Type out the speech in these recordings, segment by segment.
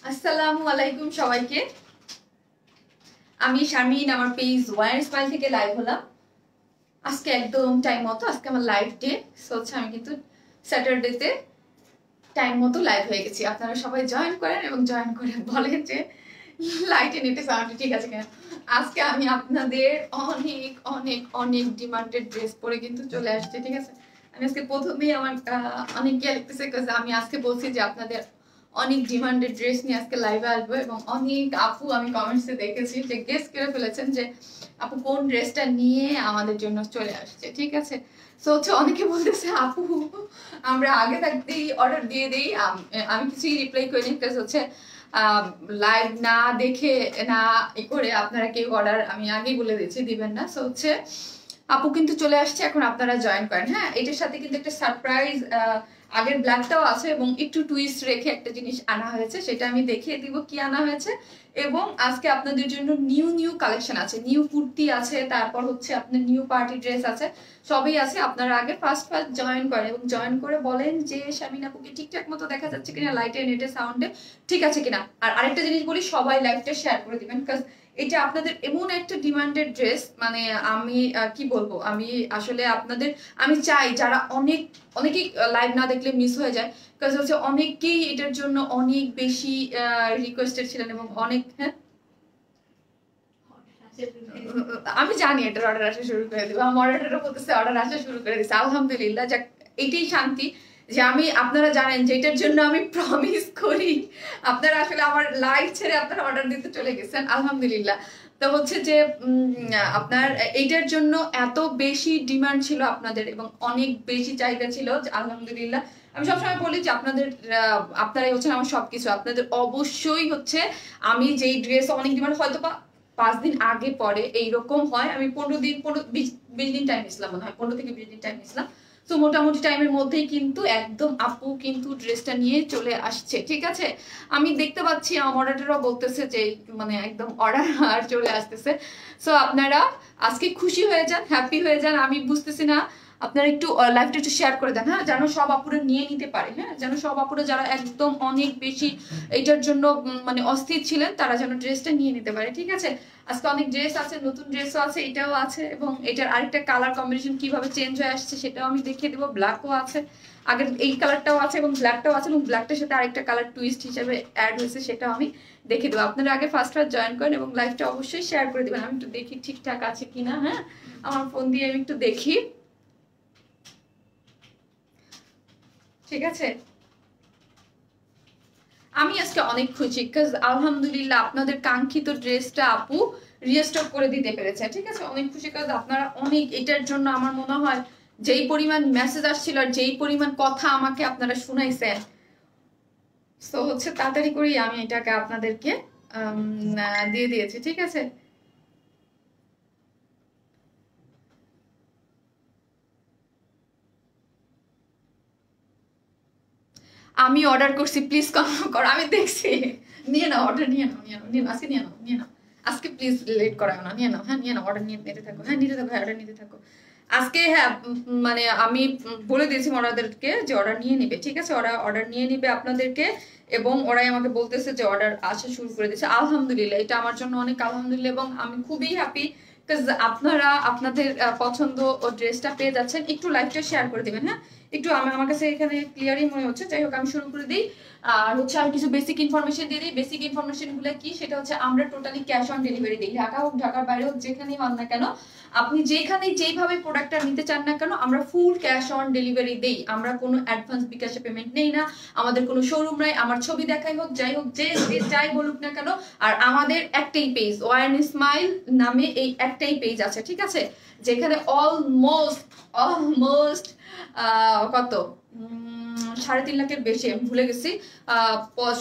আসসালামু আলাইকুম সবাইকে। আমি শারমিন, আমার পেজ ওয়ান স্মাইল থেকে লাইভ হলাম আজকে একদম টাইম মতো। আজকে আমার লাইভ ডে, সো আমি কিন্তু স্যাটারডেতে টাইম মতো লাইভ হয়ে গেছি। আপনারা সবাই জয়েন করেন এবং জয়েন করে বলেন যে লাইটে নেটে সাউন্ড ঠিক আছে কিনা। আজকে আমি আপনাদের অনেক অনেক অনেক ডিমান্ডেড ড্রেস পরে কিন্তু চলে আসছি, ঠিক আছে। আমি আজকে প্রথমেই আমার অনেক গিয়ে লিখতেছে, আমি আজকে বলছি যে আপনাদের অনেক ডিমান্ডেড ড্রেস নিয়ে আজকে লাইভে আসবো, এবং অনেক আপু আমি কমেন্টসে দেখেছি যে গেস করে ফেলেছেন যে আপু কোন ড্রেসটা নিয়ে আমাদের জন্য চলে আসছে, ঠিক আছে। সো হচ্ছে অনেকে বলতেছে আপু আমরা আগে থাকতেই অর্ডার দিয়ে দিই। আমি কিছুই রিপ্লাই করিনি, বিকজ হচ্ছে লাইভ না দেখে না ই করে আপনারা কেউ অর্ডার আমি আগেই বলে দিচ্ছি দিবেন না। সো হচ্ছে আপু কিন্তু চলে আসছে, এখন আপনারা জয়েন করেন। হ্যাঁ, এটার সাথে কিন্তু একটা সারপ্রাইজ আগের ব্ল্যাকটাও আছে এবং একটু টুইস্ট রেখে একটা জিনিস আনা হয়েছে, সেটা আমি দেখিয়ে দিব কি আনা হয়েছে। এবং আজকে আপনাদের জন্য নিউ নিউ কালেকশন আছে, নিউ কুর্তি আছে, তারপর হচ্ছে আপনার নিউ পার্টি ড্রেস আছে, সবই আছে। আপনারা আগে ফার্স্ট জয়েন করেন এবং জয়েন করে বলেন যে শামিন আপুকে ঠিকঠাক মতো দেখা যাচ্ছে কিনা, লাইটে নেটে সাউন্ডে ঠিক আছে কিনা। আর আরেকটা জিনিস বলি, সবাই লাইভটা শেয়ার করে দিবেন, বিকজ এটা আপনাদের এমন একটা ডিমান্ডেড ড্রেস, মানে আমি কি বলবো, আমি আসলে আপনাদের আমি চাই যারা অনেকেই লাইভ না দেখলে মিস হয়ে যায়, বিকজ হচ্ছে অনেকেই এটার জন্য অনেক বেশি রিকোয়েস্টেড ছিলেন এবং অনেক হ্যাঁ আমি জানি এটার অর্ডার আসা শুরু করে দেবো। আমার অর্ডারও বলতেছে অর্ডার আসা শুরু করে দিচ্ছে, আলহামদুলিল্লাহ। যাক, এটাই শান্তি যে আমি আপনারা জানেন যে এটার জন্য আমি প্রমিস করি, আপনারা আসলে আমার লাইভ ছেড়ে আপনারা অর্ডার দিতে চলে গেছেন, আলহামদুলিল্লাহ। তো হচ্ছে যে আপনার এইটার জন্য এত বেশি ডিমান্ড ছিল আপনাদের এবং অনেক বেশি চাহিদা ছিল, আলহামদুলিল্লাহ। আমি সবসময় বলি যে আপনারাই হচ্ছেন আমার সবকিছু। আপনাদের অবশ্যই হচ্ছে আমি যেই ড্রেস অনেক ডিমান্ড, হয়তো বা 5 দিন আগে পরে এইরকম হয়, আমি 20 দিন টাইম নিছিলাম, মনে হয় 15 থেকে 20 দিন টাইম নিছিলাম। তো মোটামুটি টাইমের মধ্যেই কিন্তু একদম আপু কিন্তু ড্রেসটা নিয়ে চলে আসছে, ঠিক আছে। আমি দেখতে পাচ্ছি আমার অর্ডারটাও বলতেছে যে মানে একদম অর্ডার চলে আসতেছে। সো আপনারা আজকে খুশি হয়ে যান, হ্যাপি হয়ে যান। আমি বুঝতেছি না, আপনারা একটু লাইভটা একটু শেয়ার করে দেন, হ্যাঁ, যেন সব আপুরা নিয়ে নিতে পারে, হ্যাঁ, যেন সব আপুরা যারা একদম অনেক বেশি এইটার জন্য মানে অস্থির ছিলেন তারা যেন ড্রেসটা নিয়ে নিতে পারে, ঠিক আছে। আজকে অনেক ড্রেস আছে, নতুন ড্রেসও আছে, এটাও আছে, এবং এটার আরেকটা কালার কম্বিনেশন কিভাবে চেঞ্জ হয়ে আসছে সেটাও আমি দেখিয়ে দেবো। ব্ল্যাকও আছে, আগের এই কালারটাও আছে এবং ব্ল্যাকটাও আছে, এবং ব্ল্যাকটার সাথে আরেকটা কালার টুইস্ট হিসেবে অ্যাড হয়েছে, সেটাও আমি দেখে দেবো। আপনারা আগে ফার্স্ট জয়েন করেন এবং লাইভটা অবশ্যই শেয়ার করে দেবেন। আমি একটু দেখি ঠিকঠাক আছে কিনা, হ্যাঁ, আমার ফোন দিয়ে আমি একটু দেখি, ঠিক আছে। আমি আজকে অনেক খুশি, বিকজ আলহামদুলিল্লাহ আপনাদের কাঙ্ক্ষিত ড্রেসটা আপু রিস্টক করে দিতে পেরেছে, ঠিক আছে। অনেক খুশি, কাজ আপনারা অনেক এটার জন্য আমার মনে হয় যেই পরিমাণ মেসেজ আসছিল আর যেই পরিমাণ কথা আমাকে আপনারা শুনাইছেন, তো হচ্ছে তাড়াতাড়ি করেই আমি এটাকে আপনাদেরকে দিয়ে দিয়েছি, ঠিক আছে। আমি অর্ডার করছি, প্লিজ কনফার্ম করো। আমি দেখছি, নিয়ে নাও অর্ডার, নিয়ে নাও, নিয়ে নাও, নিয়ে নাও, আজকে নিয়ে নাও, নিয়ে নাও আজকে, প্লিজ লেট করাও না, নিয়ে নাও, হ্যাঁ নিয়ে নাও, অর্ডার নিতে থাকো, হ্যাঁ নিতে থাকো, হ্যাঁ অর্ডার নিতে থাকো আজকে। হ্যাঁ, মানে আমি বলে দিয়েছি ওনাদেরকে যে অর্ডার নিয়ে নিবে, ঠিক আছে। ওরা অর্ডার নিয়ে নিবে আপনাদেরকে, এবং ওরাই আমাকে বলতেছে যে অর্ডার আসা শুরু করে দিয়েছে, আলহামদুলিল্লাহ। এটা আমার জন্য অনেক আলহামদুলিল্লাহ, এবং আমি খুবই হ্যাপি, বিকজ আপনারা আপনাদের পছন্দ ও ড্রেসটা পেয়ে যাচ্ছেন। একটু লাইভটা শেয়ার করে দিবেন, হ্যাঁ একটু। আমার কাছে এখানে ক্লিয়ারই মনে হচ্ছে। যাই হোক, আমি শুরু করে দিই। আর হচ্ছে আমি কিছু বেসিক ইনফরমেশন দিয়ে দিই। বেসিক ইনফরমেশন গুলো কি, সেটা হচ্ছে আমরা টোটালি ক্যাশ অন ডেলিভারি দিই, ঢাকা হোক ঢাকার বাইরে হোক, যেখানেই হন না কেন, আপনি যেখানে যেইভাবে প্রোডাক্টটা নিতে চান না কেন, আমরা ফুল ক্যাশ অন ডেলিভারি দেই। আমরা কোনো অ্যাডভান্স বিকাশে পেমেন্ট নেই না, আমাদের কোনো শোরুম নাই, আমার ছবি দেখাই হোক, যাই হোক, যে যাই বলুক না কেন। আর আমাদের একটাই পেজ, ওয়ান স্মাইল নামে এই একটাই পেজ আছে, ঠিক আছে, যেখানে অলমোস্ট কত 3.5 লাখের বেশি, আমি ভুলে গেছি,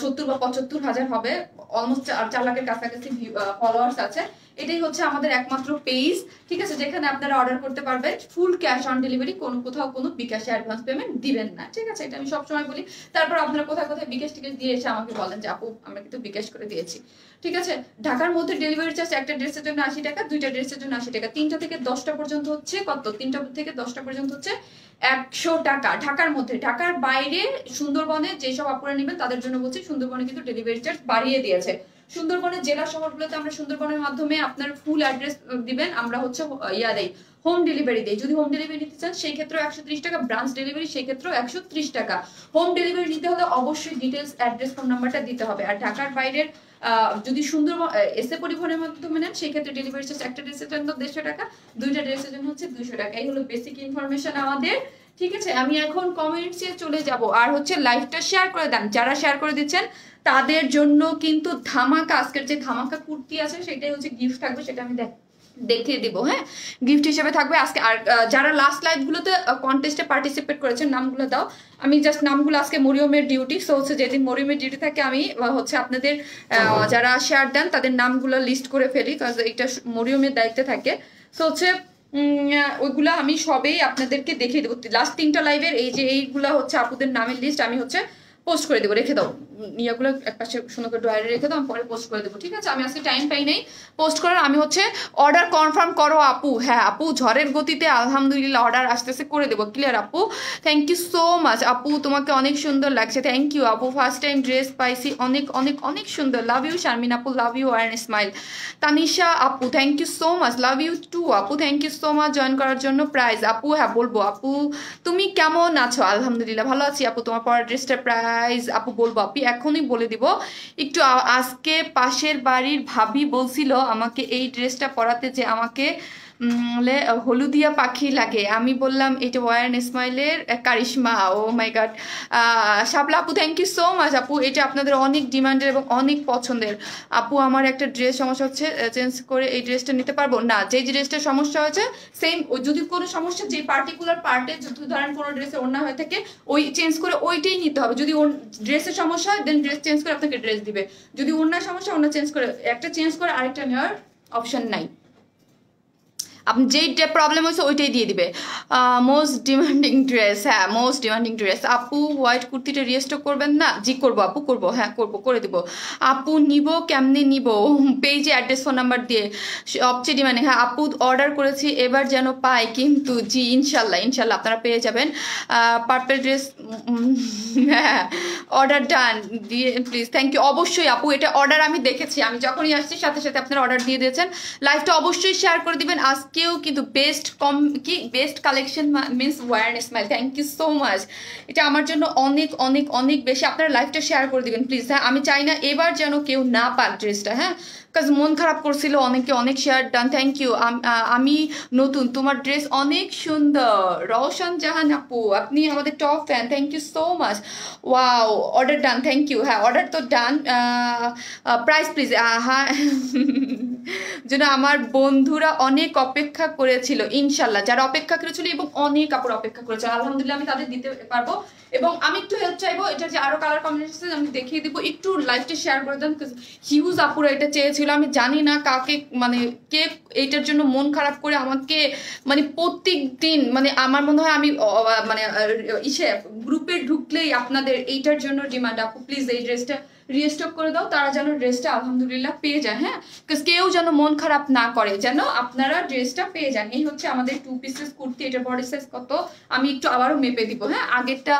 70 বা 75 হাজার হবে, অলমোস্ট 4 লাখের কাছাকাছি ফলোয়ার্স আছে এটাই হচ্ছে আমাদের একমাত্র পেজ, ঠিক আছে, যেখানে আপনারা অর্ডার করতে পারবেন ফুল ক্যাশ অন ডেলিভারি, কোথাও কোনো বিকাশে অ্যাডভান্স পেমেন্ট দিবেন না, ঠিক আছে, এটা আমি সবসময় বলি। তারপর আপনারা কোথায় কোথায় বিকাশ টিকাশ দিয়ে এসে আমাকে বলেন যে আপু আমরা কিন্তু বিকাশ করে দিয়েছি, ঠিক আছে। ঢাকার মধ্যে ডেলিভারি চার্জ একটা ড্রেসের জন্য 80 টাকা, দুইটা ড্রেসের জন্য 80 টাকা, 3টা থেকে 10টা পর্যন্ত হচ্ছে কত, 3টা থেকে 10টা পর্যন্ত হচ্ছে 100 টাকা ঢাকার মধ্যে। ঢাকার বাইরে সুন্দরবনে যেসব আপুরা নেবেন তাদের জন্য বলছি, সুন্দরবনে কিন্তু ডেলিভারি চার্জ বাড়িয়ে দিয়েছে। সুন্দরবনের জেলা শহরগুলোতে আমরা সুন্দরবনের মাধ্যমে আপনার ফুল অ্যাড্রেস দিবেন, আমরা হচ্ছে দেই, হোম ডেলিভারি দেই। যদি হোম ডেলিভারি নিতে চান সেই ক্ষেত্রে 130 টাকা, ব্রাঞ্চ ডেলিভারি সেই ক্ষেত্রে 130 টাকা। হোম ডেলিভারি নিতে হলে অবশ্যই ডিটেলস, অ্যাড্রেস, ফোন নাম্বারটা দিতে হবে। আর ঢাকার বাইরের যদি সুন্দরবন এসে পরিবহনের মাধ্যমে নেন সেই ক্ষেত্রে ডেলিভারি চার্জ একটা ড্রেসের জন্য 150 টাকা, দুইটা ড্রেসের জন্য হচ্ছে 200 টাকা। এই হলো বেসিক ইনফরমেশন আমাদের, ঠিক আছে। আমি এখন কমেন্টসে চলে যাব। আর হচ্ছে লাইভটা শেয়ার করে দেন, যারা শেয়ার করে দিচ্ছেন তাদের জন্য কিন্তু ধামাকা, আজকের যে ধামাকা কুর্তি আছে সেটাই হচ্ছে গিফট থাকবে, সেটা আমি দেখিয়ে দিব, হ্যাঁ, গিফট হিসেবে থাকবে আজকে। আর যারা লাস্ট লাইভগুলোতে কন্টেস্টে পার্টিসিপেট করেছেন নামগুলো দাও, আমি জাস্ট নামগুলো, আজকে মরিয়মের ডিউটি, সো হচ্ছে যেদিন মরিয়মের ডিউটি থাকে আমি হচ্ছে আপনাদের যারা শেয়ার দেন তাদের নামগুলো লিস্ট করে ফেলি, কারণ এটা মরিয়মের দায়িত্বে থাকে। সো হচ্ছে ওইগুলা আমি সবেই আপনাদেরকে দেখিয়ে দেবো। লাস্ট 3টা লাইভের এই যে এইগুলা হচ্ছে আপুদের নামের লিস্ট আমি হচ্ছে পোস্ট করে দেবো, রেখে দাও ইয়াগুলো একপাশে সুন্দর করে ড্রয়ারে রেখে দাও, আমি পরে পোস্ট করে দেবো, ঠিক আছে। আমি আজকে টাইম পাই নাই পোস্ট করার। আমি হচ্ছে অর্ডার কনফার্ম করো আপু, হ্যাঁ আপু ঝড়ের গতিতে আলহামদুলিল্লাহ অর্ডার আসতেছে, করে দেবো, ক্লিয়ার আপু। থ্যাংক ইউ সো মাচ আপু, তোমাকে অনেক সুন্দর লাগছে, থ্যাংক ইউ আপু। ফার্স্ট টাইম ড্রেস পাইছি, অনেক অনেক অনেক সুন্দর, লাভ ইউ শারমিন আপু, লাভ ইউ আর স্মাইল। তানিশা আপু thank you so much, love you too আপু, thank you so much join করার জন্য। প্রাইস আপু, হ্যাঁ বলবো আপু, তুমি কেমন আছো? আলহামদুলিল্লাহ ভালো আছি আপু। তোমার পরের ড্রেসটার প্রাইস আপু বলবো, আপু এখনই বলে দিব একটু। আজকে পাশের বাড়ির ভাবি বলছিল আমাকে এই ড্রেসটা পরাতে, যে আমাকে হলুদিয়া পাখি লাগে। আমি বললাম এটা ওয়ার স্মাইলের কারিশমা। ও মাই গড, শাপলা আপু থ্যাংক ইউ সো মাচ আপু, এটা আপনাদের অনেক ডিমান্ডের এবং অনেক পছন্দের। আপু আমার একটা ড্রেস সমস্যা হচ্ছে, চেঞ্জ করে এই ড্রেসটা নিতে পারবো? না, যে ড্রেসটার সমস্যা হয়েছে সেম, যদি কোনো সমস্যা যে পার্টিকুলার পার্টে, যদি ধরেন কোনো ড্রেসে ওড়না হয়ে থাকে ওই চেঞ্জ করে ওইটাই নিতে হবে। যদি ওর ড্রেসের সমস্যা হয় দেন ড্রেস চেঞ্জ করে আপনাকে ড্রেস দিবে। যদি ওড়নার সমস্যা ওড়না চেঞ্জ করে, একটা চেঞ্জ করে আরেকটা নেওয়ার অপশন নাই, আপনি যেই প্রবলেম হয়েছে ওইটাই দিয়ে দিবে। মোস্ট ডিমান্ডিং ড্রেস, হ্যাঁ মোস্ট ডিমান্ডিং ড্রেস। আপু হোয়াইট কুর্তিটা রিস্টক করবেন না? জি করবো আপু, করবো, হ্যাঁ করবো, করে দেবো। আপু নিব কেমনে নিব? পেজে অ্যাড্রেস ফোন নাম্বার দিয়ে, সবচেয়ে ডিমান্ডিং। হ্যাঁ আপু অর্ডার করেছি, এবার যেন পাই কিন্তু। জি ইনশাল্লাহ ইনশাল্লাহ আপনারা পেয়ে যাবেন। পার্পল ড্রেস, হ্যাঁ অর্ডার ডান দিয়ে প্লিজ, থ্যাংক ইউ। অবশ্যই আপু এটা অর্ডার আমি দেখেছি, আমি যখনই আসছি সাথে সাথে আপনারা অর্ডার দিয়ে দিয়েছেন। লাইভটা অবশ্যই শেয়ার করে দিবেন। আজকেও কিন্তু best collection means your smile, thank you so much. এটা আমার জন্য অনেক অনেক অনেক বেশি, আপনারা লাইভটা শেয়ার করে দিবেন প্লিজ, হ্যাঁ। আমি চাই না এবার যেন কেউ না পাক ড্রেসটা, হ্যাঁ, কাজ মন খারাপ করছিল অনেকে, অনেক শেয়ার ডান, থ্যাংক ইউ। আমি নতুন, তোমার ড্রেস অনেক সুন্দর। রওশন জাহান আপু আপনি আমাদের top fan, thank you so much. Wow order done, thank you. হ্যাঁ অর্ডার তো ডান। প্রাইস প্লিজ, হ্যাঁ যেন আমার বন্ধুরা অনেক অপেক্ষা করেছিল, ইনশাল্লাহ যারা অপেক্ষা করেছিল এবং অনেক কাপড় অপেক্ষা করেছে আলহামদুলিল্লাহ আমি তাদের দিতে পারবো। এবং আমি একটু হেল্প চাইবো, এটা যে আরো কালার কম্বিনেশন আমি দেখিয়ে দিব, একটু লাইভটা শেয়ার করে দেন। হিউজ আপুরা এটা চেয়েছিল, আমি জানি না কাকে, মানে কে এইটার জন্য মন খারাপ করে আমাকে, মানে প্রত্যেক দিন, মানে আমার মনে হয় আমি মানে গ্রুপে ঢুকলেই আপনাদের এইটার জন্য ডিমান্ড, আপু প্লিজ এই ড্রেসটা রিস্টক করে দাও, তারা যেন ড্রেসটা আলহামদুলিল্লাহ পেয়ে যায়, হ্যাঁ, কেউ যেন মন খারাপ না করে, যেন আপনারা ড্রেসটা পেয়ে যান। এই হচ্ছে আমাদের 2 পিসেস কুর্তি, এটা বডি সাইজ কত আমি একটু আবারও মেপে দিব, হ্যাঁ। আগেরটা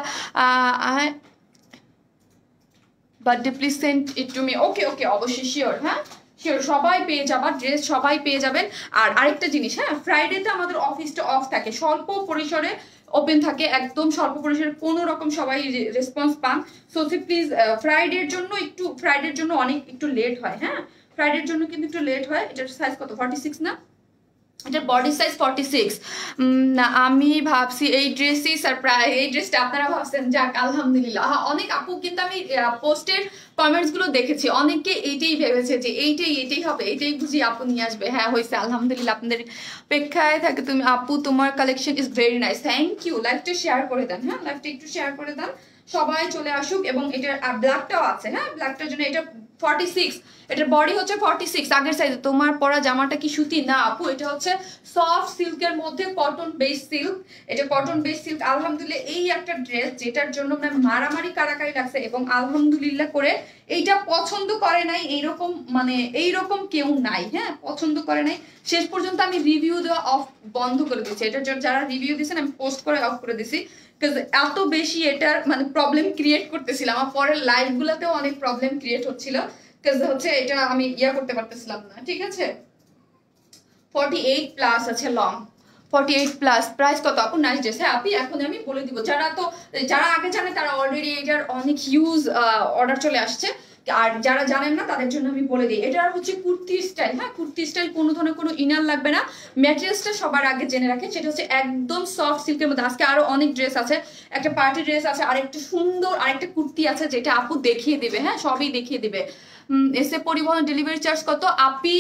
birthday please send it to me, okay okay অবশ্যই শিওর, হ্যাঁ শিওর, সবাই পেয়ে যাবার ড্রেস, সবাই পেয়ে যাবেন। আর আরেকটা জিনিস, হ্যাঁ ফ্রাইডেতে আমাদের অফিসটা অফ থাকে, স্বল্প পরিসরে ওপেন থাকে, একদম স্বল্প পরিসরে, কোনো রকম সবাই রেসপন্স পান। সো প্লিজ ফ্রাইডের জন্য একটু, ফ্রাইডের জন্য অনেক একটু লেট হয়, হ্যাঁ ফ্রাইডের জন্য কিন্তু একটু লেট হয়। এটার সাইজ কত? 46 না? এটার বডি সাইজ 46। আমি ভাবছি এই ড্রেসই সারপ্রাইজ, এই ড্রেসটা আপনারা ভাবছেন, যাক আলহামদুলিল্লাহ। অনেক আপু কিন্তু আমি পোস্টের কমেন্টস গুলো দেখেছি, অনেকে এইটাই ভেবেছে যে এইটাই হবে, এইটাই বুঝি আপু নিয়ে আসবে। হ্যাঁ হয়েছে আলহামদুলিল্লাহ, আপনাদের অপেক্ষায় থাকে তুমি আপু, তোমার collection is very nice, thank you. লাইভটা শেয়ার করে দেন, হ্যাঁ লাইভটা একটু শেয়ার করে দেন, সবাই চলে আসুক। এবং এটার ব্ল্যাকটাও আছে, হ্যাঁ ব্ল্যাকটার জন্য এটা 46, এটার বডি হচ্ছে 46 আগের সাইজে। তোমার পরা জামাটা কি সুতি? না আপু, এটা হচ্ছে সফট সিল্কের মধ্যে কটন বেস সিল্ক। এটা কটন বেস সিল্ক। আলহামদুলিল্লাহ এই একটা ড্রেস যেটার জন্য মানে মারামারি কারাকারি লাগছে, এবং আলহামদুলিল্লাহ করে এইটা পছন্দ করে নাই এইরকম, মানে এইরকম কেউ নাই। হ্যাঁ, পছন্দ করে নাই। শেষ পর্যন্ত আমি রিভিউ দেওয়া অফ বন্ধ করে দিয়েছি। এটার জন্য যারা রিভিউ দিয়েছেন আমি পোস্ট করে অফ করে দিয়েছি, এত বেশি এটার মানে প্রবলেম ক্রিয়েট করতেছিলাম। আমার পরের লাইভ গুলাতেও অনেক প্রবলেম ক্রিয়েট হচ্ছিল, হচ্ছে এটা আমি ইয়া করতে পারতেছিলাম না। ঠিক আছে, 48 প্লাস আছে লং, 48 প্লাস। প্রাইস কত আপু? Nice dress. হ্যাঁ আপনি এখন আমি বলে দিব, যারা আগে জানে তারা অলরেডি এটার অনেক হিউজ অর্ডার চলে আসছে, আর যারা জানেন না তাদের জন্য আমি বলে দিই। এটা হচ্ছে কুর্তি স্টাইল। হ্যাঁ, কুর্তি স্টাইল, কোনো ধরনের কোনো ইনার লাগবে না। ম্যাটেরিয়ালসটা সবার আগে জেনে রাখে, সেটা হচ্ছে একদম সফট সিল্কের মধ্যে। আজকে আরো অনেক ড্রেস আছে, একটা পার্টি ড্রেস আছে, আর একটা সুন্দর আরেকটা কুর্তি আছে যেটা আপু দেখিয়ে দিবে। হ্যাঁ, সবই দেখিয়ে দিবে। এসে পরিবহন ডেলিভারি চার্জ কত? আপনি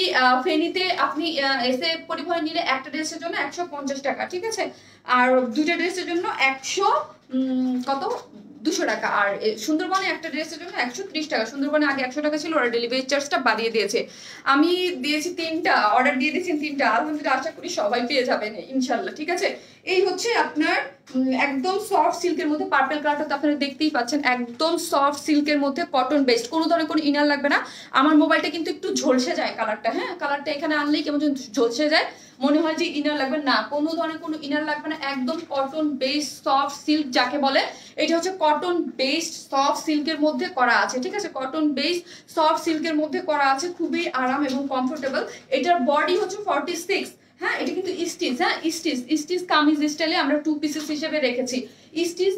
ফেনীতে আপনি এসে পরিবহন নিলে একটা ড্রেসের জন্য 150 টাকা, ঠিক আছে, আর দুইটা ড্রেসের জন্য 200 টাকা। আর সুন্দরবনে একটা ড্রেসের জন্য 130 টাকা। সুন্দরবনে আগে 100 টাকা ছিল, ওরা ডেলিভারি চার্জটা বাড়িয়ে দিয়েছে। আমি দিয়েছি 3টা, অর্ডার দিয়ে দিয়েছি 3টা। আলহামদুলিল্লাহ, আশা করি সবাই পেয়ে যাবেন ইনশাল্লাহ। ঠিক আছে, এই হচ্ছে আপনার একদম সফট সিল্কের মধ্যে পার্পল কালারটা তো আপনারা দেখতেই পাচ্ছেন, একদম সফট সিল্কের মধ্যে কটন বেস্ট, কোনো ধরনের কোনো ইনার লাগবে না। আমার মোবাইলটা কিন্তু একটু ঝলসে যায় কালারটা। হ্যাঁ, কালারটা এখানে আনলেই কেমন ঝলসে যায়, মনে হয় যে ইনার লাগবে না, কোনো ধরনের কোনো ইনার লাগবে না। একদম কটন বেস্ট সফট সিল্ক যাকে বলে, এটা হচ্ছে কটন বেস্ট সফট সিল্কের মধ্যে করা আছে। ঠিক আছে, কটন বেস্ট সফট সিল্কের মধ্যে করা আছে, খুবই আরাম এবং কমফোর্টেবল। এটার বডি হচ্ছে 46। হ্যাঁ, এটা কিন্তু স্টিচ। হ্যাঁ, স্টিচ কামিজ স্টাইলে আমরা 2 পিসেস হিসেবে রেখেছি। Stitch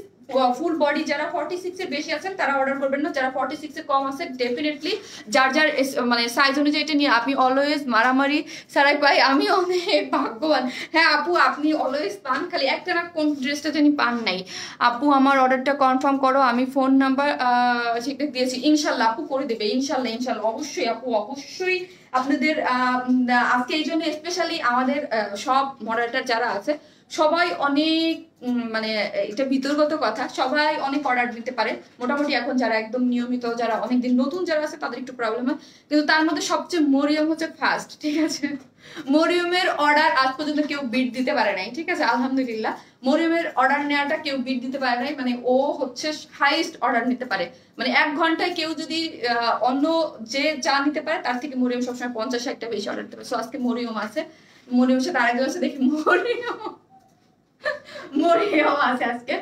full body. যারা 46 এর বেশি আছেন তারা অর্ডার করবেন না, যারা 46 এর কম আছে ডেফিনেটলি যার মানে সাইজ অনুযায়ী এটা নিয়ে আপনি অলওয়েজ মারামারি ছাড়াই পাই। আমি অনেক ভাগ্যবান। হ্যাঁ আপু, আপনি অলওয়েজ পান, খালি একটা না কোন ড্রেসটা জানি পান নাই। আপু আমার অর্ডারটা কনফার্ম করো, আমি ফোন নাম্বার সেটা দিয়েছি। ইনশাল্লাহ আপু করে দেবে, ইনশাল্লাহ ইনশাল্লাহ, অবশ্যই আপু, অবশ্যই আপনাদের আজকে এই জন্য স্পেশালি আমাদের সব মডারেটর যারা আছে সবাই অনেক মানে এটা বিতর্কত কথা, সবাই অনেক অর্ডার দিতে পারে মোটামুটি। এখন যারা একদম নিয়মিত, যারা অনেকদিন নতুন যারা আছে তাদের একটু প্রবলেম হয়, কিন্তু তার মধ্যে সবচেয়ে মরিয়ম হচ্ছে ফার্স্ট। ঠিক আছে, মরিয়মের অর্ডার আজ পর্যন্ত কেউ বিট দিতে পারে নাই। ঠিক আছে, আলহামদুলিল্লাহ মরিয়মের অর্ডার নেওয়াটা কেউ বিট দিতে পারে নাই। মানে ও হচ্ছে হাইয়েস্ট অর্ডার নিতে পারে, মানে 1 ঘন্টায় কেউ যদি অন্য যে যা নিতে পারে তার থেকে মরিয়ম সবসময় 50-60টা বেশি অর্ডার দিতে পারে। সো আজকে মরিয়ম আছে, মরিয়মের সাথে আরেকজন আছে, দেখি মরিয়ম আছে আজকে,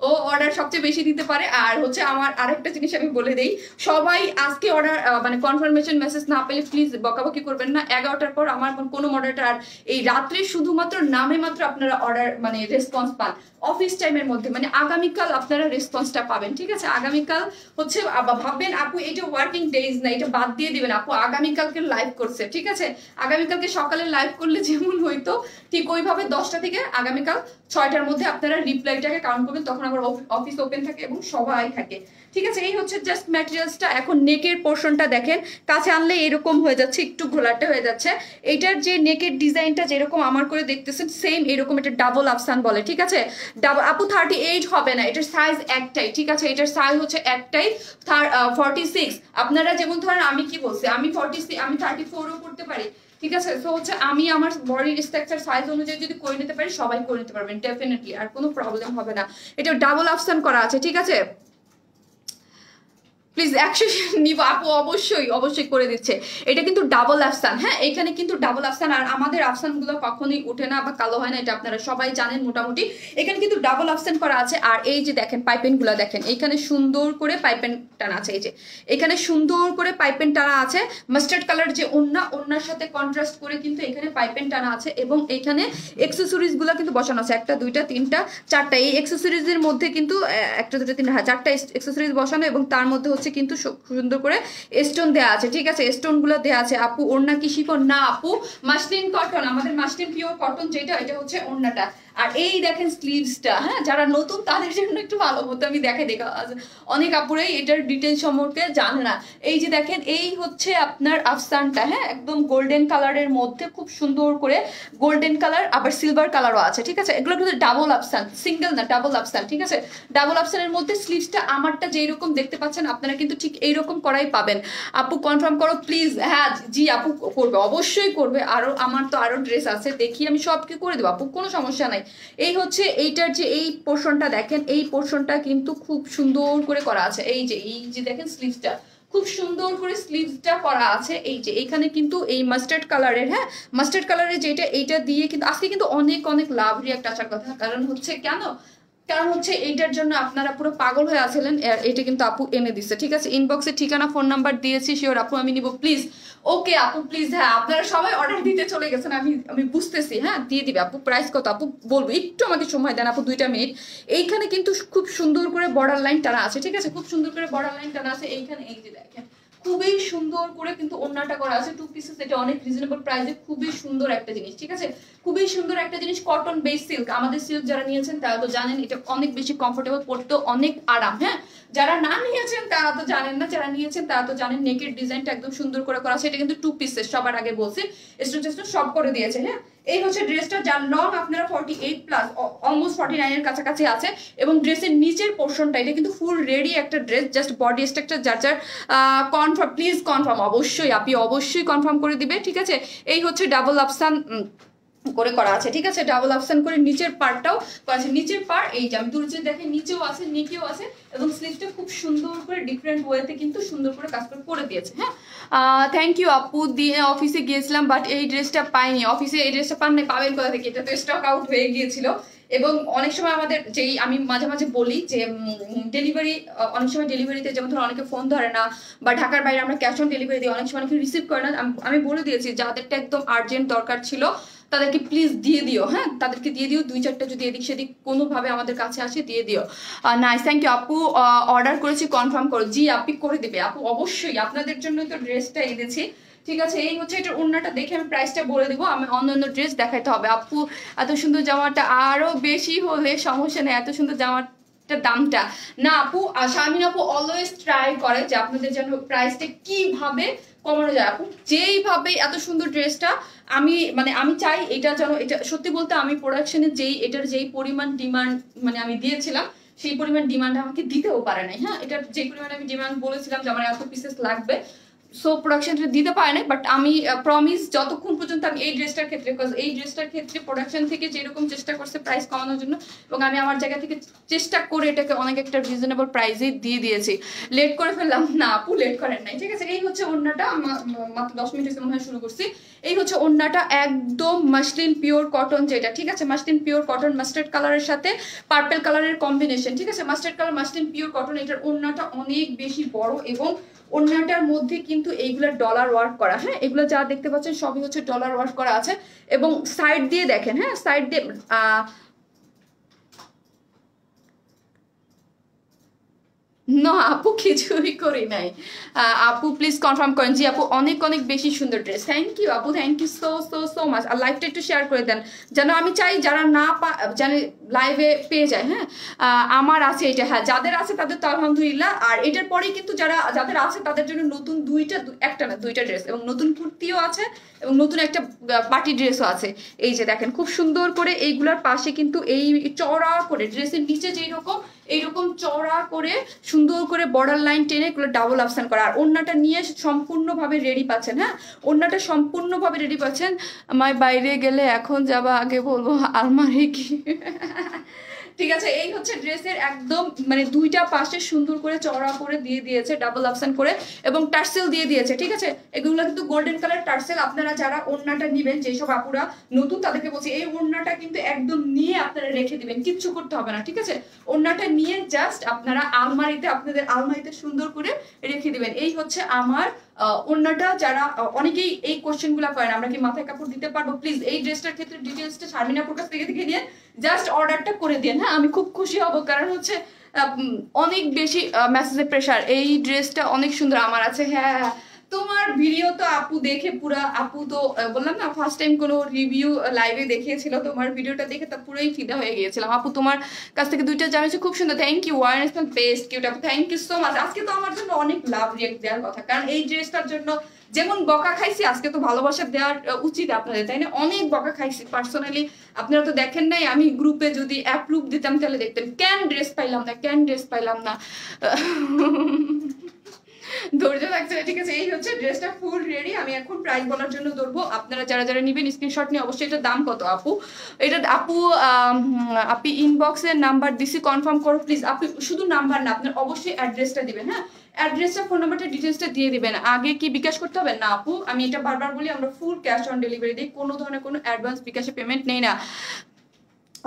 ও অর্ডার সবচেয়ে বেশি দিতে পারে। আর হচ্ছে আমার আরেকটা জিনিস আমি বলে দেই, সবাই আজকে অর্ডার মানে কনফার্মেশন মেসেজ না পেলে প্লিজ বকাবকি করবেন না। 11টার পর আমার কোনো মডারেটর আর এই রাত্রে শুধুমাত্র নামে মাত্র আপনারা অর্ডার মানে রেসপন্স পান অফিস টাইমের মধ্যে, মানে আগামীকাল আপনারা রেসপন্সটা পাবেন। ঠিক আছে, আগামীকাল হচ্ছে ভাববেন আপু এটা ওয়ার্কিং ডেজ না, এটা বাদ দিয়ে দিবেন। আপু আগামীকালকে লাইভ করছে, ঠিক আছে, আগামীকালকে সকালে লাইভ করলে যেমন হইতো ঠিক ওইভাবে 10টা থেকে আগামীকাল 6টার মধ্যে আপনারা রিপ্লাইটাকে কাউন্ট করবেন, তখন আমার অফিস ওপেন থাকে এবং সবাই থাকে। ঠিক আছে, এই হচ্ছে জাস্ট ম্যাটেরিয়ালসটা। এখন নেকের পোর্শনটা দেখেন, কাছে আনলে এরকম হয়ে যাচ্ছে, একটু ঘোলাটে হয়ে যাচ্ছে। এইটার যে নেকের ডিজাইনটা যেরকম আমার করে দেখতেছেন সেম এরকম, এটা ডাবল আফসান বলে। ঠিক আছে, আপু 38 হবে না, এটার সাইজ একটাই। ঠিক আছে, এটার সাইজ হচ্ছে একটাই 46। আপনারা যেমন ধরেন আমি কি বলছি, আমি 46, আমি 34ও করতে পারি। ঠিক আছে, তো হচ্ছে আমি আমার বডির স্ট্রাকচার সাইজ অনুযায়ী যদি করে নিতে পারি সবাই করে নিতে পারবেন ডেফিনেটলি, আর কোনো প্রবলেম হবে না। এটা ডাবল আফসান করা আছে। ঠিক আছে, প্লিজ 100 নিব আপু, অবশ্যই অবশ্যই করে দিচ্ছে। এটা কিন্তু ডাবল আফসান। হ্যাঁ, এখানে কিন্তু ডাবল আফসান, আর আমাদের আফসানগুলো কখনোই উঠে না বা কালো হয় না, এটা আপনারা সবাই জানেন মোটামুটি। এখানে কিন্তু ডাবল আফসান করা আছে। আর এই যে দেখেন পাইপেনগুলো দেখেন, এখানে সুন্দর করে পাইপেন টানা আছে। এই যে এখানে সুন্দর করে পাইপেন টানা আছে, মাস্টার্ড কালার যে ওন্নার সাথে কন্ট্রাস্ট করে কিন্তু এখানে পাইপেন টানা আছে, এবং এখানে এক্সেসরিজ গুলো কিন্তু বসানো আছে 1টা 2টা 3টা 4টা। এই এক্সেসরিজের মধ্যে কিন্তু 1টা 2টা 3টা 4টা এক্সেসরিজ বসানো, এবং তার মধ্যে কিন্তু সুন্দর করে স্টোন দেওয়া আছে। ঠিক আছে, স্টোন গুলো দেওয়া আছে। আপু ওড়না কি শিফন? না আপু, মাসলিন কটন, আমাদের মাসলিন পিওর কটন যেটা, এটা হচ্ছে ওড়নাটা। আর এই দেখেন স্লিভসটা, হ্যাঁ যারা নতুন তাদের জন্য একটু ভালো হতো, আমি দেখা অনেক আপুরাই এটার ডিটেল সম্পর্কে জানে না। এই যে দেখেন এই হচ্ছে আপনার আফসানটা, হ্যাঁ একদম গোল্ডেন কালারের মধ্যে খুব সুন্দর করে গোল্ডেন কালার আবার সিলভার কালারও আছে, ঠিক আছে। এগুলো কিন্তু ডাবল আফসান, সিঙ্গেল না ডাবল আফসান, ঠিক আছে। ডাবল আফসানের মধ্যে স্লিভসটা আমারটা যেরকম দেখতে পাচ্ছেন আপনারা কিন্তু ঠিক এইরকম করাই পাবেন। আপু কনফার্ম করো প্লিজ। হ্যাঁ জি আপু করবে, অবশ্যই করবে। আরো আমার তো আরো ড্রেস আছে, দেখি আমি সব কি করে দেবো আপু, কোনো সমস্যা নাই। এই হচ্ছে এইটার যে এই পোর্শনটা দেখেন, এই পোর্শনটা কিন্তু খুব সুন্দর করে করা আছে। এই যে দেখেন স্লিভসটা খুব সুন্দর করে স্লিভসটা করা আছে। এই যে এখানে কিন্তু এই মাস্টার্ড কালারের, হ্যাঁ মাস্টার্ড কালারের যেটা এইটা দিয়ে কিন্তু আজকে কিন্তু অনেক অনেক লাভ রিয়াক্ট আসার কথা। কারণ হচ্ছে কারণ হচ্ছে এইটার জন্য আপনারা পুরো পাগল হয়ে আছিলেন, এটা কিন্তু আপু এনে দিচ্ছে, ঠিক আছে। ইনবক্সে ঠিকানা ফোন নাম্বার দিয়েছি, শিওর আপু আমি নিব প্লিজ। ওকে আপু প্লিজ, হ্যাঁ আপনারা সবাই অর্ডার দিতে চলে গেছেন, আমি বুঝতেছি, হ্যাঁ দিয়ে দিবে আপু। প্রাইস কত আপু বলবো, একটু আমাকে সময় দেন আপু 2টা মিনিট। এইখানে কিন্তু খুব সুন্দর করে বর্ডার লাইন টানা আছে, ঠিক আছে, খুব সুন্দর করে বর্ডার লাইন টানা আছে এইখানে। এই যে দেখেন খুবই সুন্দর করে কিন্তু ওন্নাটা করা আছে 2 পিসেস, এটা অনেক রিজনেবল প্রাইসে খুবই সুন্দর একটা জিনিস, ঠিক আছে। খুবই সুন্দর একটা জিনিস, কটন বেস সিল্ক। আমাদের সিল্ক যারা নিয়েছেন তারা তো জানেন এটা অনেক বেশি কমফোর্টেবল, পড়তে অনেক আরাম, হ্যাঁ যারা না নিয়েছেন তারা তো জানেন না, যারা নিয়েছেন তারা তো জানেন। নেকের ডিজাইনটা একদম সুন্দর করে করা আছে, এটা কিন্তু 2 পিসেস, সবার আগে বলছি স্টুডেন্টস সব করে দিয়েছে, হ্যাঁ। এই হচ্ছে ড্রেসটা, যার লং আপনারা 48 প্লাস অলমোস্ট 49 এর কাছাকাছি আছে। এবং ড্রেসের নিচের পোর্শনটা এটা কিন্তু ফুল রেডি একটা ড্রেস, জাস্ট বডি স্ট্রাকচার যার যার কনফার্ম, প্লিজ কনফার্ম, অবশ্যই আপনি অবশ্যই কনফার্ম করে দিবে, ঠিক আছে। এই হচ্ছে ডাবল আফসান করে করা আছে, ঠিক আছে, ডাবল আফসান করে নিচের পার্টটাও করা আছে। নিচের পার্ট এই যে আমি দূরে যে দেখেন নিচেও আছে, নিচেও আছে, এবং স্লিভটা খুব সুন্দর করে ডিফারেন্ট ওয়েতে কিন্তু সুন্দর করে কাজ করে দিয়েছে, হ্যাঁ। থ্যাংক ইউ আপু। দিয়ে অফিসে গিয়েছিলাম বাট এই ড্রেসটা পাইনি। অফিসে এই ড্রেসটা পান নাই, পাবেন কোথা থেকে, এটা তো স্টক আউট হয়ে গিয়েছিল। এবং অনেক সময় আমাদের যেই আমি মাঝে মাঝে বলি যে ডেলিভারি, অনেক সময় ডেলিভারিতে যেমন ধরো অনেকে ফোন ধরে না, বা ঢাকার বাইরে আমরা ক্যাশ অন ডেলিভারি দিই, অনেক সময় অনেকে রিসিভ করে না। আমি বলে দিয়েছি যাদেরটা একদম আর্জেন্ট দরকার ছিল তাদেরকে প্লিজ দিয়ে দিও, হ্যাঁ তাদেরকে দিয়ে দিও। 2-4টা যদি এদিক সেদিক কোনোভাবে আমাদের কাছে আসে দিয়ে দিও। নাইস, থ্যাংক ইউ আপু। অর্ডার করেছি কনফার্ম করো। জি আপনি করে দিবে আপু, অবশ্যই আপনাদের জন্য তো ড্রেসটা এনেছি, ঠিক আছে। এই হচ্ছে এটা ওন্নাটা, দেখে আমি প্রাইসটা বলে দিব, আমি অন্য ড্রেস দেখাইতে হবে। আপু এত সুন্দর জামাটা আরো বেশি হলে সমস্যা নেই, এত সুন্দর জামাটা দামটা না আপু। শারমিন আপু অলওয়েজ ট্রাই করে যে আপনাদের জন্য প্রাইসটা কিভাবে কমানো যায়। আপু যেইভাবে এত সুন্দর ড্রেসটা আমি চাই এটা যেন, এটা সত্যি বলতে আমি প্রোডাকশনে এটার যেই পরিমাণ ডিমান্ড আমি দিয়েছিলাম, সেই পরিমাণ ডিমান্ড আমাকে দিতেও পারে নাই, হ্যাঁ। এটার যে পরিমাণ আমি ডিমান্ড বলেছিলাম যে আমার এত পিসেস লাগবে, সো প্রোডাকশনটা দিতে পারে না। বাট আমি প্রমিস যতক্ষণ পর্যন্ত আমি এই ড্রেসটার ক্ষেত্রে প্রোডাকশন থেকে যেরকম চেষ্টা করছে প্রাইস কমানোর জন্য, এবং আমি আমার জায়গা থেকে চেষ্টা করে এটাকে অনেক একটা রিজনেবল প্রাইসে দিয়ে দিয়েছি। লেট করে ফেললাম না আপু, লেট করেন নাই, ঠিক আছে। এই হচ্ছে ওন্নাটা, মাত্র 10 মিনিট মনে হয় শুরু করছি। এই হচ্ছে ওন্নাটা, একদম মাসলিন পিওর কটন যেটা, ঠিক আছে, মাসলিন পিওর কটন, মাস্টার্ড কালারের সাথে পার্পল কালারের কম্বিনেশন, ঠিক আছে, mustard colour muslin pure cotton. এটার ওন্নাটা অনেক বেশি বড়, এবং ওন্নাটার মধ্যে কিন্তু এইগুলা ডলার ওয়ার্ক করা, হ্যাঁ এগুলো যা দেখতে পাচ্ছেন সবই হচ্ছে ডলার ওয়ার্ক করা আছে। এবং সাইড দিয়ে দেখেন, হ্যাঁ সাইড দিয়ে না আপু কিছুই করি নাই। আপু প্লিজ কনফার্ম করেন। জি আপু অনেক অনেক বেশি সুন্দর ড্রেস, থ্যাংক ইউ আপু, থ্যাংক ইউ সো মাচ। আর লাইভটা একটু শেয়ার করে দেন, যেন আমি চাই যারা না জানে লাইভে পেয়ে যায়, হ্যাঁ। আমার আছে এটা, হ্যাঁ যাদের আছে তাদের তো আলহামদুলিল্লাহ। আর এটার পরেই কিন্তু যাদের আছে তাদের জন্য নতুন একটা না দুইটা ড্রেস, এবং নতুন কুর্তিও আছে, এবং নতুন একটা পার্টি ড্রেসও আছে। এই যে দেখেন খুব সুন্দর করে এইগুলার পাশে কিন্তু এই চওড়া করে ড্রেসের নিচে যেই রকম এইরকম চওড়া করে সুন্দর করে বর্ডার লাইন টেনে এগুলো ডাবল অপশন করা। আর ওন্নাটা নিয়ে সম্পূর্ণভাবে রেডি পাচ্ছেন, হ্যাঁ ওন্নাটা সম্পূর্ণভাবে রেডি পাচ্ছেন। আমায় বাইরে গেলে এখন যাবা আগে বলবো আলমারি কি ঠিক আছে। এই হচ্ছে ড্রেসের একদম দুইটা পাশে সুন্দর করে চওড়া করে দিয়ে দিয়েছে ডাবল অপশন করে, এবং টার্সেল দিয়ে দিয়েছে, ঠিক আছে। এগুলো কিন্তু গোল্ডেন কালার টার্সেল। আপনারা যারা ওন্নাটা নিবেন, যেসব আপুরা নতুন তাদেরকে বলছি এই ওন্নাটা কিন্তু একদম নিয়ে আপনারা রেখে দিবেন, কিচ্ছু করতে হবে না, ঠিক আছে। ওন্নাটা নিয়ে জাস্ট আপনারা আপনাদের আলমারিতে সুন্দর করে রেখে দিবেন। এই হচ্ছে আমার ওন্নাটা। যারা অনেকেই এই কোশ্চেন গুলা করেন আমরা কি মাথায় কাপড় দিতে পারবো, প্লিজ এই ড্রেসটার ক্ষেত্রে ডিটেলসটা শারমিন আপুর কাছ থেকে দেখে নিয়ে জাস্ট অর্ডারটা করে দিন, হ্যাঁ আমি খুব খুশি হব। কারণ হচ্ছে অনেক বেশি মেসেজের প্রেশার, এই ড্রেসটা অনেক সুন্দর আমার আছে, হ্যাঁ তোমার ভিডিও তো আপু দেখে পুরা, আপু তো বললাম না ফার্স্ট টাইম কোনো রিভিউ লাইভে দেখিয়েছিল, তোমার ভিডিওটা দেখে তা পুরোই ফিদা হয়ে গিয়েছিলাম আপু। তোমার কাছ থেকে দুইটা জানিয়েছি, খুব সুন্দর, থ্যাংক ইউ। ওয়ার্নেসনাল বেস্ট কিউট আপু, থ্যাংক ইউ সো মাচ। আজকে তো আমার জন্য অনেক লাভ রিয়েক্ট দেওয়ার কথা, কারণ এই ড্রেসটার জন্য যেমন বকা খাইছি, আজকে তো ভালোবাসা দেওয়ার উচিত আপনাদের, তাই না? অনেক বকা খাইছি পার্সোনালি, আপনারা তো দেখেন নাই। আমি গ্রুপে যদি অ্যাপ্রুভ দিতাম তাহলে দেখতেন কেন ড্রেস পাইলাম না, কেন ড্রেস পাইলাম না। ধৈর্য লাগছে না, ঠিক আছে। এই হচ্ছে ড্রেসটা ফুল রেডি। আমি এখন প্রাইস বলার জন্য ধরবো, আপনারা যারা যারা নিবেন স্ক্রিনশট নিয়ে অবশ্যই। এটার দাম কত আপু? এটা আপু আপনি ইনবক্সের নাম্বার দিছি, কনফার্ম করো প্লিজ। আপনি শুধু নাম্বার না, আপনার অবশ্যই অ্যাড্রেসটা দিবেন। হ্যাঁ, অ্যাড্রেসটা, ফোন নাম্বারটা, ডিটেলসটা দিয়ে দিবেন। আগে কি বিকাশ করতে হবে? না আপু, আমি এটা বারবার বলি, আমরা ফুল ক্যাশ অন ডেলিভারি দিই, কোনো ধরনের কোনো অ্যাডভান্স বিকাশে পেমেন্ট নেই না।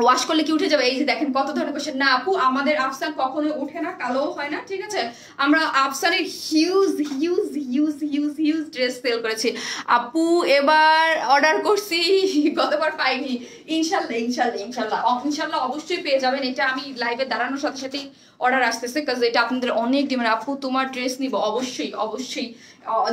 ওয়াশ করলে কি উঠে যাবে? এই যে দেখেন কত ধরনের কোশ্চেন। না আপু, আমাদের আফসান কখনো উঠে না, কালো হয় না, ঠিক আছে। আমরা আফসানের huge huge huge huge huge dress sale করেছি আপু। এবার অর্ডার করছি, গতবার পাইনি। ইনশাল্লাহ ইনশাল্লাহ ইনশাল্লাহ ইনশাল্লাহ অবশ্যই পেয়ে যাবেন। এটা আমি লাইভে দাঁড়ানোর সাথে সাথেই অর্ডার আসতেছে, কাজ এটা আপনাদের অনেক ডিমান্ড। আপু তোমার ড্রেস নিব, অবশ্যই অবশ্যই।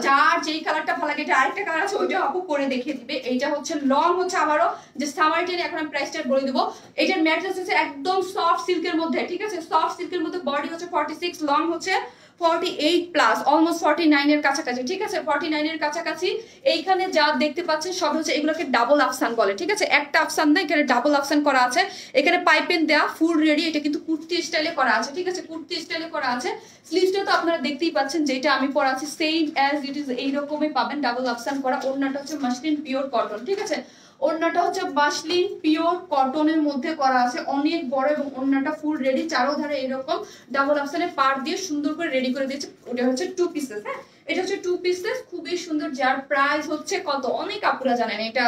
যার যেই কালারটা ভালো লাগে, এটা আরেকটা কালার আছে, ওইটা আপু পরে দেখিয়ে দিবে। এইটা হচ্ছে লং, হচ্ছে আবারও যে সামার টেন, এখন আমি প্রাইসটা বলে দেবো। এটার ম্যাটেরিয়ালস হচ্ছে একদম সফট সিল্কের মধ্যে, ঠিক আছে, সফট সিল্কের মধ্যে। বডি হচ্ছে 46, লং হচ্ছে 48 প্লাস, অলমোস্ট 49 এর কাছাকাছি, ঠিক আছে, 49 এর কাছাকাছি। এইখানে যা দেখতে পাচ্ছেন সব হচ্ছে, এগুলোকে ডাবল আফসান বলে, ঠিক আছে। একটা আফসান না, এখানে ডাবল আফসান করা আছে। এখানে পাইপেন দেয়া, ফুল রেডি। এটা কিন্তু কুর্তি স্টাইলে করা আছে, ঠিক আছে, কুর্তি স্টাইলে করা আছে। স্লিভসটা তো আপনারা দেখতেই পাচ্ছেন, যেটা আমি পরা আছি সেম অ্যাজ ইট ইজ এইরকমই পাবেন, ডাবল আফসান করা। ওড়নাটা হচ্ছে মাসলিন পিওর কটন, ঠিক আছে। ওড়নাটা হচ্ছে মাসলিন পিওর কটনের মধ্যে করা আছে, অনেক বড়, এবং ওড়নাটা ফুল রেডি, চারোধারে এরকম ডাবল আফসানের পার দিয়ে সুন্দর করে রেডি করে দিয়েছে। ওটা হচ্ছে 2 পিসেস। হ্যাঁ, এটা হচ্ছে 2 পিসেস, খুবই সুন্দর। যার প্রাইস হচ্ছে কত, অনেক আপুরা জানেন, এটা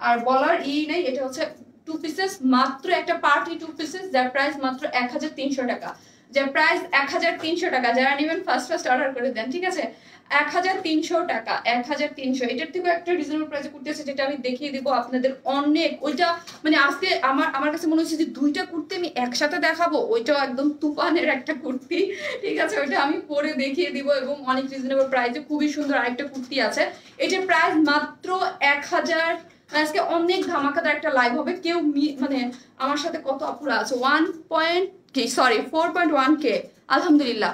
আর বলার নেই। এটা হচ্ছে 2 পিসেস, মাত্র একটা পার্টি 2 পিসেস, যার প্রাইস মাত্র 1300 টাকা। যার প্রাইস 1300 টাকা। যারা নেবেন ফার্স্ট অর্ডার করে দেন, ঠিক আছে। 1300 টাকা, 1300। এটার থেকে একটা রিজনেবল প্রাইসে কুর্তি আছে, যেটা আমি দেখিয়ে দিব আপনাদের। অনেক, ওইটা মানে আজকে আমার কাছে মনে হচ্ছে যে দুইটা কুর্তি আমি একসাথে দেখাবো। ওইটাও একদম তুফানের একটা কুর্তি, ঠিক আছে, ওইটা আমি পরে দেখিয়ে দিব, এবং অনেক রিজনেবল প্রাইসে খুবই সুন্দর আরেকটা কুর্তি আছে। এটার প্রাইস মাত্র 1000। আজকে অনেক ধামাকাদার একটা লাইভ হবে। কেউ মানে আমার সাথে কত আপুরা আছে, 4.1K, আলহামদুলিল্লাহ।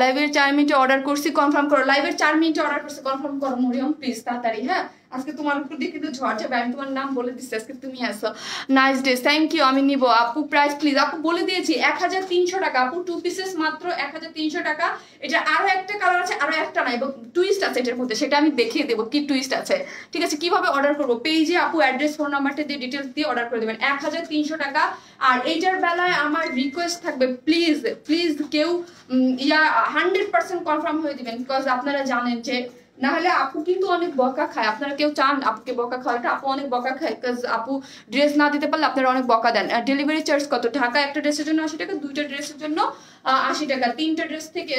লাইভের 4 মিনিটে অর্ডার করছি, কনফার্ম করো। লাইভের 4 মিনিটে অর্ডার করছি, কনফার্ম করো মরিয়ম প্লিজ, তাড়াতাড়ি। হ্যাঁ, আজকে তোমার উপর দিয়ে কিন্তু ঝড় যাবে, আমি তোমার নাম বলে দিচ্ছি, আজকে তুমি আসো। Nice day, thank you. আমি নিব আপু। প্রাইস প্লিজ আপু বলে দিয়েছি, 1300 টাকা আপু। 2 পিসেস মাত্র 1300 টাকা। এটা আরো একটা কালার আছে, আরো একটা নাই, এবং টুইস্ট আছে এটার মধ্যে, সেটা আমি দেখিয়ে দেবো কি টুইস্ট আছে, ঠিক আছে। কিভাবে অর্ডার করবো, পেজে আপু অ্যাড্রেস, ফোন নাম্বারটা দিয়ে ডিটেলস দিয়ে অর্ডার করে দেবেন। 1300 টাকা। আর এইটার বেলায় আমার রিকোয়েস্ট থাকবে, প্লিজ প্লিজ কেউ 100% কনফার্ম হয়ে দিবেন, বিকজ আপনারা জানেন যে না হলে আপু কিন্তু অনেক বকা খায়। আপনারা কেউ চান আপুকে বকা খাওয়াটা? আপু অনেক বকা খায়, বিকজ আপু ড্রেস না দিতে পারলে আপনারা অনেক বকা দেন। ডেলিভারি চার্জ কত? ঢাকা একটা ড্রেসের জন্য 80 টাকা, 2টা ড্রেসের জন্য 80 টাকা, 3টা থেকে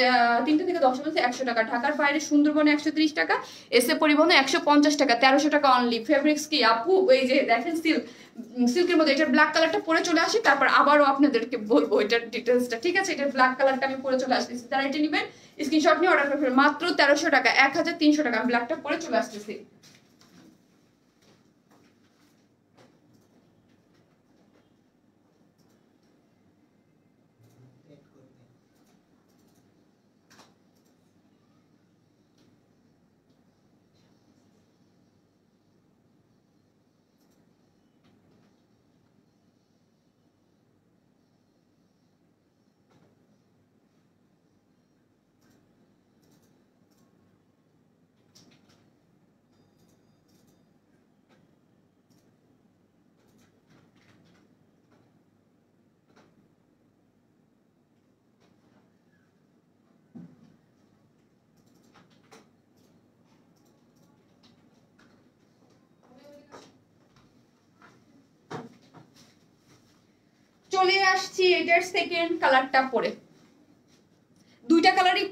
10 মধ্যে 100 টাকা। ঢাকার বাইরে সুন্দরবনে 130 টাকা, এসে পরিবহনে 150 টাকা, 1300 টাকা অনলি। ফেব্রিক্স কি আপু? এই যে দেখেন সিল্কের মধ্যে। এটার ব্ল্যাক কালারটা পরে চলে আসি, তারপর আবারও আপনাদেরকে বলবো এটার ডিটেলসটা, ঠিক আছে। এটার ব্ল্যাক কালারটা আমি পরে চলে আসতেছি, তারা এটা নেবেন স্ক্রিনশট নিয়ে অর্ডার করে মাত্র 1300 টাকা, 1300 টাকা। আমি ব্ল্যাকটা পরে চলে আসতেছি। চলে আসছি এটার সেকেন্ড কালারটা পরে। দুইটা কালারই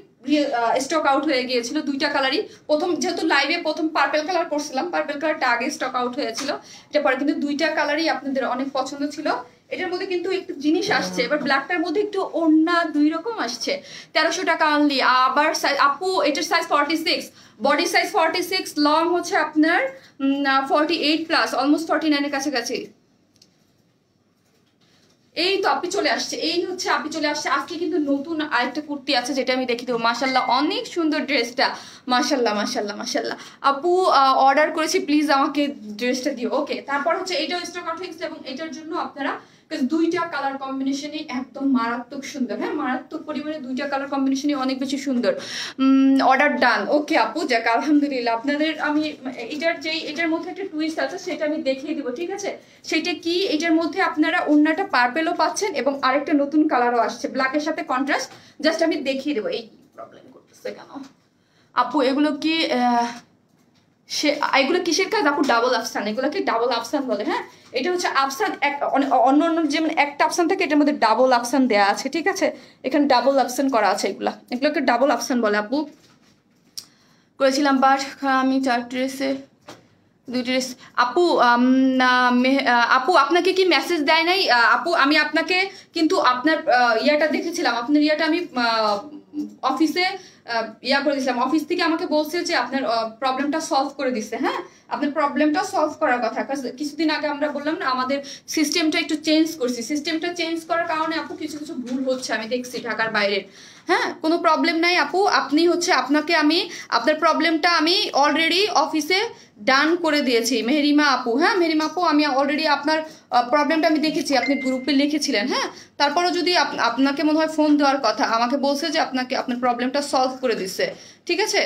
স্টক আউট হয়ে গিয়েছিল, দুইটা কালারই। প্রথম যেহেতু লাইভে প্রথম পার্পল কালার করছিলাম, পার্পল কালারটা আগে স্টক আউট হয়েছিল, এটা পরে কিন্তু দুইটা কালারই আপনাদের অনেক পছন্দ ছিল। এটার মধ্যে কিন্তু একটু জিনিস আসছে, এবার ব্ল্যাকটার মধ্যে একটু ওড়না 2 রকম আসছে, 1300 টাকা অনলি। আবার আপু এটার সাইজ 46, বডি সাইজ 46, লং হচ্ছে আপনার 48 প্লাস, অলমোস্ট 49 এর কাছাকাছি। এই তো আপনি চলে আসছে, এই হচ্ছে আপনি চলে আসছে। আজকে কিন্তু নতুন আরেকটা কুর্তি আছে যেটা আমি দেখিয়ে দেবো। মাশাল্লাহ অনেক সুন্দর ড্রেসটা, মাশাল্লাহ মাশাল্লাহ মাশাল্লাহ। আপু অর্ডার করেছি, প্লিজ আমাকে ড্রেসটা দিও। ওকে, তারপর হচ্ছে এইটাও স্টক আউট হয়েছে এবং এটার জন্য আপনারা দুইটা কালার কম্বিনেশনই একদম মারাত্মক সুন্দর, হ্যাঁ মারাত্মক পরিমাণে দুইটা কালার কম্বিনেশনই অনেক বেশি সুন্দর। Order done. ওকে আপু, যাক আলহামদুলিল্লাহ। আপনাদের আমি এটার মধ্যে একটা টুইস্ট আছে সেটা আমি দেখিয়ে দিব, ঠিক আছে? সেটা কি, এটার মধ্যে আপনারা ওড়নাটা পার্পেলও পাচ্ছেন এবং আরেকটা নতুন কালারও আসছে ব্ল্যাকের সাথে কন্ট্রাস্ট, জাস্ট আমি দেখিয়ে দেবো। এই প্রবলেম করতেছে কেন আপু? এগুলো কি এগুলো কিসের কাজ আপু? ডাবল আফসান, এগুলোকে ডাবল আফসান বলে। হ্যাঁ, এটা হচ্ছে আফসান, অন্য অন্য যেমন একটা আফসান থাকে এটার মধ্যে ডাবল আফসান দেওয়া আছে, ঠিক আছে? এখানে ডাবল আফসান করা আছে, এগুলোকে ডাবল আফসান বলে আপু। করেছিলাম বাট আমি 4 ড্রেসে 2 ড্রেস। আপু আপু আপনাকে কি মেসেজ দেয় নাই আপু? আমি আপনাকে কিন্তু আপনার ইয়াটা দেখেছিলাম, আপনার ইয়াটা আমি অফিসে ইয়া করে দিয়েছিলাম, অফিস থেকে আমাকে বলছে যে আপনার প্রবলেমটা সলভ করে দিচ্ছে। হ্যাঁ, আপনার প্রবলেমটা সলভ করার কথা। কিছুদিন আগে আমরা বললাম না আমাদের সিস্টেমটা একটু চেঞ্জ করছি, সিস্টেমটা চেঞ্জ করার কারণে আপু কিছু কিছু ভুল হচ্ছে, আমি দেখছি ঢাকার বাইরের। হ্যাঁ, কোনো প্রবলেম নাই আপু, আপনি হচ্ছে আপনাকে আমি আপনার প্রবলেমটা আমি অলরেডি অফিসে ডান করে দিয়েছি মেহেরিমা আপু। হ্যাঁ মেহেরিমা আপু, আমি অলরেডি আপনার প্রবলেমটা আমি দেখেছি, আপনি গ্রুপে লিখেছিলেন। হ্যাঁ, তারপরও যদি আপনাকে মনে হয় ফোন দেওয়ার কথা, আমাকে বলছে যে আপনার প্রবলেমটা সলভ করে দিচ্ছে, ঠিক আছে?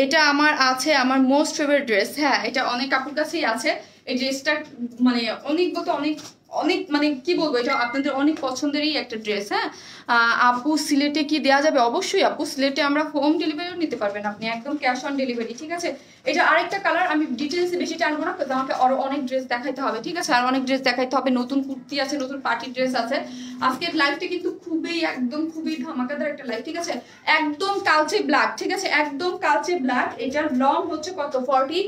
এটা আমার আছে, আমার মোস্ট ফেভারিট ড্রেস। হ্যাঁ, এটা অনেক আপুর কাছেই আছে এই ড্রেসটা, মানে অনেক বলতে অনেক অনেক মানে কি বলবো, এটা আপনাদের অনেক পছন্দেরই একটা ড্রেস। হ্যাঁ আপু, সিলেটে কি দেওয়া যাবে? অবশ্যই আপু, সিলেটে আমরা হোম ডেলিভারিও নিতে পারবেন আপনি, একদম ক্যাশ অন ডেলিভারি, ঠিক আছে? এটা আরেকটা কালার, আমি ডিটেলসে বেশি টানবো না, আমাকে আরো অনেক ড্রেস দেখাইতে হবে, ঠিক আছে? আর অনেক ড্রেস দেখাইতে হবে, নতুন কুর্তি আছে, নতুন পার্টি ড্রেস আছে। আজকের লাইভটা কিন্তু খুবই ধামাকাদার একটা লাইভ, ঠিক আছে? একদম কালচে ব্ল্যাক, ঠিক আছে? একদম কালচে ব্ল্যাক। এটার লং হচ্ছে কত? 40,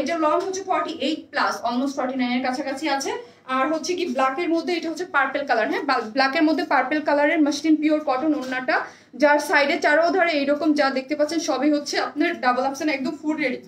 এটা লং হচ্ছে 48 প্লাস, অলমোস্ট 49 এর কাছাকাছি আছে। আর হচ্ছে কি ব্ল্যাকের মধ্যে এটা হচ্ছে পার্পল কালার। হ্যাঁ, ব্ল্যাকের মধ্যে পার্পল কালারের মাসলিন পিওর কটন ওড়নাটা, যার সাইডে চারোধারে এইরকম যা দেখতে পাচ্ছেন সবই হচ্ছে আপনার ডাবল অপশন, একদম ফুল রেডি।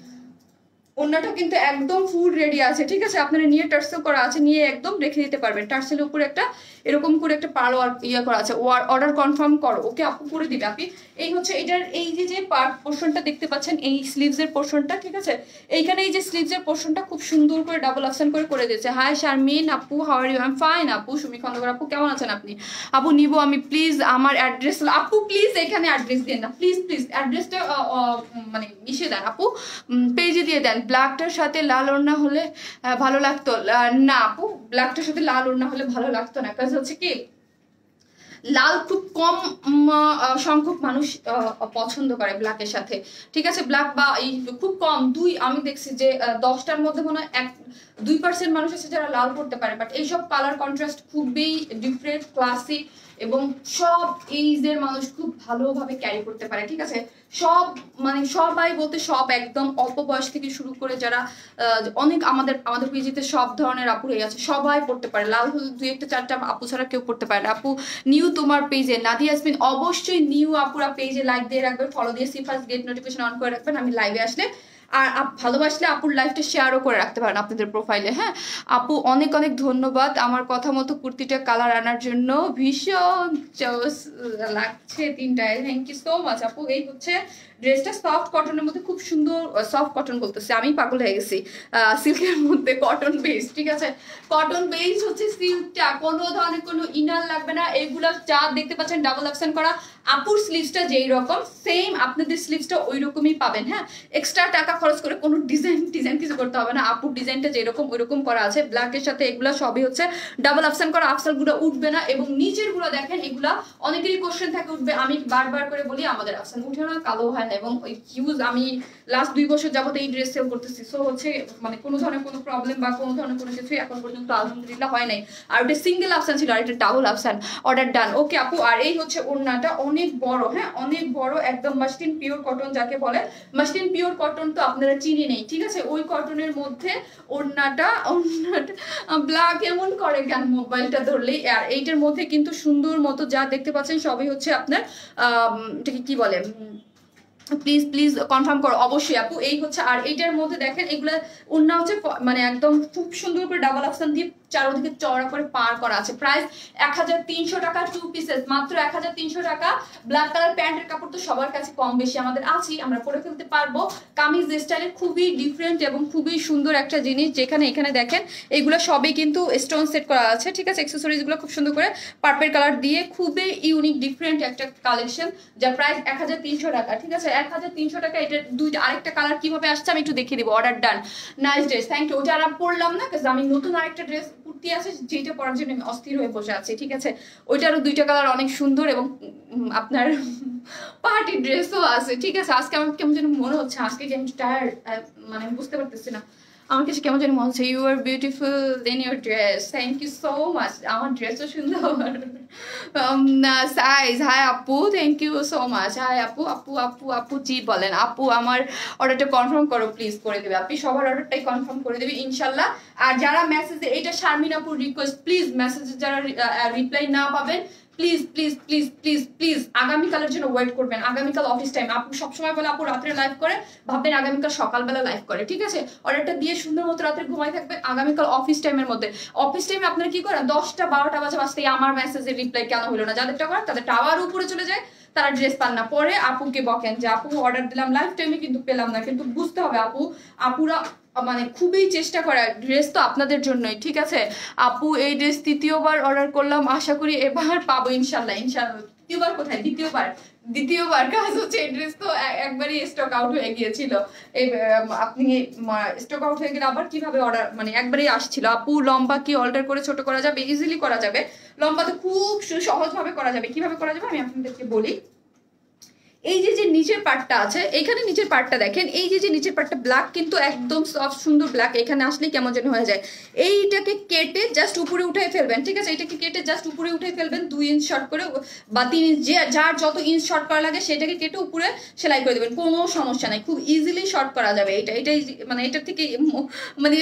ওড়নাটা কিন্তু একদম ফুল রেডি আছে, ঠিক আছে? আপনারা নিয়ে টার্সেল করা আছে, নিয়ে একদম রেখে দিতে পারবেন। টার্সেলের উপরে একটা এরকম করে একটা পাড় ইয়ে করা আছে। অর্ডার কনফার্ম করো, ওকে আপু করে দিবে আপনি। এই হচ্ছে এটার এই যে পার্ট পোর্শনটা দেখতে পাচ্ছেন, এই স্লিভসের পোর্শনটা, ঠিক আছে? এইখানে এই যে স্লিভসের পোর্শনটা খুব সুন্দর করে ডাবল অপশন করে দিয়েছে। হাই শারমিন আপু, how are you? I am fine আপু। সুমি খন্দকার আপু, কেমন আছেন আপনি? আপু নিবো আমি, প্লিজ আমার অ্যাড্রেস আপু, প্লিজ এখানে অ্যাড্রেস দেন না, প্লিজ প্লিজ অ্যাড্রেসটা মানে মিশিয়ে দেন আপু, পেজে দিয়ে দেন। ব্ল্যাকটার সাথে লাল ওড়না হলে ভালো লাগতো না আপু, ব্ল্যাকটার সাথে লাল ওড়না হলে ভালো লাগতো না, কাজ হচ্ছে কি লাল খুব কম সংখ্যক মানুষ পছন্দ করে ব্ল্যাকের সাথে, ঠিক আছে? ব্ল্যাক বা এই খুব কম, আমি দেখছি যে 10টার মধ্যে মনে হয় 2% মানুষ আছে যারা লাল পড়তে পারে, বাট এইসব কালার কন্ট্রাস্ট খুবই ডিফারেন্ট, ক্লাসি এবং সব এইজের মানুষ খুব ভালোভাবে ক্যারি করতে পারে, ঠিক আছে? সব মানে সবাই বলতে সব, একদম অল্প বয়স থেকে শুরু করে যারা অনেক আমাদের পিজিতে সব ধরনের আপু হয়ে আছে, সবাই পড়তে পারে। লাল হলুদ 2-4টা আপু ছাড়া কেউ পড়তে পারে না। আপু নিউ তোমার পেজে নাদিয়া ইয়াসমিন, অবশ্যই নিউ আপুরা পেজে লাইক দিয়ে রাখবেন, ফলো দিয়ে ফার্স্ট গেট নোটিফিকেশন অন করে রাখবেন, আমি লাইভে আসলে। আর ভালোবাসলে আপুর লাইফটা শেয়ারও করে রাখতে পারেন আপনাদের প্রোফাইলে। হ্যাঁ আপু, অনেক অনেক ধন্যবাদ আমার কথা মতো কুর্তিটা কালার আনার জন্য, ভীষণ লাগছে 3টায়। থ্যাংক ইউ সো মাচ আপু। এই হচ্ছে ড্রেসটা সফট কটনের মধ্যে, খুব সুন্দর। সফট কটন বলতেছে, আমি পাগল হয়ে গেছি। সিল্কের মধ্যে কটন বেস, ঠিক আছে? কটন বেস হচ্ছে সিল্কটা, কোনো ধরনের কোনো ইনার লাগবে না। এগুলা যা দেখতে পাচ্ছেন ডাবল অপশন করা, আপুর স্লিভসটা যেই রকম সেম আপনাদের স্লিভসটা ওই রকমই পাবেন। হ্যাঁ, এক্সট্রা টাকা খরচ করে কোনো ডিজাইন কিছু করতে হবে না। আপুর ডিজাইনটা যেরকম ওই রকম করা আছে। ব্ল্যাকের সাথে এগুলা সবই হচ্ছে ডাবল অপশন করা, আফসালগুলো উঠবে না। এবং নিচের গুলো দেখেন, এগুলা অনেকেরই কোশ্চেন থাকে উঠবে, আমি বারবার করে বলি আমাদের আফসান উঠে না, কালো হয় না। এবং ওই হিউজ, আমি লাস্ট 2 বছর যাবত এই ড্রেস সেল করতেছি, সো হচ্ছে মানে কোনো ধরনের কোনো প্রবলেম বা কোনো ধরনের কোনো কিছু এখন পর্যন্ত আলহামদুলিল্লাহ হয় নাই। আর ওটা সিঙ্গেল অপশন ছিল, আর এটা double option. Order done. Okay আপু, আর এই হচ্ছে ওড়নাটা অনেক বড়, হ্যাঁ অনেক বড়, একদম মাসলিন পিওর কটন যাকে বলে। মাসলিন পিওর কটন তো আপনারা চিনি নেই, ঠিক আছে? ওই কটনের মধ্যে ওড়নাটা ব্ল্যাক এমন করে কেন মোবাইলটা ধরলেই। আর এইটার মধ্যে কিন্তু সুন্দর মতো যা দেখতে পাচ্ছেন সবই হচ্ছে আপনার এটাকে কি বলে, প্লিজ প্লিজ কনফার্ম করো অবশ্যই আপু। এই হচ্ছে, আর এইটার মধ্যে দেখেন এগুলা ওড়না হচ্ছে মানে একদম খুব সুন্দর করে ডাবল অপশন দিয়ে চারদিকে চওড়া করে পার করা আছে। প্রাইস 1300 টাকা, 2 পিসেস মাত্র 1300 টাকা। ব্ল্যাক কালার প্যান্টের কাপড় তো সবার কাছে কম বেশি আমাদের আছেই, আমরা পরে ফেলতে পারবো। কামিজ স্টাইলের খুবই ডিফারেন্ট এবং খুবই সুন্দর একটা জিনিস, যেখানে এখানে দেখেন এগুলো সবই কিন্তু স্টোন সেট করা আছে, ঠিক আছে? অ্যাকসেসরিজ গুলো খুব সুন্দর করে পার্পল কালার দিয়ে খুবই ইউনিক ডিফারেন্ট একটা কালেকশন, যার প্রাইস 1300 টাকা, ঠিক আছে? 1300 টাকা। এটা দুইটা আরেকটা কালার কিভাবে আসছে আমি একটু দেখিয়ে দিব। Order done, nice dress, thank you. ওটা আর পরলাম না কারণ আমি নতুন আরেকটা ড্রেস কুর্তি আছে যেটা পরার জন্য আমি অস্থির হয়ে বসে আছি, ঠিক আছে? ওইটারও দুইটা কালার অনেক সুন্দর এবং আপনার পার্টি ড্রেসও আছে, ঠিক আছে? আজকে আমার কেমন যেন মনে হচ্ছে আজকে যে আমি টায়ার্ড, মানে আমি বুঝতে পারতেছি না, আমার কাছে কেমন যেন মনে হচ্ছে। You are beautiful in your dress, thank you so much. আমার ড্রেসও সুন্দর। সাইজ, হাই আপু, thank you so much. Hi আপু, আপু আপু আপু জি বলেন। আপু আমার অর্ডারটা কনফার্ম করো প্লিজ, করে দেবে আপনি সবার অর্ডারটাই কনফার্ম করে দেবে ইনশাল্লাহ। আর যারা মেসেজে, এটা শারমিন আপুর রিকোয়েস্ট, প্লিজ মেসেজে যারা রিপ্লাই না পাবেন please please please please please আগামীকালের জন্য ওয়েট করবেন। আগামীকাল অফিস টাইম, আপু সবসময় বলে আপু রাত্রে লাইভ করে, ভাববেন আগামীকাল সকালবেলা লাইভ করে, ঠিক আছে? অর্ডারটা দিয়ে সুন্দর মতো রাত্রে ঘুমাই থাকবে। আগামীকাল অফিস টাইমের মধ্যে, অফিস টাইমে আপনারা কি করেন 10টা 12টা বাজে আমার মেসেজের রিপ্লাই কেন হলো না, যাদেরটা করেন তাদের টাওয়ার উপরে চলে যায়, তারা ড্রেস পান না, পরে আপুকে বকেন যে আপু অর্ডার দিলাম লাইভ টাইমে কিন্তু পেলাম না। কিন্তু বুঝতে হবে আপুরা মানে খুবই চেষ্টা করে, ড্রেস তো আপনাদের জন্যই, ঠিক আছে? আপু এই ড্রেস তৃতীয়বার অর্ডার করলাম, আশা করি এবার পাবো ইনশাল্লাহ। ইনশাল্লাহ তৃতীয়বার কোথায়, দ্বিতীয়বার কাজ হচ্ছে। এই ড্রেস তো একবারই স্টক আউট হয়ে গিয়েছিল, আপনি স্টক আউট হয়ে গেলে আবার কিভাবে অর্ডার, মানে একবারই আসছিল। আপু লম্বা কি অল্টার করে ছোট করা যাবে? ইজিলি করা যাবে, লম্বা তো খুব সহজভাবে করা যাবে। কিভাবে করা যাবে আমি আপনাদেরকে বলি। এই যে নিচের পার্টটা আছে, এখানে নিচের পার্টটা দেখেন, এই যে নিচের পার্টটা ব্ল্যাক কিন্তু একদম সফট সুন্দর ব্ল্যাক, এখানে আসলেই কেমন যেন হয়ে যায়। এইটাকে কেটে জাস্ট উপরে উঠে ফেলবেন, ঠিক আছে? এটাকে কেটে জাস্ট উপরে উঠে ফেলবেন 2 ইঞ্চ শর্ট করে বা 3 ইঞ্চ, যার যত ইঞ্চ শর্ট করা লাগে সেটাকে কেটে উপরে সেলাই করে দেবেন, কোনো সমস্যা নাই, খুব ইজিলি শর্ট করা যাবে। এটাই মানে এটার থেকে মানে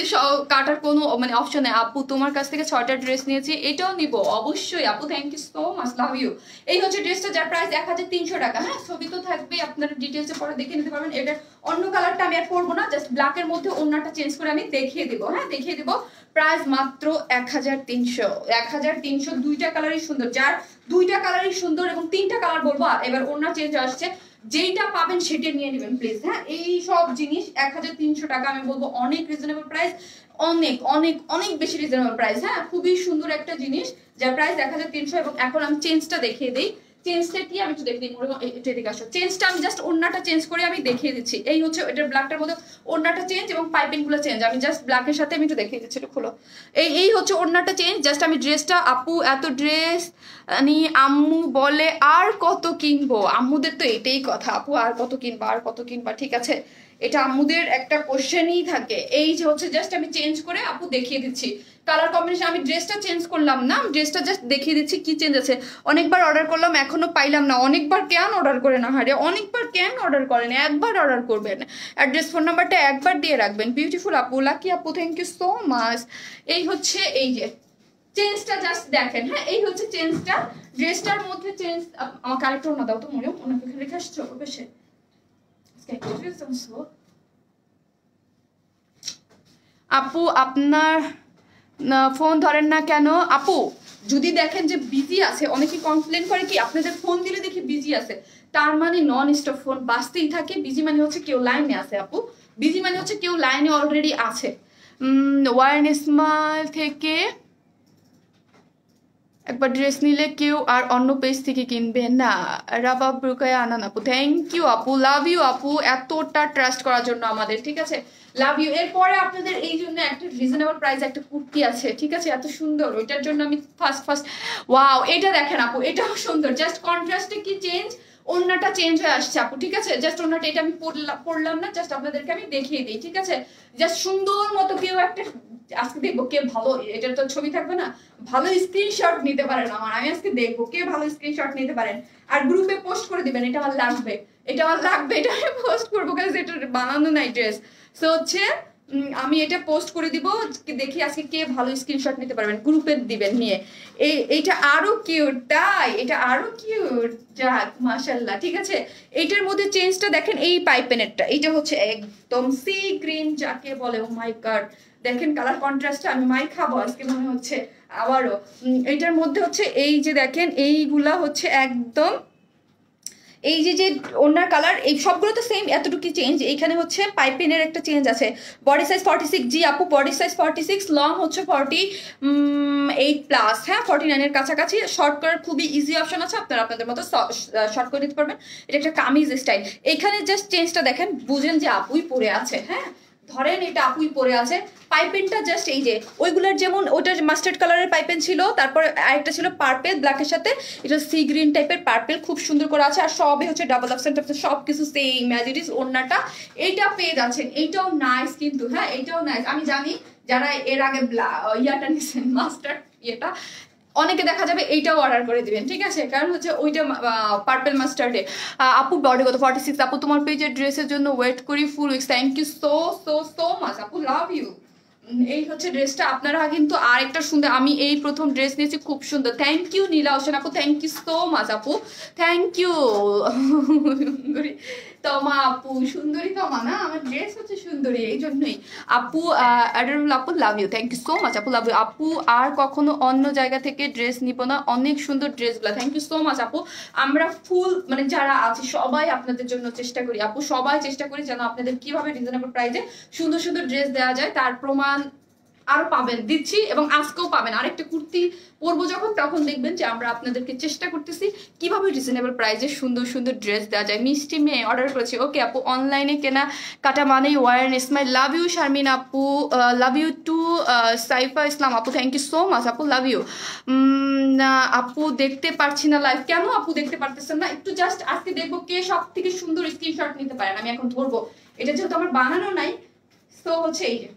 কাটার কোনো মানে অপশন নেই। আপু তোমার কাছ থেকে 6টা ড্রেস নিয়েছি, এটাও নিব অবশ্যই আপু, thank you so much, love you. এই হচ্ছে ড্রেসটা, যার প্রাইস 1300 টাকা। হ্যাঁ, ছবি তো থাকবে, আপনারা ডিটেলসে পরে দেখে নিতে পারবেন। এটা অন্য কালারটা আমি আর পরবো না, জাস্ট ব্ল্যাকের মধ্যে ওড়নাটা চেঞ্জ করে আমি দেখিয়ে দিব। হ্যাঁ, দেখিয়ে দিব। প্রাইস মাত্র 1300। দুইটা কালারই সুন্দর, যার দুইটা কালারই সুন্দর এবং 3টা কালার বলবো। এবার ওড়না চেঞ্জ আসছে, যেইটা পাবেন সেটা নিয়ে নেবেন প্লিজ। হ্যাঁ, এই সব জিনিস 1300 টাকা আমি বলবো অনেক রিজনেবল প্রাইস, অনেক অনেক অনেক বেশি রিজনেবল প্রাইস। হ্যাঁ, খুবই সুন্দর একটা জিনিস, যার প্রাইস 1300। এবং এখন আমি চেঞ্জটা দেখিয়ে দিই। চেঞ্জটা কি আমি একটু দেখে দিই, এদিকে আসো। চেঞ্জটা আমি জাস্ট ওড়নাটা চেঞ্জ করে আমি দেখিয়ে দিচ্ছি। এই হচ্ছে এটার ব্ল্যাকটার মধ্যে ওড়নাটা চেঞ্জ এবং পাইপিং গুলো চেঞ্জ, আমি জাস্ট ব্ল্যাকের সাথে আমি একটু দেখিয়ে দিচ্ছি। একটু খুলো। এই হচ্ছে ওড়নাটা চেঞ্জ, জাস্ট আমি ড্রেসটা, আপু এত ড্রেস নিয়ে আম্মু বলে আর কত কিনবো, আম্মুদের তো এটাই কথা, আপু আর কত কিনবা আর কত কিনবা, ঠিক আছে? এটা আম্মুদের একটা কোশ্চেনই থাকে। এই যে হচ্ছে জাস্ট আমি চেঞ্জ করে আপু দেখিয়ে দিচ্ছি কালার কম্বিনেশন। আমি ড্রেসটা চেঞ্জ করলাম না, ড্রেসটা জাস্ট দেখিয়ে দিচ্ছি কি চেঞ্জ আছে। অনেকবার অর্ডার করলাম এখনো পাইলাম না, অনেকবার কেন অর্ডার করে না হারে, অনেকবার কেন অর্ডার করেন, একবার অর্ডার করবেন। অ্যাড্রেস ফোন নাম্বারটা একবার দিয়ে রাখবেন। বিউটিফুল আপু, লাকি আপু, থ্যাংক ইউ সো মাচ। এই হচ্ছে এই যে চেঞ্জটা, জাস্ট দেখেন। হ্যাঁ, এই হচ্ছে চেঞ্জটা, ড্রেসটার মধ্যে চেঞ্জ। আমাকে আরেকটা ওনা দাও তো, মনে ওনাকে রেখে আসছো বেশে। আপু আপনার ফোন ধরেন না কেন? আপু যদি দেখেন যে বিজি আছে, অনেকে কমপ্লেন করে কি আপনাদের ফোন দিলে দেখি বিজি আছে, তার মানে নন স্টপ ফোন বাজতেই থাকে। বিজি মানে হচ্ছে কেউ লাইনে আছে আপু, বিজি মানে হচ্ছে কেউ লাইনে অলরেডি আছে। ওয়ার্ন স্মাইল থেকে একবার ড্রেস নিলে কেউ আর অন্য পেজ থেকে কিনবে না। রাবাব রুকায়া আনান আপু, থ্যাংক ইউ আপু, লাভ ইউ আপু, এতটা ট্রাস্ট করার জন্য আমাদের, ঠিক আছে? Love you. এরপরে আপনাদের এই জন্য একটা রিজনেবল প্রাইস একটা কুর্তি আছে, ঠিক আছে? এত সুন্দর, ওইটার জন্য আমি ফার্স্ট ওয়াও, এটা দেখেন আপু, এটাও সুন্দর, জাস্ট কন্ট্রাস্টে কি চেঞ্জ, ওড়নাটা চেঞ্জ হয়ে আসছে আপু, ঠিক আছে? জাস্ট ওড়নাটা এটা আমি পড়লাম না, জাস্ট আপনাদেরকে আমি দেখিয়ে দিই, ঠিক আছে? জাস্ট সুন্দর মতো কেউ একটা আজকে দেখবো কে ভালো, এটার তো ছবি থাকবে না, ভালো স্ক্রিনশট নিতে পারেন আমার, আমি আজকে দেখবো কে ভালো স্ক্রিনশট নিতে পারেন। আর গ্রুপে পোস্ট করে দিবেন, এটা আমার লাগবে, এটা আমার লাগবে, এটা আমি পোস্ট করবো, কারণ এটা বানানো নাই ড্রেস। সো হচ্ছে আমি এটা পোস্ট করে দিব, দেখি আজকে কে ভালো স্ক্রিনশট নিতে পারবেন, গ্রুপে দিবেন নিয়ে। এইটা আরো কিউট, তাই এটা আরো কিউট, যাক মাশাআল্লাহ, ঠিক আছে? এইটার মধ্যে চেঞ্জটা দেখেন, এই পাইপেনেরটা এইটা হচ্ছে একদম সি গ্রিন যাকে বলে, ও মাই গড, দেখেন কালার কন্ট্রাস্টটা, আমি মাই খাবো আজকে মনে হচ্ছে আবারও। এটার মধ্যে হচ্ছে এই যে দেখেন এইগুলা হচ্ছে একদম এই যে ওনার কালার, এই সবগুলো তো সেম, এতটুকু চেঞ্জ। এইখানে হচ্ছে পাইপিনের একটা চেঞ্জ আছে। বডি সাইজ 46, জি আপু বডি সাইজ 46, লং হচ্ছে 48+, হ্যাঁ 49 এর কাছাকাছি। শর্ট করার খুবই ইজি অপশন আছে, আপনারা আপনাদের মতো শর্ট করে দিতে পারবেন। এটা একটা কামিজ স্টাইল। এখানে জাস্ট চেঞ্জটা দেখেন, বুঝেন যে আপুই পরে আছে, হ্যাঁ ধরেন এটা আপুই পরে আছে। পাইপেনটা জাস্ট এই যে ওইগুলার যেমন ওটা মাস্টার্ড কালারের পাইপেন ছিল, তারপর আরেকটা ছিল পার্পেল ব্ল্যাকের সাথে, এটা সি গ্রিন টাইপের পার্পেল, খুব সুন্দর করে আছে। আর সবই হচ্ছে ডাবল অপশন, সব কিছু সেম অ্যাজ ইট ইজ। ওড়নাটা এইটা পেয়ে যাচ্ছেন, এইটাও নাইস কিন্তু, হ্যাঁ এইটাও নাইস। আমি জানি যারা এর আগে ইয়াটা নিয়েছেন মাস্টার্ড ইয়েটা, অনেকে দেখা যাবে এইটাও অর্ডার করে দিবেন, ঠিক আছে? কারণ হচ্ছে ওইটা পার্পল মাস্টার্ডে। আপু বডি কত 46, আপু তোমার পেজের ড্রেসের জন্য ওয়েট করি full weeks, thank you so so so much আপু, লাভ ইউ। এই হচ্ছে ড্রেসটা, আপনারা কিন্তু আরেকটা সুন্দর, আমি এই প্রথম ড্রেস নিয়েছি, খুব সুন্দর। থ্যাংক ইউ নীলা হোসেন আপু, থ্যাংক ইউ সো মাচ আপু, থ্যাংক ইউ। সুন্দরী তমা আপু, সুন্দরী তমা না, আমার ড্রেস হচ্ছে সুন্দরী, এই জন্যই আপু। অ্যাডোরেবল আপু, love you, thank you so much আপু, লাভ ইউ আপু। আর কখনো অন্য জায়গা থেকে ড্রেস নিব না, অনেক সুন্দর ড্রেসগুলো, থ্যাংক ইউ সো মাচ আপু। আমরা ফুল মানে যারা আছে সবাই আপনাদের জন্য চেষ্টা করি আপু, সবাই চেষ্টা করি যেন আপনাদের কিভাবে রিজনেবল প্রাইসে সুন্দর সুন্দর ড্রেস দেওয়া যায়, তার প্রমাণ আরো পাবেন, দিচ্ছি। এবং আজকেও পাবেন, আরেকটা কুর্তি পরবো যখন, তখন দেখবেন যে আমরা আপনাদেরকে চেষ্টা করতেছি কিভাবে রিজনেবল প্রাইসে সুন্দর সুন্দর ড্রেস দেওয়া যায়। মিষ্টি মেয়ে অর্ডার করেছি, ওকে আপু। অনলাইনে কেনা কাটা মানেই ওয়ারনেস, মাই লাভ ইউ শারমিন আপু, love you too Saifa Islam আপু, থ্যাংক ইউ সো মাচ আপু, লাভ ইউ। আপু দেখতে পারছি না লাইভ, কেন আপু দেখতে পারতেছেন না? একটু জাস্ট আজকে দেখবো কে সব থেকে সুন্দর স্ক্রিনশট নিতে পারেন, আমি এখন ধরবো। এটা যেহেতু আমার বানানো নাই, তো হচ্ছে এই যে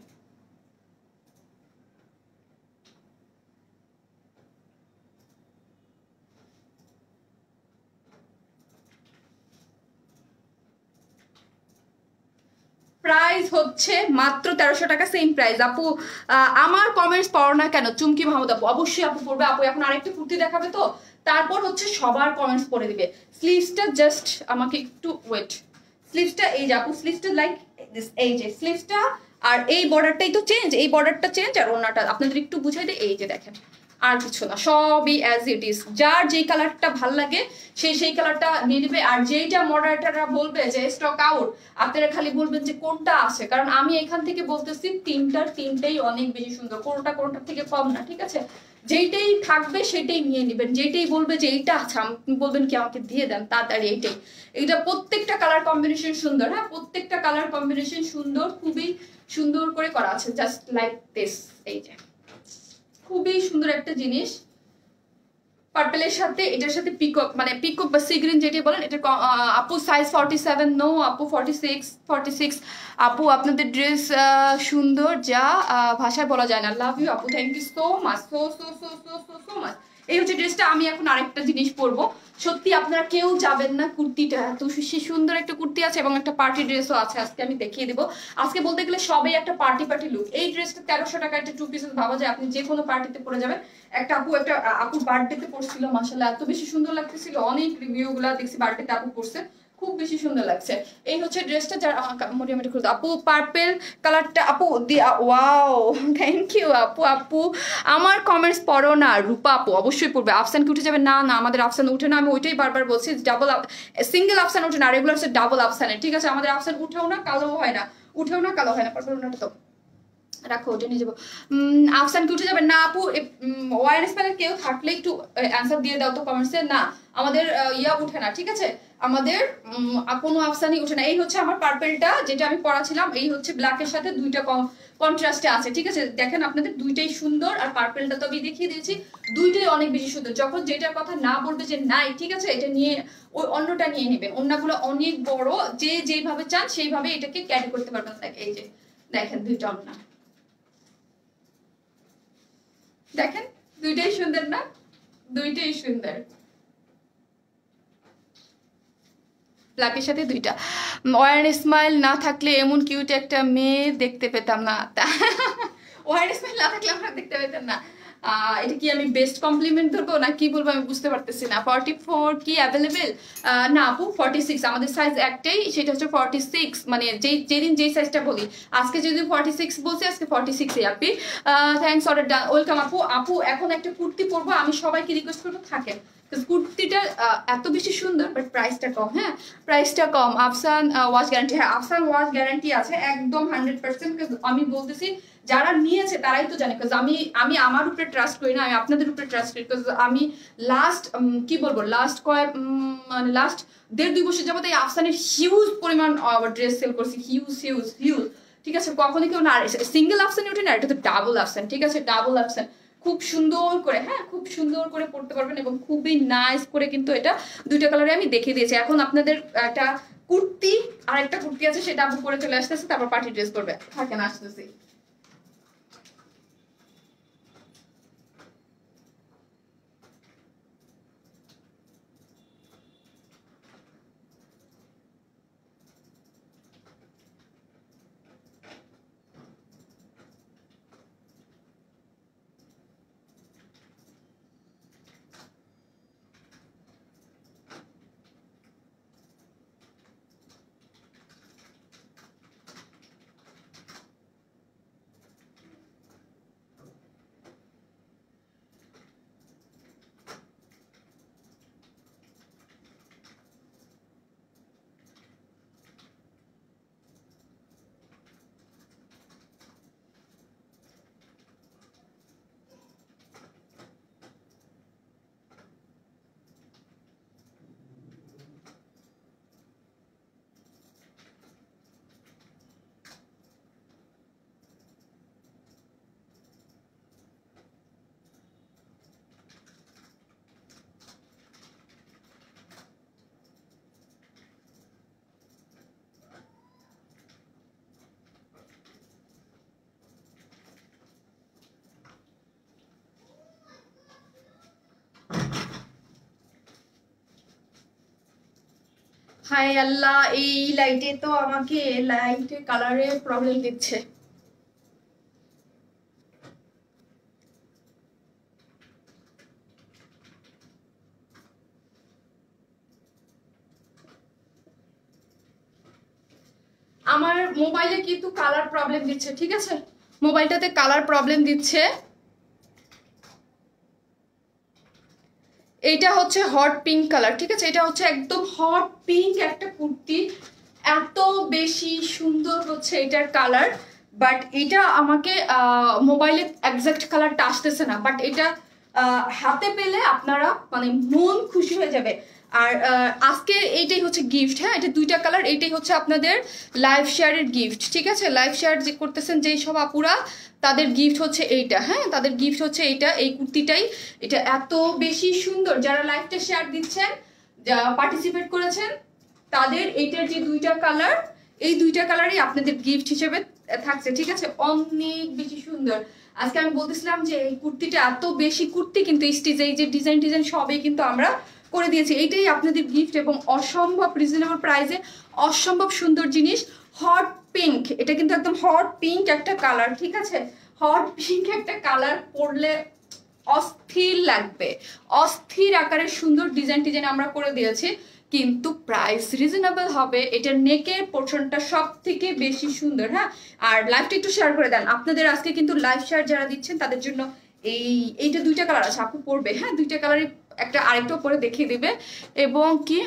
প্রাইস হচ্ছে মাত্র 1300 টাকা, সেম প্রাইস আপু। আমার কমেন্টস পড়ো না কেন চুমকি মাহমুদ আপু? অবশ্যই আপু পড়বে আপু, এখন আরেকটা কুর্তি দেখাবে তো, তারপর হচ্ছে সবার কমেন্টস পড়ে দিবে। স্লিভসটা জাস্ট আমাকে একটু ওয়েট, স্লিভসটা এই যে আপু, স্লিভসটা লাইক দিস, এই যে স্লিভসটা, আর এই বর্ডারটাই তো চেঞ্জ, এই বর্ডারটা চেঞ্জ। আর ওনাটা আপনাদের একটু বুঝাই দেয়, এই যে দেখেন, আর কিছু না, সবই অ্যাজ ইট ইজ। যার যেই কালারটা ভাল লাগে সেই কালারটা নিয়ে নেবে। আর যেইটা মডারেটাররা বলবে যে স্টক আউট, আপনারা খালি বলবেন যে কোনটা আছে, কারণ আমি এখান থেকে বলতেছি তিনটেই অনেক বেশি সুন্দর, কোনটার থেকে কম না, ঠিক আছে? যেইটাই থাকবে সেটাই নিয়ে নেবেন, যেইটাই বলবে যে এইটা আছে আপনি বলবেন কি আমাকে দিয়ে দেন তাড়াতাড়ি, এইটাই। এইটা প্রত্যেকটা কালার কম্বিনেশন সুন্দর, হ্যাঁ প্রত্যেকটা কালার কম্বিনেশন সুন্দর, খুবই সুন্দর করে করা আছে, জাস্ট লাইক দিস। এই যে খুবই সুন্দর একটা জিনিস, পার্পলের সাথে এটার সাথে পিকক, মানে পিকক বা সি গ্রিন যেটা বলেন, এটা আপু সাইজ 47, নো আপু 46 আপু। আপনাদের ড্রেস সুন্দর, যা ভাষায় বলা যায় না, লাভ ইউ আপু, thank you so much, so so so so so so much. এই হচ্ছে ড্রেসটা। আমি এখন আরেকটা জিনিস পরবো, সত্যি আপনারা কেউ যাবেন না, কুর্তিটা এত সুন্দর একটা কুর্তি আছে এবং একটা পার্টি ড্রেসও আছে, আজকে আমি দেখিয়ে দিব। আজকে বলতে গেলে সবাই একটা পার্টি লুক। এই ড্রেসটা 1300 টাকা, একটা 2 পিসেস, ভাবা যায় আপনি যে কোনো পার্টিতে পরে যাবেন। একটা আপুর বার্থডেতে পরছিল, মাশাআল্লাহ এত বেশি সুন্দর লাগতেছিল, অনেক রিভিউ গুলা দেখছি বার্থডেতে আপু পরছে, খুব বেশি সুন্দর লাগছে। এই হচ্ছে ড্রেসটা, যারা মোটামুটি খুঁজে আপু পার্পল কালারটা আপু দিয়া, ওয়াও থ্যাংক ইউ আপু। আমার কমেন্টস পড়ো না রূপা আপু? অবশ্যই পড়বে। আফসান কি উঠে যাবে? না আমাদের আফসান উঠে না, আমি ওইটাই বারবার বলছি, সিঙ্গেল আফসান উঠে না, রেগুলার হচ্ছে ডাবল আফসানের, ঠিক আছে? আমাদের আফসান উঠেও না কালো হয় না, পার্পল ওনাটা তো রাখো, ওটা নিয়ে যাবো। আফসান কি উঠে যাবে না আপু? ওয়ারলেস প্যানেল কেউ থাকলে একটু অ্যান্সার দিয়ে দাও তো কমেন্টসে। না আমাদের ইয়া উঠে না, ঠিক আছে, আমাদের কোনো আফসানই উঠে না। এই হচ্ছে আমার পার্পেলটা যেটা আমি পরাছিলাম, এই হচ্ছে ব্ল্যাকের সাথে দুইটা কন্ট্রাস্টে আছে, ঠিক আছে। দেখেন আপনাদের দুইটাই সুন্দর, আর পার্পেলটা তো আমি দেখিয়ে দিয়েছি, দুইটাই অনেক বেশি সুন্দর। যখন যেটার কথা না বলবে যে নাই, ঠিক আছে, এটা নিয়ে ওই অন্যটা নিয়ে নেবেন। অন্যগুলো অনেক বড়, যে যেভাবে চান সেইভাবে এটাকে ক্যারি করতে পারবেন। এই যে দেখেন দুইটা অন্য, দেখেন দুইটাই সুন্দর না? দুইটাই সুন্দর, ব্ল্যাকের সাথে দুইটা। ওয়ার স্মাইল না থাকলে এমন কিউট একটা মেয়ে দেখতে পেতাম না। ওয়ার স্মাইল না থাকলে আমরা দেখতে পেতাম না, এটা কি আমি বেস্ট কমপ্লিমেন্ট ধরবো না কি বলবো আমি বুঝতে পারতেছি না। 44 কি অ্যাভেলেবেল? না আপু 46, আমাদের সাইজ একটাই, সেটা হচ্ছে 46। মানে যেদিন যেই সাইজটা বলি, আজকে যদি 46 বলছি আজকে 46 এই আপি। থ্যাংকস, অর্ডার ডান, ওয়েলকাম আপু। আপু এখন একটা কুর্তি পরবো, আমি সবাইকে রিকোয়েস্ট করবো থাকেন, কুর্তিটা এত বেশি সুন্দর, বাট প্রাইসটা কম। হ্যাঁ প্রাইসটা কম। আফসান ওয়াশ গ্যারান্টি, হ্যাঁ আফসান ওয়াশ গ্যারান্টি আছে একদম 100%। আমি বলতেছি যারা নিয়েছে তারাই তো জানে, আমি আমার উপরে ট্রাস্ট করি না, আমি আপনাদের উপরে ট্রাস্ট করি। আমি লাস্ট কি বলবো, লাস্ট মানে লাস্ট 1.5-2 বছর যাবত এই আফসানের হিউজ পরিমাণ ড্রেস সেল করছি, হিউজ হিউজ হিউজ, ঠিক আছে। কখনই কেউ না সিঙ্গেল আফসানে ওঠে না, এটা তো ডাবল আফসান, ঠিক আছে, ডাবল আফসান। খুব সুন্দর করে, হ্যাঁ খুব সুন্দর করে পড়তে পারবেন, এবং খুবই নাইস করে কিন্তু এটা দুইটা কালারে আমি দেখিয়ে দিয়েছি। এখন আপনাদের একটা কুর্তি আর একটা কুর্তি আছে, সেটা আপু পরে চলে আসতেছে, তারপর পার্টি ড্রেস করবে, থাকেন আসতেছি। হাই আল্লাহ, এই লাইটে তো আমাকে লাইটে কালারে প্রবলেম দিচ্ছে। আমার মোবাইলে কিন্তু কালার প্রবলেম দিচ্ছে, ঠিক আছে, মোবাইলটাতে কালার প্রবলেম দিচ্ছে। এইটা হচ্ছে হট পিঙ্ক কালার, ঠিক আছে, এটা হচ্ছে একদম হট পিঙ্ক একটা কুর্তি, এত বেশি সুন্দর হচ্ছে এটার কালার। বাট এটা আমাকে মোবাইলে এক্সাক্ট কালারটা আসতেছে না, বাট এটা হাতে পেলে আপনারা মানে মন খুশি হয়ে যাবে। আর আজকে এইটাই হচ্ছে গিফট, হ্যাঁ এটা দুইটা কালার, এইটাই হচ্ছে আপনাদের লাইভ শেয়ারের গিফট, ঠিক আছে। লাইভ শেয়ার যে করতেছেন যেই সব আপুরা, তাদের গিফট হচ্ছে এইটা, হ্যাঁ তাদের গিফট হচ্ছে এইটা, এই কুর্তিটাই। এটা এত বেশি সুন্দর, যারা লাইভটা শেয়ার দিচ্ছেন, যারা পার্টিসিপেট করেছেন, তাদের এইটার যে দুইটা কালার, এই দুইটা কালারই আপনাদের গিফট হিসেবে থাকছে, ঠিক আছে, অনেক বেশি সুন্দর। আজকে আমি বলতেছিলাম যে এই কুর্তিটা এত বেশি কুর্তি কিন্তু স্টিচ, এই যে ডিজাইন সবই কিন্তু আমরা করে দিয়েছি, এইটাই আপনাদের গিফট, এবং অসম্ভব রিজনেবল প্রাইসে অসম্ভব সুন্দর জিনিস। হট পিঙ্ক, এটা কিন্তু একদম হট পিঙ্ক একটা কালার, ঠিক আছে, হট পিঙ্ক একটা কালার পরলে অস্থির লাগবে, অস্থির আকারের সুন্দর ডিজাইন আমরা করে দিয়েছি, কিন্তু প্রাইস রিজনেবল হবে। এটার নেকের পোর্শনটা সব থেকে বেশি সুন্দর। হ্যাঁ আর লাইভটা একটু শেয়ার করে দেন, আপনাদের আজকে কিন্তু লাইভ শেয়ার যারা দিচ্ছেন তাদের জন্য এইটা দুইটা কালার আছে, আপু পরবে, হ্যাঁ দুইটা কালারই, একটা আরেকটা পরে দেখিয়ে দিবে। এবং কি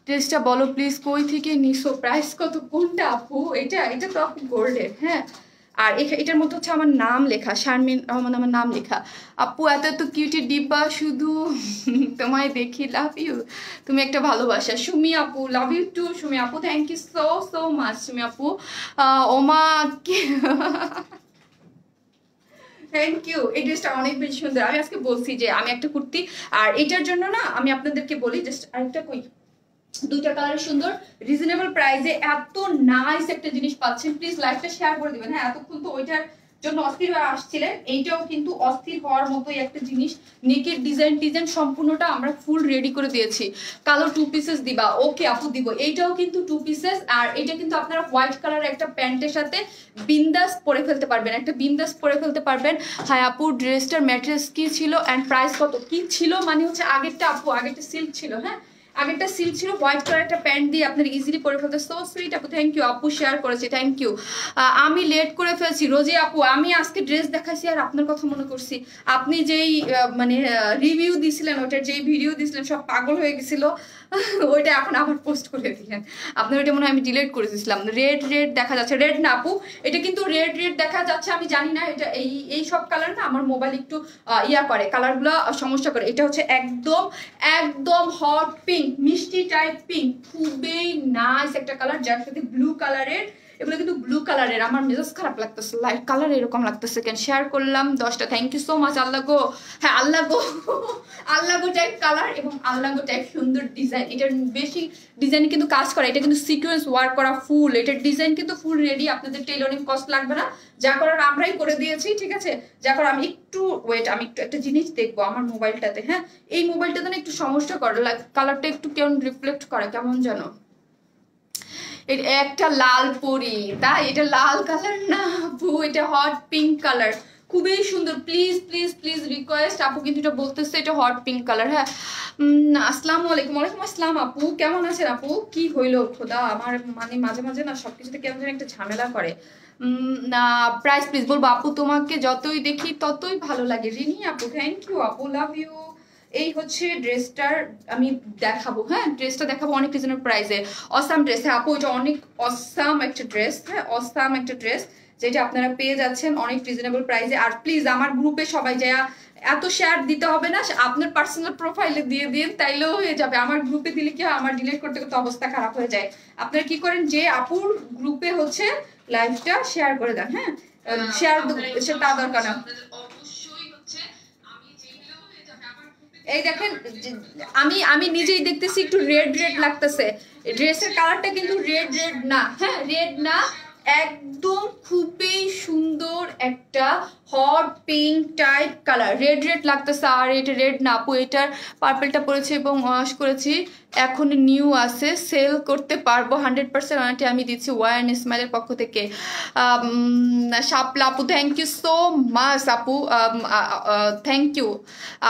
ড্রেসটা বলো প্লিজ, কই থেকে নিছো, প্রাইস কত, কোনটা আপু? এটা তো আপু গোল্ডের, হ্যাঁ আর এটার মধ্যে হচ্ছে আমার নাম লেখা, শারমিন রহমান আমার নাম লেখা। আপু এত এত কিউটি ডিব্বা, শুধু তোমায় দেখি, লাভ ইউ, তুমি একটা ভালোবাসা। সুমি আপু লাভ ইউ টু। সুমি আপু thank you so so much. Sumi আপু ওমা থ্যাংক ইউ। এই ড্রেসটা অনেক বেশি সুন্দর। আমি আজকে বলছি যে আমি একটা কুর্তি, আর এটার জন্য না আমি আপনাদেরকে বলি জাস্ট আরেকটা কই, দুইটা কালার সুন্দর, রিজনেবল প্রাইসে এত নাইস একটা জিনিস পাচ্ছেন। প্লিজ লাইভটা শেয়ার করে দিবেন। হ্যাঁ এতক্ষণ তো ওইটার জন্য অস্থির হয়ে আসছিলেন, এইটাও কিন্তু অস্থির হওয়ার মতোই একটা জিনিস। নেকের ডিজাইন সম্পূর্ণটা আমরা ফুল রেডি করে দিয়েছি। কালো 2 পিসেস দিবা? ওকে আপু দিব। এইটাও কিন্তু 2 পিসেস, আর এটা কিন্তু আপনারা হোয়াইট কালার একটা প্যান্টের সাথে বিন্দাস পরে ফেলতে পারবেন, একটা বিন্দাস পরে ফেলতে পারবেন। হ্যাঁ আপু ড্রেসটার ম্যাটেরিয়ালস কি ছিল অ্যান্ড প্রাইস কত? কি ছিল মানে হচ্ছে আগেরটা আপু, আগেরটা সিল্ক ছিল, হ্যাঁ আগেরটা সিল্ক ছিল, হোয়াইট কালার একটা প্যান্ট দিয়ে আপনার ইজিলি পরে ফেলতে। সো সুইট আপু, থ্যাংক ইউ আপু, শেয়ার করেছি, থ্যাংক ইউ। আমি লেট করে ফেলছি রোজি আপু, আমি আজকে ড্রেস দেখাইছি আর আপনার কথা মনে করছি। আপনি যেই মানে রিভিউ দিছিলেন, ওইটার যেই ভিডিও দিছিলেন সব পাগল হয়ে গেছিল, ওইটা এখন আবার পোস্ট করে দিলেন। আপনার ওইটা মনে হয় আমি ডিলিট করে দিয়েছিলাম। রেড দেখা যাচ্ছে, রেড না আপু, এটা কিন্তু রেড দেখা যাচ্ছে, আমি জানি না এটা এই সব কালার না আমার মোবাইল একটু ইয়া করে, কালারগুলো সমস্যা করে। এটা হচ্ছে একদম একদম হট পিঙ্ক, মিষ্টি টাইপ পিঙ্ক, খুবই নাইস একটা কালার, যার সাথে ব্লু কালারের, এগুলো কিন্তু ব্লু কালারের। আমার মেজাজ খারাপ লাগতেছে, লাইট কালার এরকম লাগতেছে কেন? শেয়ার করলাম 10টা, থ্যাংক ইউ সো মাচ। আল্লাহ গো, হ্যাঁ আল্লাহ গো টাইপ কালার এবং আল্লাহ গো টাইপ সুন্দর ডিজাইন। এটার বেশি ডিজাইন কিন্তু কাজ করা, এটা কিন্তু সিকোয়েন্স ওয়ার্ক করা ফুল, এটার ডিজাইন কিন্তু ফুল রেডি, আপনাদের টেইলরিং কস্ট লাগবে না, যা করার আমরাই করে দিয়েছি, ঠিক আছে? যা করার আমি একটু ওয়েট, আমি একটু একটা জিনিস দেখবো আমার মোবাইলটাতে। হ্যাঁ এই মোবাইলটাতে না একটু সমস্যা করে, কালারটা একটু কেমন রিফ্লেক্ট করে কেমন জানো। একটা লাল পরি, তাই এটা লাল কালার না আপু, এটা হট পিঙ্ক কালার, খুবই সুন্দর। প্লিজ প্লিজ প্লিজ রিকোয়েস্ট, আপু কিন্তু এটা বলতেছে এটা হট পিঙ্ক কালার। হ্যাঁ আসসালামু আলাইকুম। ওয়ালাইকুম আসসালাম আপু, কেমন আছেন আপু? কি হইলো খোদা, আমার মানে মাঝে মাঝে না সবকিছুতে কেমন যেন একটা ঝামেলা করে। না প্রাইস প্লিজ বলবো আপু, তোমাকে যতই দেখি ততই ভালো লাগে। রিনি আপু থ্যাংক ইউ আপু, লাভ ইউ। এই হচ্ছে ড্রেসটার আমি দেখাবো, হ্যাঁ ড্রেসটা দেখাবো অনেক রিজনেবল প্রাইসে। অসাম ড্রেস, হ্যাঁ আপু এটা অনেক অসাম একটা ড্রেস, হ্যাঁ অসাম একটা ড্রেস যেটা আপনারা পেয়ে যাচ্ছেন অনেক রিজনেবল প্রাইসে। আর প্লিজ আমার গ্রুপে সবাই যা, এত শেয়ার দিতে হবে না, আপনার পার্সোনাল প্রোফাইলে দিয়ে দিন, তাইলেও হয়ে যাবে। আমার গ্রুপে দিলে কি হয়, আমার ডিলিট করতে করতে অবস্থা খারাপ হয়ে যায়। আপনারা কি করেন, যে আপুর গ্রুপে হচ্ছে লাইভটা শেয়ার করে দেন, হ্যাঁ শেয়ার সেটা দরকার না। এই দেখেন আমি নিজেই দেখতেছি একটু রেড লাগতেছে, ড্রেসের কালারটা কিন্তু রেড না, হ্যাঁ রেড না, একদম খুবই সুন্দর একটা hot pink type colour, red লাগতেছে। আর এটা রেড না আপু, এটার পার্পলটা পরেছি এবং ওয়াশ করেছি, এখন নিউ আছে, সেল করতে পারবো 100% ওয়ারেন্টি আমি দিচ্ছি ওয়ান স্মাইলের পক্ষ থেকে। শাপলা আপু থ্যাংক ইউ সো মাচ আপু, থ্যাংক ইউ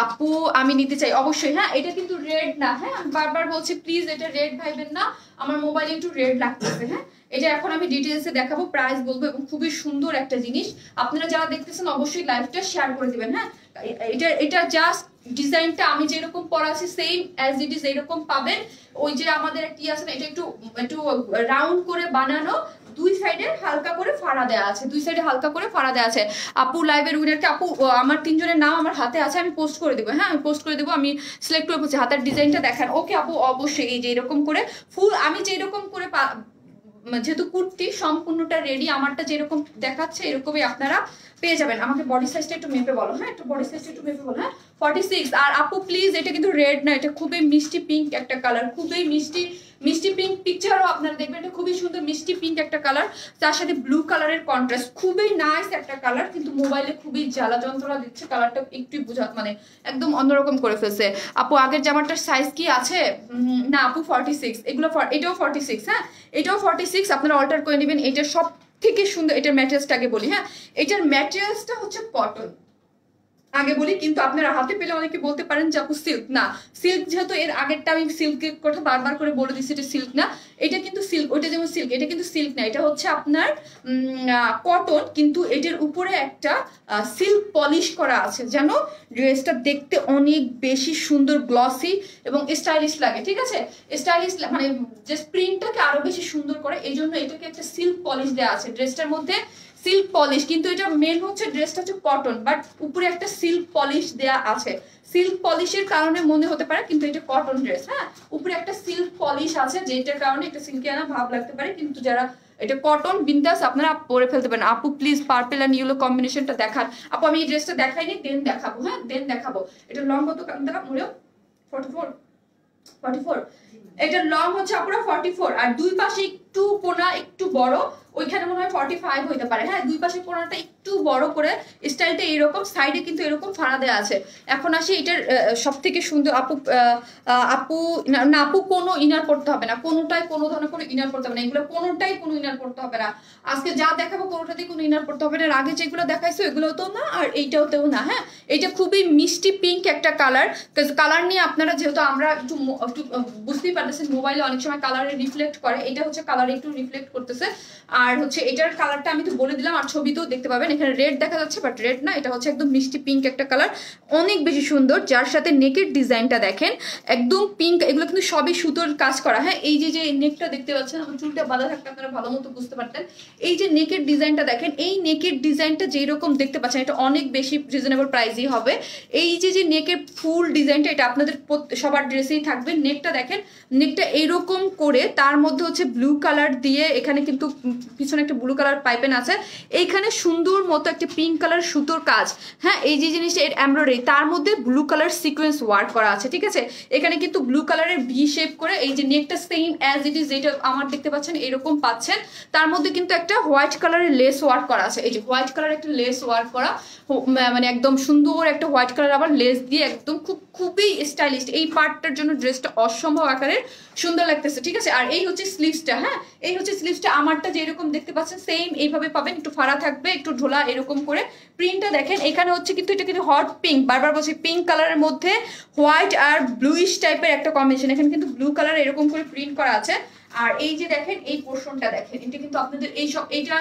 আপু, আমি নিতে চাই অবশ্যই। হ্যাঁ এটা কিন্তু রেড না, হ্যাঁ আমি বারবার বলছি প্লিজ এটা রেড ভাইবেন না, আমার মোবাইলে একটু রেড লাগতেছে। হ্যাঁ এটা এখন আমি ডিটেলসে দেখাবো, প্রাইস বলবো, এবং খুবই সুন্দর একটা জিনিস। আপনারা যারা দেখতেছেন অবশ্যই লাইভটা শেয়ার করে দিবেন। হ্যাঁ এটা জাস্ট ডিজাইনটা আমি যেরকম পরাছি সেম অ্যাজ ইট ইজ এরকম পাবেন। ওই যে আমাদের কি আছে না, এটা একটু রাউন্ড করে বানানো, দুই সাইডে হালকা করে ফাড়া দেওয়া আছে, দুই সাইডে হালকা করে ফাড়া দেওয়া আছে। আপু লাইভের উইনারকে, আপু আমার 3 জনের নাম আমার হাতে আছে, আমি পোস্ট করে দেবো, হ্যাঁ আমি পোস্ট করে দেবো, আমি সিলেক্ট করে বলছি হাতের ডিজাইনটা দেখান। ওকে আপু অবশ্যই, এই যে এরকম করে ফুল, আমি যেরকম করে যেহেতু কুর্তি সম্পূর্ণটা রেডি, আমারটা যেরকম দেখাচ্ছে এরকমই আপনারা পেয়ে যাবেন। আমাকে বডি সাইজটা একটু মেপে বলো, হ্যাঁ একটু বডি সাইজটা একটু মেপে বলো। হ্যাঁ 46। আর আপু প্লিজ এটা কিন্তু রেড না, এটা খুবই মিষ্টি পিঙ্ক একটা কালার, খুবই মিষ্টি পিঙ্ক, পিকচারও আপনারা দেখবেন এটা খুবই সুন্দর মিষ্টি পিঙ্ক একটা কালার, তার সাথে ব্লু কালারের কন্ট্রাস্ট, খুবই নাইস একটা কালার, কিন্তু মোবাইলে খুবই জ্বালা যন্ত্রণা দিচ্ছে, কালারটা একটু বোঝা মানে একদম অন্যরকম করে ফেলছে। আপু আগের জামাটার সাইজ কি আছে? না আপু 46, এগুলো এটাও 46, হ্যাঁ এটাও 46, আপনারা অল্টার করে নেবেন। এটা সব থেকে সুন্দর, এটার ম্যাটেরিয়ালসটা আগে বলি, হ্যাঁ এটার ম্যাটেরিয়ালসটা হচ্ছে কটন আগে বলি, কিন্তু আপনারা হাতে পেলে অনেকে বলতে পারেন যে আপু সিল্ক, না সিল্ক যেহেতু এর আগেরটা আমি সিল্কের কথা বারবার করে বলে দিচ্ছি এটা সিল্ক না, এটা কিন্তু সিল্ক, ওইটা যেমন সিল্ক, এটা কিন্তু সিল্ক না, এটা হচ্ছে আপনার কটন, কিন্তু এটার উপরে একটা সিল্ক পলিশ করা আছে, যেন ড্রেসটা দেখতে অনেক বেশি সুন্দর গ্লসি এবং স্টাইলিশ লাগে, ঠিক আছে স্টাইলিশ মানে যে প্রিন্টটাকে আরো বেশি সুন্দর করে, এই জন্য এটাকে একটা সিল্ক পলিশ দেওয়া আছে। ড্রেসটার মধ্যে সিল্ক পলিশ, কিন্তু এটা মেন হচ্ছে ড্রেসটা হচ্ছে কটন, বাট উপরে একটা সিল্ক পলিশ দেয়া আছে। সিল্ক পলিশের কারণে মনে হতে পারে, কিন্তু এটা কটন ড্রেস। হ্যাঁ, উপরে একটা সিল্ক পলিশ আছে যেটার কারণে একটা সিল্কিয়ানা ভাব লাগতে পারে, কিন্তু যারা এটা কটন বিন্দাস আপনারা পরে ফেলতে পারেন। আপু প্লিজ পার্পল এন্ড ইয়েলো কম্বিনেশনটা দেখান। আপু আমি এই ড্রেসটা দেখাইনি, দেন দেখাবো। হ্যাঁ, দেন দেখাবো। এটা লং কত কান্তা মুড়ো? 44। এটা লং হচ্ছে আপুরা 44, আর দুই পাশে একটু কোনা একটু বড়, ওইখানে মনে হয় 45 হইতে পারে। হ্যাঁ, দুই পাশে কোনাটা একটু বড় করে, স্টাইলটা এরকম, সাইডে কিন্তু এরকম ফাড়া দেওয়া আছে। এখন আসি এটার সব থেকে সুন্দর আপু আপু না আপু কোনো ইনার পড়তে হবে না, কোনোটাই কোনো ধরনের কোনো ইনার পড়তে হবে না, এগুলো কোনোটাই কোনো ইনার পড়তে হবে না। আজকে যা দেখাবো কোনোটাতেই কোনো ইনার পড়তে হবে না। আগে যেগুলো দেখাইছো এগুলোও তো না, আর এইটাওতেও না। হ্যাঁ, এটা খুবই মিষ্টি পিঙ্ক একটা কালার। কালার নিয়ে আপনারা যেহেতু আমরা একটু বুঝতেই পারতেছেন, মোবাইলে অনেক সময় কালারে রিফ্লেক্ট করে, এটা হচ্ছে কালারে একটু রিফ্লেক্ট করতেছে। আর হচ্ছে এটার কালারটা আমি তো বলে দিলাম, আর ছবিতেও দেখতে পাবেন এখানে রেড দেখা যাচ্ছে, বাট রেড না, এটা হচ্ছে একদম মিষ্টি পিঙ্ক একটা কালার, অনেক বেশি সুন্দর। যার সাথে নেকের ডিজাইনটা দেখেন একদম পিঙ্ক, এগুলো কিন্তু সবই সুতোর কাজ করা। হ্যাঁ, এই যে যে নেকটা দেখতে পাচ্ছেন, আমার চুলটা বাঁধা থাকতে আপনারা ভালো মতো বুঝতে পারতেন। এই যে নেকের ডিজাইনটা দেখেন, এই নেকের ডিজাইনটা যেরকম দেখতে পাচ্ছেন এটা অনেক বেশি রিজনেবল প্রাইসই হবে। এই যে যে নেকের ফুল ডিজাইনটা এটা আপনাদের সবার ড্রেসেই থাকবে। নেকটা দেখেন, নেকটা এরকম করে তার মধ্যে হচ্ছে ব্লু কালার দিয়ে, এখানে কিন্তু পিছনে একটা ব্লু কালার পাইপেন আছে, এইখানে সুন্দর মতো একটা পিঙ্ক কালার সুতোর কাজ। হ্যাঁ, এই যে জিনিসটা এর এমব্রয়ডারি, তার মধ্যে ব্লু কালার সিকোয়েন্স ওয়ার্ক করা আছে। ঠিক আছে, এখানে কিন্তু ব্লু কালারের ভি শেপ করে, এই যে নেকটা সেম অ্যাজ ইট ইজ যেটা আমার দেখতে পাচ্ছেন এরকম পাচ্ছেন। তার মধ্যে কিন্তু একটা হোয়াইট কালারের লেস ওয়ার্ক করা আছে, এই যে হোয়াইট কালার একটা লেস ওয়ার্ক করা, মানে একদম সুন্দর একটা হোয়াইট কালার আবার লেস দিয়ে, একদম খুবই স্টাইলিশ। এই পার্টটার জন্য ড্রেসটা অসম্ভব আকারের সুন্দর লাগতেছে। ঠিক আছে, আর এই হচ্ছে স্লিভসটা। হ্যাঁ, এই হচ্ছে স্লিভসটা, আমারটা যেরকম দেখতে পাচ্ছেন সেম এইভাবে পাবেন, একটু ফাড়া থাকবে, একটু ঢোলা এরকম করে। প্রিন্টটা দেখেন, এখানে হচ্ছে কিন্তু এটা কিন্তু হট পিঙ্ক, বারবার বলছি পিঙ্ক কালারের মধ্যে হোয়াইট আর ব্লুইশ টাইপের একটা কম্বিনেশন। এখানে কিন্তু ব্লু কালার এরকম করে প্রিন্ট করা আছে। আর এই যে দেখেন এই পোর্শনটা দেখেন, এটা কিন্তু আপনাদের এইটা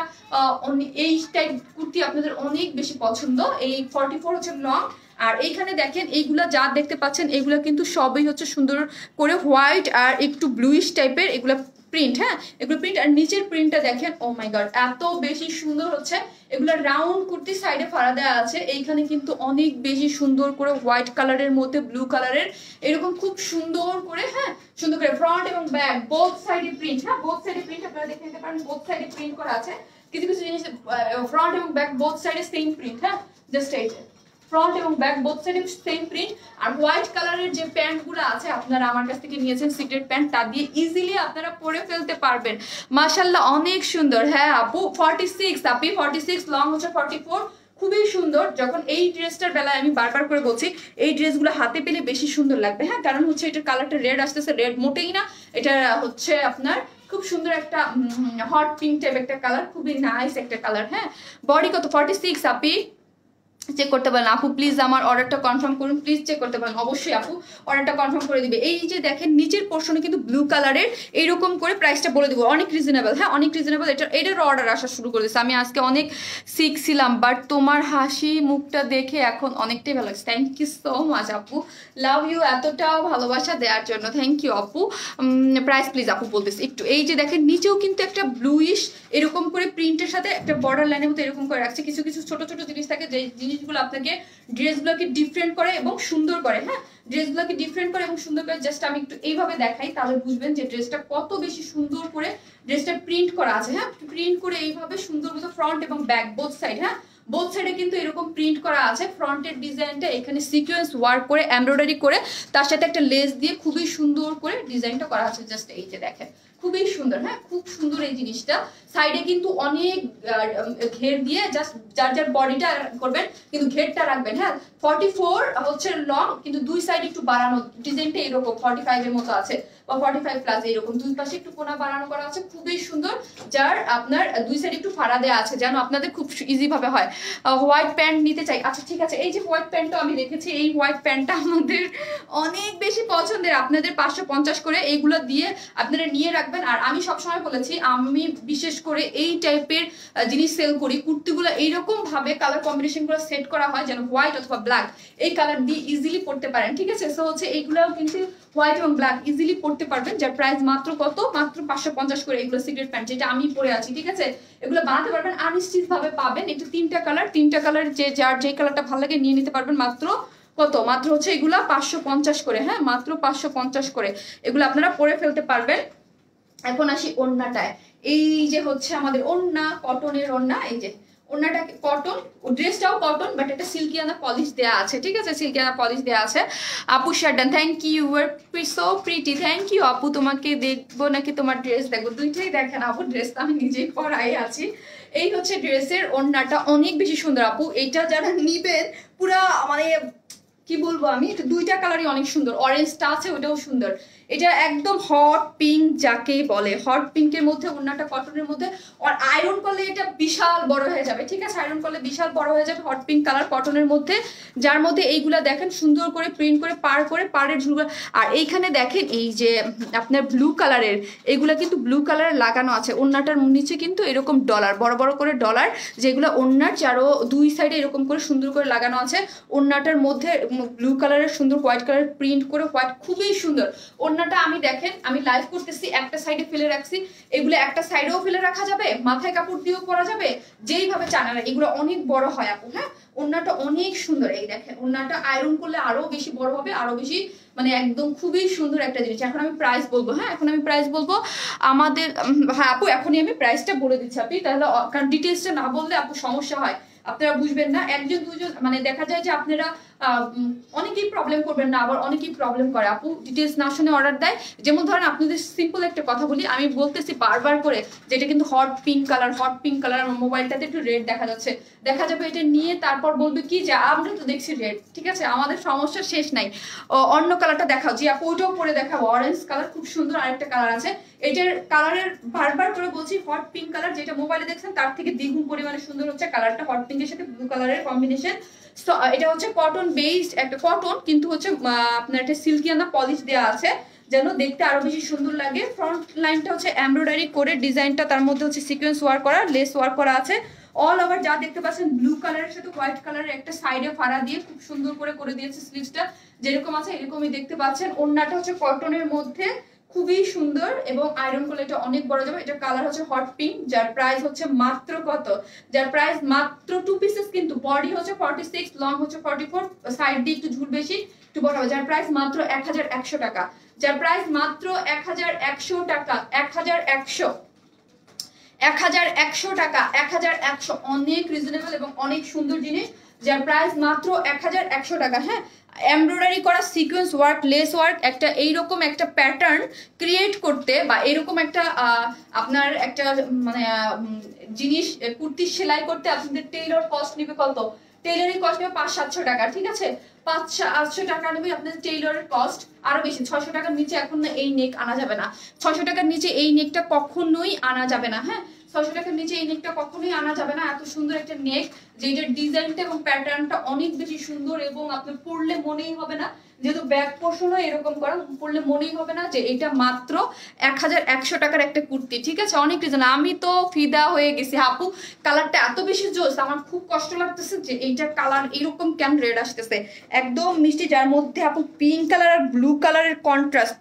এই টাইপ কুর্তি আপনাদের অনেক বেশি পছন্দ। এই 44 হচ্ছে লং, আর এইখানে দেখেন এইগুলা যা দেখতে পাচ্ছেন এগুলা কিন্তু সবই হচ্ছে সুন্দর করে হোয়াইট আর একটু ব্লুইশ টাইপের এগুলা প্রিন্ট। হ্যাঁ, এগুলো প্রিন্ট, আর নিচের প্রিন্টটা দেখেন, ও মাই গড এত বেশি সুন্দর হচ্ছে। এগুলো রাউন্ড কুর্তি, সাইডে ফাড়া দেওয়া আছে, এইখানে কিন্তু অনেক বেশি সুন্দর করে হোয়াইট কালারের মধ্যে ব্লু কালারের এরকম খুব সুন্দর করে, হ্যাঁ সুন্দর করে ফ্রন্ট এবং ব্যাক বোথ সাইডে প্রিন্ট। হ্যাঁ, বোথ সাইডে প্রিন্ট আপনারা দেখে নিতে পারেন, বোথ সাইডে প্রিন্ট করা আছে। কিছু কিছু জিনিস ফ্রন্ট এবং ব্যাক বোথ সাইডে সেম প্রিন্ট। হ্যাঁ, জাস্ট এই ফ্রন্ট এবং ব্যাক বোথ সাইডে সেম প্রিন্ট। আর হোয়াইট কালারের যে প্যান্টগুলো আছে আপনারা আমার কাছ থেকে নিয়েছেন সিক্রেট প্যান্ট, তা দিয়ে ইজিলি আপনারা পরে ফেলতে পারবেন। মাশাআল্লাহ অনেক সুন্দর। হ্যাঁ আপু 46, আপনি 46, লং হচ্ছে 44, খুবই সুন্দর। যখন এই ড্রেসটার বেলায় আমি বারবার করে বলছি এই ড্রেসগুলো হাতে পেলে বেশি সুন্দর লাগবে। হ্যাঁ, কারণ হচ্ছে এটার কালারটা রেড আসতেছে, রেড মোটেই না, এটা হচ্ছে আপনার খুব সুন্দর একটা হট পিঙ্ক টাইপ একটা কালার, খুবই নাইস একটা কালার। হ্যাঁ, বডি কত? 46 আপি চেক করতে পারেন। আপু প্লিজ আমার অর্ডারটা কনফার্ম করুন, প্লিজ চেক করতে পারেন। অবশ্যই আপু অর্ডারটা কনফার্ম করে দিবে। এই যে দেখেন নিচের পোর্শনে কিন্তু ব্লু কালারের এইরকম করে প্রাইসটা বলে দিব, অনেক রিজনেবল। হ্যাঁ, অনেক রিজনেবল। এটার অর্ডার আসা শুরু করে দিচ্ছে। আমি আজকে অনেক শিখছিলাম, বাট তোমার হাসি মুখটা দেখে এখন অনেকটাই ভালো লাগছে। থ্যাংক ইউ সো মাচ আপু, লাভ ইউ, এতটাও ভালোবাসা দেওয়ার জন্য থ্যাংক ইউ আপু। প্রাইস প্লিজ আপু বলতেছি একটু। এই যে দেখেন নিচেও কিন্তু একটা ব্লুইশ এরকম করে প্রিন্টের সাথে একটা বর্ডার লাইনের মতো এরকম করে রাখছে। কিছু কিছু ছোট ছোট জিনিস থাকে যে জিনিসগুলো আপনাকে ড্রেসগুলোকে ডিফারেন্ট করে এবং সুন্দর করে। হ্যাঁ, ড্রেসগুলোকে ডিফারেন্ট করে এবং সুন্দর করে। জাস্ট আমি একটু এইভাবে দেখাই, তাহলে বুঝবেন যে ড্রেসটা কত বেশি সুন্দর করে ড্রেসটা প্রিন্ট করা আছে। হ্যাঁ, প্রিন্ট করে এইভাবে সুন্দর মতো ফ্রন্ট এবং ব্যাক বোথ সাইড। হ্যাঁ, বোথ সাইডে কিন্তু এরকম প্রিন্ট করা আছে। ফ্রন্টের ডিজাইনটা এখানে সিকোয়েন্স ওয়ার্ক করে এমব্রয়ডারি করে তার সাথে একটা লেস দিয়ে খুবই সুন্দর করে ডিজাইনটা করা আছে। জাস্ট এই যে দেখেন খুবই সুন্দর। হ্যাঁ, খুব সুন্দর এই জিনিসটা। সাইডে কিন্তু অনেক ঘের দিয়ে জাস্ট যার যার বডিটা করবেন, কিন্তু ঘেরটা রাখবেন। হ্যাঁ, 44 হচ্ছে লং, কিন্তু দুই সাইড একটু বাড়ানো, ডিজাইনটা এরকম 45 এর মতো আছে বা 45 প্লাস এরকম দুই পাশে একটু কোনা বাড়ানো করা আছে, খুবই সুন্দর। যার আপনার দুই সাইড একটু ফাড়া দেওয়া আছে, যেন আপনাদের খুব ইজি ভাবে হয়। হোয়াইট প্যান্ট নিতে চাই, আচ্ছা ঠিক আছে। এই যে হোয়াইট প্যান্টটা আমি রেখেছি, এই হোয়াইট প্যান্টটা আমাদের অনেক বেশি পছন্দের, আপনাদের 550 করে এইগুলো দিয়ে আপনারা নিয়ে রাখবেন। আর আমি সবসময় বলেছি আমি বিশেষ করে এই টাইপের জিনিস সেল করি, কুর্তিগুলো এইরকম ভাবে কালার কম্বিনেশন গুলো সেট করা হয় যেন হোয়াইট অথবা ব্ল্যাক এই কালার দিয়ে ইজিলি পড়তে পারেন। ঠিক আছে, সো হচ্ছে এইগুলো কিন্তু হোয়াইট এবং ব্ল্যাক ইজিলি পড়তে পড়তে পারবেন, যার প্রাইস মাত্র কত, মাত্র 550 করে। এগুলো সিক্রেট প্যান্ট যেটা আমি পরে আছি, ঠিক আছে, এগুলো বানাতে পারবেন, আনস্টিচ ভাবে পাবেন। এটা তিনটা কালার, যে যার যে কালারটা ভালো লাগে নিয়ে নিতে পারবেন। মাত্র কত, মাত্র হচ্ছে এগুলা 550 করে, হ্যাঁ মাত্র 550 করে এগুলো আপনারা পরে ফেলতে পারবেন। এখন আসি ওড়নাটায়। এই যে হচ্ছে আমাদের ওড়না, কটনের ওড়না, এই যে ওড়নাটা কটন, ড্রেসটাও কটন, বাট এটা সিল্কিয়ানা পলিশ দেয়া আছে, ঠিক আছে, সিল্কিয়ানা পলিশ দেয়া আছে। আপু Shardan, thank you, you are so pretty, thank you আপু। তোমাকে দেখবো নাকি তোমার ড্রেস দেখবো? দুইটাই দেখেন আপু, ড্রেস তো আমি নিজেই পরাই আছি। এই হচ্ছে ড্রেসের ওড়নাটা, অনেক বেশি সুন্দর আপু। এইটা যারা নিবেন পুরা মানে কি বলবো আমি, এটা দুইটা কালারই অনেক সুন্দর, অরেঞ্জটা আছে ওটাও সুন্দর। এটা একদম হট পিঙ্ক যাকে বলে, হট পিঙ্কের মধ্যে ওড়নাটা কটনের মধ্যে, আর আয়রন করলে এটা বিশাল বড় হয়ে যাবে, ঠিক আছে, আয়রন করলে বিশাল বড় হয়ে যাবে। হট পিঙ্ক কালার কটনের মধ্যে, যার মধ্যে এইগুলা দেখেন সুন্দর করে প্রিন্ট করে পাড়ের ঝুলগুলো। আর এইখানে দেখেন এই যে আপনার ব্লু কালারের, এইগুলা কিন্তু ব্লু কালারের লাগানো আছে। ওড়নাটার নিচে কিন্তু এরকম ডলার, বড় বড় করে ডলার, যেগুলো ওড়নার চারো দুই সাইডে এরকম করে সুন্দর করে লাগানো আছে। ওড়নাটার মধ্যে ব্লু কালারের সুন্দর হোয়াইট কালারের প্রিন্ট করে, হোয়াইট খুবই সুন্দর ওড়নাটা। আমি দেখেন আমি লাইভ করতেছি, একটা সাইডে ফেলে রাখছি, এগুলো একটা সাইডেও ফেলে রাখা যাবে, মাথায় কাপড় দিয়েও পরা যাবে, যেইভাবে চান। এগুলো অনেক বড় হয় আপু, হ্যাঁ ওড়নাটা অনেক সুন্দর। এই দেখেন ওড়নাটা আয়রন করলে আরো বেশি বড় হবে, আরো বেশি মানে একদম খুবই সুন্দর একটা জিনিস। এখন আমি প্রাইস বলবো, হ্যাঁ এখন আমি প্রাইস বলবো আমাদের, হ্যাঁ আপু এখনই আমি প্রাইসটা বলে দিচ্ছি আপনি, তাহলে কারণ ডিটেলসটা না বললে আপু সমস্যা হয়, আপনারা বুঝবেন না। একজন দুজন মানে দেখা যায় যে আপনারা অনেকেই প্রবলেম করবেন না, আবার অনেকেই প্রবলেম করে আপু ডিটেলস না শুনে অর্ডার দেয়। যেমন ধরেন আপনাদের সিম্পল একটা কথা বলি, আমি বলতেছি বারবার করে যে এটা কিন্তু hot pink colour, hot pink colour, আমার মোবাইলটাতে একটু রেড দেখা যাচ্ছে, দেখা যাবে এটা নিয়ে তারপর বলবে কি যে আমরা তো দেখছি রেড, ঠিক আছে, আমাদের সমস্যা শেষ নাই, অন্য কালারটা দেখাও, যে আপু ওইটাও পরে দেখাবো, অরেঞ্জ কালার খুব সুন্দর আরেকটা কালার আছে। এটার কালারের বারবার করে বলছি হট পিঙ্ক কালার, যেটা মোবাইলে দেখছেন তার থেকে দ্বিগুণ পরিমাণে সুন্দর হচ্ছে কালারটা, হট পিঙ্কের সাথে ব্লু কালারের কম্বিনেশন। তো এটা হচ্ছে কটন বেসড একটা কটন, কিন্তু হচ্ছে আপনার একটা সিল্কিয়ানা পলিশ দেওয়া আছে যেন দেখতে আরো বেশি সুন্দর লাগে। ফ্রন্ট লাইনটা হচ্ছে এমব্রয়ডারি করে, ডিজাইনটা তার মধ্যে হচ্ছে সিকোয়েন্স ওয়ার্ক করা, লেস ওয়ার্ক করা আছে। অল ওভার যা দেখতে পাচ্ছেন ব্লু কালারের সাথে হোয়াইট কালারের একটা সাইডে ফাড়া দিয়ে খুব সুন্দর করে দিয়েছে। স্লিভসটা যেরকম আছে এরকমই দেখতে পাচ্ছেন। ওড়নাটা হচ্ছে কটনের মধ্যে, খুবই সুন্দর, এবং আয়রন করলে এটা অনেক বড় যাবে। এটা কালার হচ্ছে হট পিঙ্ক, যার প্রাইস হচ্ছে মাত্র কত, যার প্রাইস মাত্র 2 পিসেস, কিন্তু বডি হচ্ছে 46, লং হচ্ছে 44, সাইড দিয়ে একটু ঝুল বেশি একটু বড় হবে। যার প্রাইস মাত্র 1100 টাকা, যার প্রাইস মাত্র 1100 টাকা, 1100 টাকা, 1100, অনেক রিজনেবল এবং অনেক সুন্দর জিনিস, যার প্রাইস মাত্র 1100 টাকা। হ্যাঁ এমব্রয়ডারি করা সিকোয়েন্স ওয়ার্ক, লেস ওয়ার্ক, একটা এইরকম একটা প্যাটার্ন ক্রিয়েট করতে বা এরকম একটা আপনার একটা মানে জিনিস কুর্তি সেলাই করতে আপনাদের টেইলর কস্ট নেবে কত, টেইলরের কস্ট নেবে 500-700 টাকা, ঠিক আছে, 500-800 টাকা নেবে আপনাদের টেইলরের কস্ট, আরো বেশি 600 টাকার নিচে এখন এই নেক আনা যাবে না, 600 টাকার নিচে এই নেকটা কখনোই আনা যাবে না। হ্যাঁ 600 টাকার নিচে এই নেকটা কখনোই আনা যাবে না। এত সুন্দর একটা নেক, যেটার ডিজাইনটা এবং প্যাটার্নটা অনেক বেশি সুন্দর, এবং আপনি পরলে মনেই হবে না, যেহেতু ব্যাক পোর্শনও এরকম করা, পরলে মনেই হবে না যে এটা মাত্র 1100 টাকার একটা কুর্তি, ঠিক আছে। অনেক রিজন, আমি তো ফিদা হয়ে গেছি আপু, কালারটা এত বেশি জোস, আমার খুব কষ্ট লাগতেছে যে এইটার কালার এরকম কেন রেড আসতেছে, একদম মিষ্টি, যার মধ্যে আপু পিঙ্ক কালার আর ব্লু কালারের কন্ট্রাস্ট,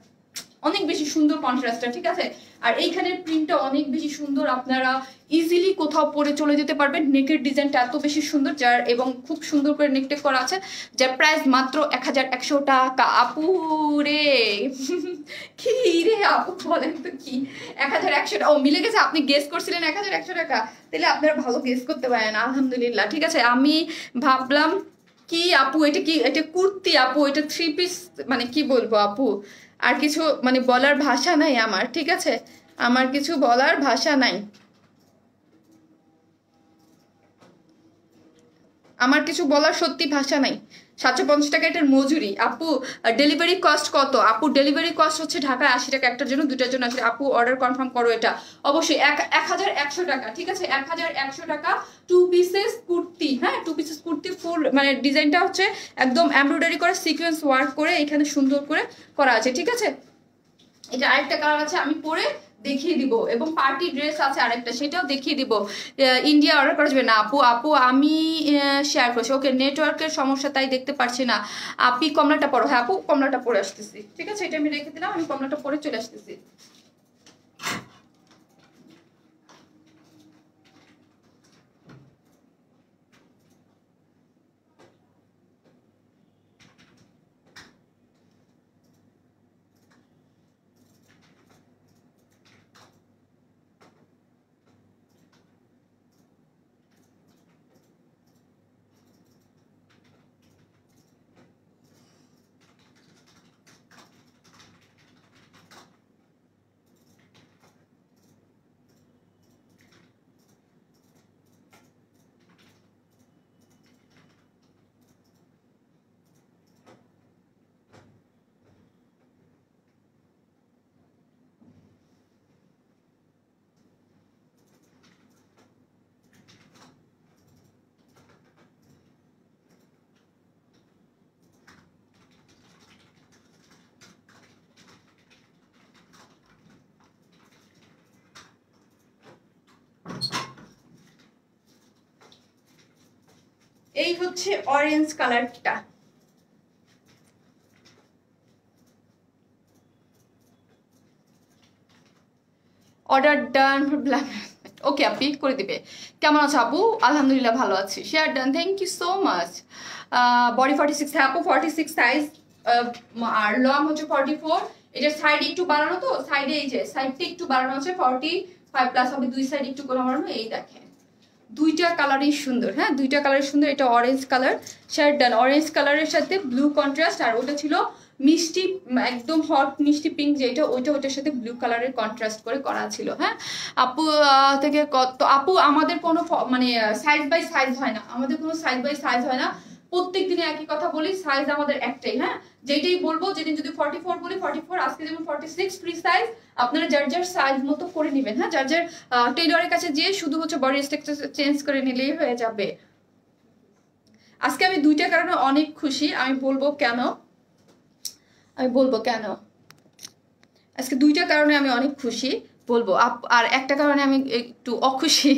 অনেক বেশি সুন্দর কন্ট্রাস্টটা, ঠিক আছে। আর এইখানের প্রিন্টটা অনেক বেশি সুন্দর, আপনারা ইজিলি কোথাও পরে চলে যেতে পারবেন। নেকের ডিজাইনটা এত বেশি সুন্দর, যার এবং খুব সুন্দর করে নেকটেক করা আছে, যার প্রাইস মাত্র 1100 টাকা। আপু রে কি রে আপু বলেন তো কি 1100 টাকা, ও মিলে গেছে, আপনি গেস করছিলেন 1100 টাকা, তাহলে আপনারা ভালো গেস করতে পারেন, আলহামদুলিল্লাহ, ঠিক আছে। আমি ভাবলাম কি আপু এটা কি, এটা কুর্তি আপু, এটা 3 পিস, মানে কি বলবো আপু, আর কিছু মানে বলার ভাষা নাই আমার, ঠিক আছে, আমার কিছু বলার ভাষা নাই, আমার কিছু বলার সত্যি ভাষা নাই। 750 টাকা এটার মজুরি আপু। ডেলিভারি কস্ট কত আপু? ডেলিভারি কস্ট হচ্ছে ঢাকায় 80 টাকা, একটার জন্য দুটার জন্য 80। আপু অর্ডার কনফার্ম করো, এটা অবশ্যই 1100 টাকা, ঠিক আছে, 1100 টাকা 2 পিসেস কুর্তি। হ্যাঁ 2 পিসেস কুর্তি, ফুল মানে ডিজাইনটা হচ্ছে একদম এমব্রয়ডারি করে সিকোয়েন্স ওয়ার্ক করে এখানে সুন্দর করে করা আছে, ঠিক আছে। এটা আরেকটা কালার আছে, আমি পরে দেখিয়ে দিব, এবং পার্টি ড্রেস আছে আরেকটা, সেটাও দেখিয়ে দিব। ইন্ডিয়া অর্ডার করা যাবে না আপু? আপু আমি শেয়ার করছি। ওকে, নেটওয়ার্কের সমস্যা তাই দেখতে পাচ্ছি না। আপনি কমলাটা পরো। হ্যাঁ আপু, কমলাটা পরে আসতেছি, ঠিক আছে, এটা আমি রেখে দিলাম, আমি কমলাটা পরে চলে আসতেছি। এই হচ্ছে অরেঞ্জ কালারটা। অর্ডার ডান ব্ল্যাক। ওকে আপনি করে দিবে। কেমন আছো আপু? আলহামদুলিল্লাহ ভালো আছি। Share done, thank you so much. Body 46, হ্যাঁ আপু 46 সাইজ, আর লং হচ্ছে 44। এটা সাইডে একটু বাড়ানো, তো সাইডে এই যে সাইডটা একটু বাড়ানো আছে 45 প্লাস হবে, দুই সাইড একটু করে বাড়ানো। এই দেখেন দুইটা কালারই সুন্দর, হ্যাঁ দুইটা কালার সুন্দর। এটা orange colour, share done. Orange কালারের সাথে ব্লু কন্ট্রাস্ট, আর ওটা ছিল মিষ্টি একদম হট মিষ্টি পিঙ্ক, যেটা ওইটা ওটার সাথে ব্লু কালারের কন্ট্রাস্ট করে করা ছিল। হ্যাঁ আপু থেকে কত? আপু আমাদের কোনো মানে সাইজ বাই সাইজ হয় না, আমাদের কোনো সাইজ বাই সাইজ হয় না। প্রত্যেক দিনে একই কথা বলি, সাইজ আমাদের একটাই। হ্যাঁ যেটাই বলবো, যেদিন যদি 44 বলি 44, আজকে যেমন 46 ফ্রি সাইজ, আপনারা যার যার সাইজ মতো করে নেবেন। হ্যাঁ যার যার টেইলরের কাছে যেয়ে শুধু হচ্ছে বডি স্ট্রাকচার চেঞ্জ করে নিলেই হয়ে যাবে। আজকে আমি দুইটা কারণে অনেক খুশি, আমি বলবো কেন, আজকে দুইটা কারণে আমি অনেক খুশি বলবো। আর একটা কারণে আমি একটু অখুশি।